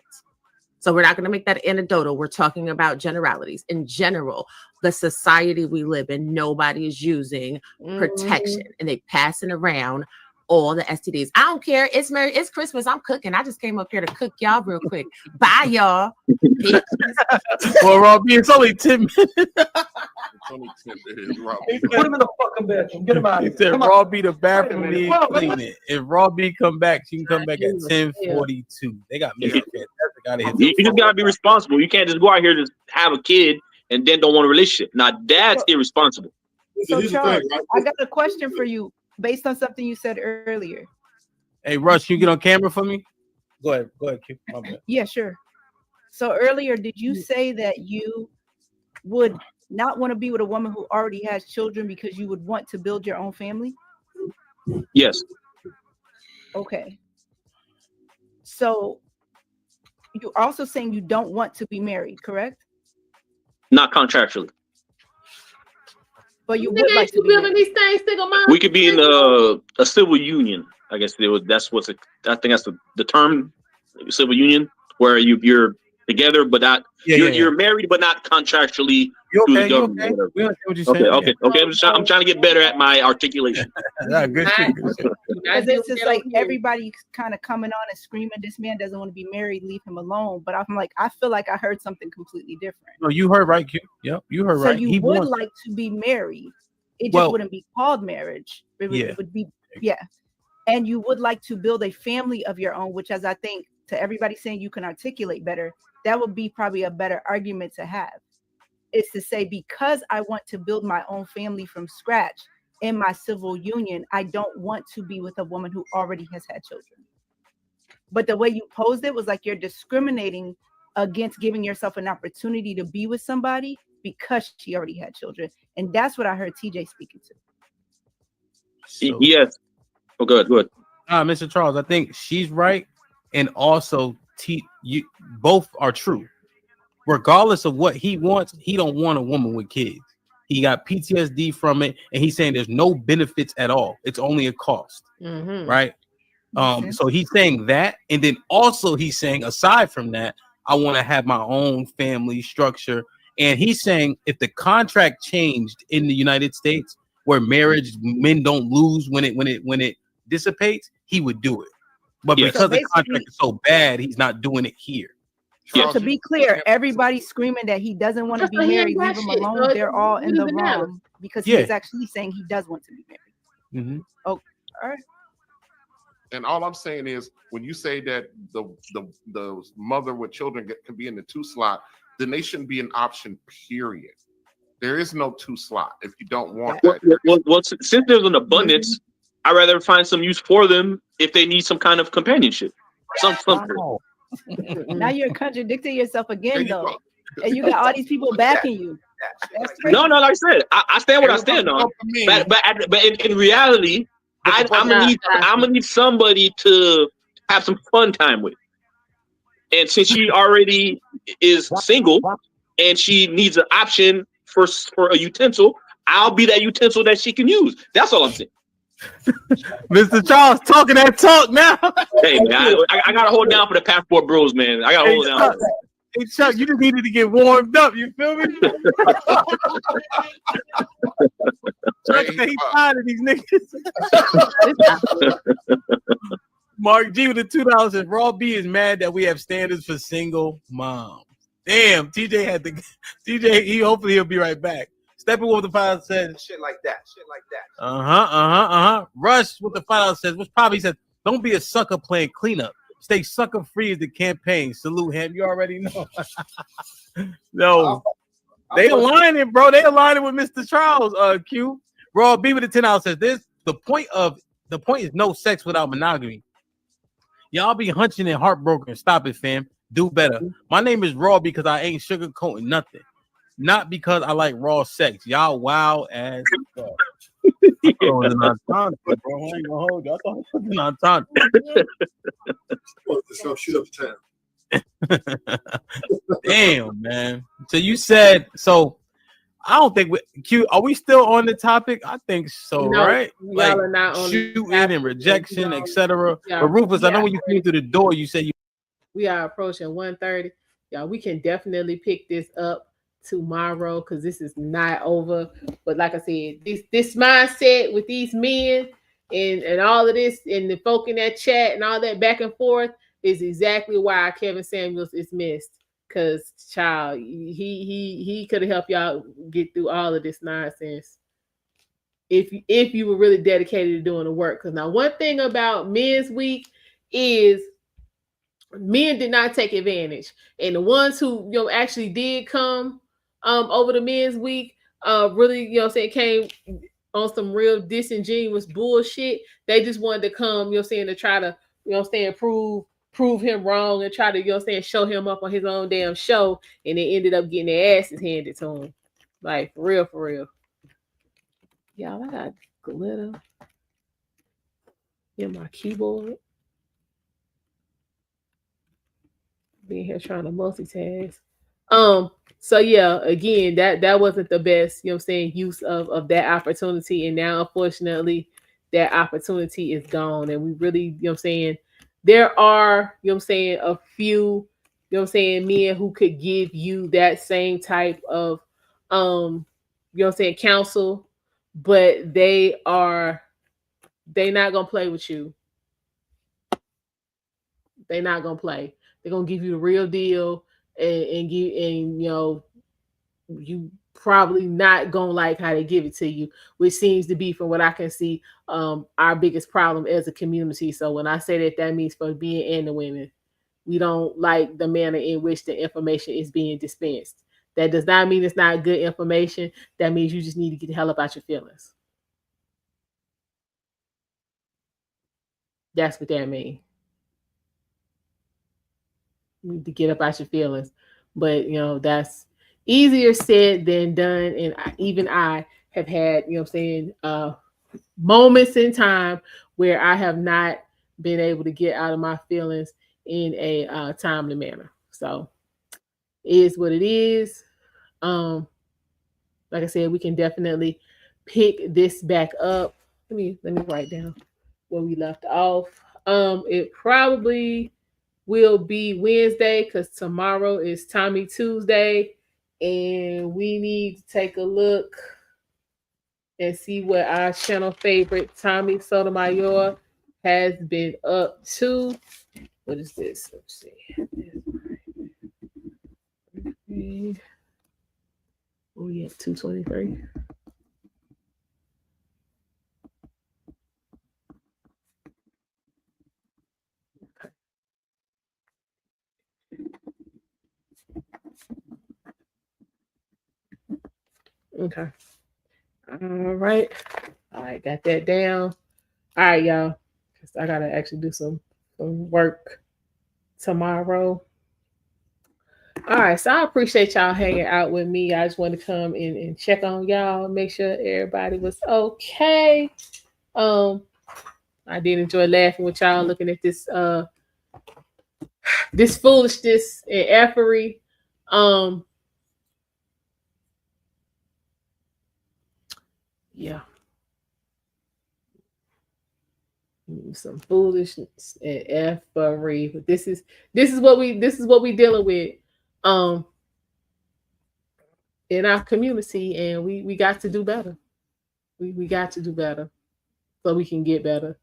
So we're not going to make that anecdotal. We're talking about generalities. In general, the society we live in, nobody is using protection, and they passing around all the STDs. I don't care. It's Christmas. I'm cooking. I just came up here to cook y'all real quick. Bye, y'all. Well, Robbie, it's only 10 minutes. It's only 10 minutes, Robbie. Put him in the fucking bedroom. Get him out He of here. said Robbie the bathroom needs cleaning. If Robbie come back, she can come back at 10:42. They got me. You just gotta be responsible. You can't just go out here to have a kid and then don't want a relationship. Now that's irresponsible. So Charles, I got a question for you based on something you said earlier. Hey, Rush, you get on camera for me? Go ahead, Q. My bad. Yeah, sure. So earlier, did you say that you would not want to be with a woman who already has children because you would want to build your own family? Yes. Okay. So you're also saying you don't want to be married, correct? Not contractually. But you would like to be married. These things, We could be in a civil union. I guess that's what's. I think that's the term, civil union, where you're together, but not you're married, but not contractually through the government. Okay. I'm trying to get better at my articulation. Good shit. Because it's just like everybody kind of coming on and screaming, "This man doesn't want to be married. Leave him alone." But I'm like, I feel like I heard something completely different. No, you heard right, Q. Yep, you heard right. So you would like to be married. It just wouldn't be called marriage. It would be, and you would like to build a family of your own, which, as I think to everybody saying you can articulate better, that would be probably a better argument to have. Is to say, because I want to build my own family from scratch in my civil union, I don't want to be with a woman who already has had children. But the way you posed it was like you're discriminating against giving yourself an opportunity to be with somebody because she already had children. And that's what I heard TJ speaking to. Yes. Oh, good. Mr. Charles, I think she's right. And also, you both are true. Regardless of what he wants, he don't want a woman with kids. He got PTSD from it, and he's saying there's no benefits at all. It's only a cost, right? So he's saying that, and then also he's saying, aside from that, I want to have my own family structure. And he's saying if the contract changed in the United States, where marriage men don't lose when it dissipates, he would do it. But because the contract is so bad, he's not doing it here. So to be clear, everybody's screaming that he doesn't want to be married, leave him alone. They're all in the wrong because he's actually saying he does want to be married. Oh, all right. And all I'm saying is, when you say that the mother with children can be in the 2 slot, then they shouldn't be an option, period. There is no 2 slot if you don't want that. Well, since there's an abundance, I'd rather find some use for them if they need some kind of companionship. Something. Now you're contradicting yourself again, though. And you got all these people backing you. No, like I said, I stand what I stand on. But in reality, I'm gonna need somebody to have some fun time with. And since she already is single and she needs an option for a utensil, I'll be that utensil that she can use. That's all I'm saying. Mr. Charles talking that talk now. Hey, man, I gotta hold down for the passport bros, man. I gotta hold down. Hey, Chuck, you just needed to get warmed up. You feel me? Chuck said he's tired of these niggas. Mark G with the $2 says Raw B is mad that we have standards for single moms. Damn, TJ he hopefully he'll be right back. Stepping with the $5 says shit like that. Rush with the $5 says, which probably says, don't be a sucker playing cleanup. Stay sucker free is the campaign. Salute him. You already know. No. They aligning, bro. They aligning with Mr. Charles, Q. Raw B with the $10 says this. The point is no sex without monogamy. Y'all be hunching and heartbroken. Stop it, fam. Do better. My name is Raw because I ain't sugarcoating nothing. Not because I like raw sex. Y'all wild as fuck. I thought it was an entendre, bro. I ain't gonna hold you. I thought it was an entendre. Some shit up the town. Damn, man. So you said so. I don't think Q. Are we still on the topic? I think so, No, right? y'all Like are not on shooting and rejection, etc. Yeah. But Rufus, I know Yeah. when you came through the door, you said you. We are approaching 1:30. Y'all, we can definitely pick this up tomorrow because this is not over. But like I said, this mindset with these men and all of this and the folk in that chat and all that back and forth is exactly why Kevin Samuels is missed. Cause child, he could have helped y'all get through all of this nonsense if you were really dedicated to doing the work. Because now one thing about Men's Week is men did not take advantage, and the ones who actually did come over the Men's Week really came on some real disingenuous bullshit. They just wanted to come to try to prove him wrong and try to show him up on his own damn show, and they ended up getting their asses handed to him. Like for real. Y'all, I got glitter in my keyboard. Being here trying to multitask. So yeah, again, that wasn't the best, use of that opportunity. And now unfortunately that opportunity is gone. And we really, there are, a few, men who could give you that same type of counsel, but they not gonna play with you. They're not gonna play. They're gonna give you the real deal, and you probably not gonna like how they give it to you, which seems to be, from what I can see, our biggest problem as a community. So when I say that means for men and the women. We don't like the manner in which the information is being dispensed. That does not mean it's not good information. That means you just need to get the hell up out your feelings. That's what that means. You need to get up out your feelings. But, that's easier said than done. And even I have had, moments in time where I have not been able to get out of my feelings in a timely manner. So it is what it is. Like I said, we can definitely pick this back up. Let me write down where we left off. It probably will be Wednesday because tomorrow is Tommy Tuesday, and we need to take a look and see what our channel favorite Tommy Sotomayor has been up to. What is this? Let's see. Oh yeah, 223. Okay. All right, got that down. All right, y'all. I gotta actually do some work tomorrow. All right, so I appreciate y'all hanging out with me. I just want to come in and check on y'all, make sure everybody was okay. I did enjoy laughing with y'all, looking at this this foolishness and effery. Yeah. Some foolishness and effery. But this is what we dealing with in our community, and we got to do better. We got to do better so we can get better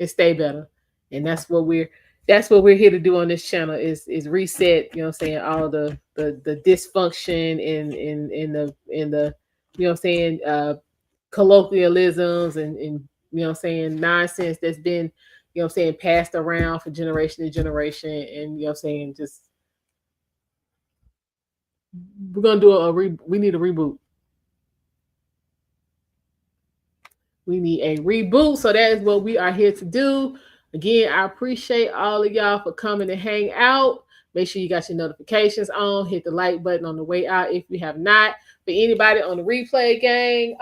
and stay better. And that's what we're here to do on this channel is reset, all the dysfunction and the colloquialisms and nonsense that's been passed around for generation to generation. And just we're gonna do we need a reboot. We need a reboot. So that is what we are here to do. Again, I appreciate all of y'all for coming to hang out. Make sure you got your notifications on. Hit the like button on the way out if you have not. For anybody on the replay gang,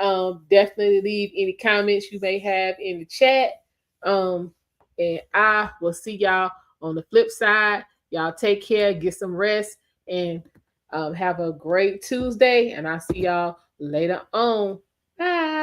definitely leave any comments you may have in the chat. And I will see y'all on the flip side. Y'all take care, get some rest, and have a great Tuesday. And I'll see y'all later on. Bye.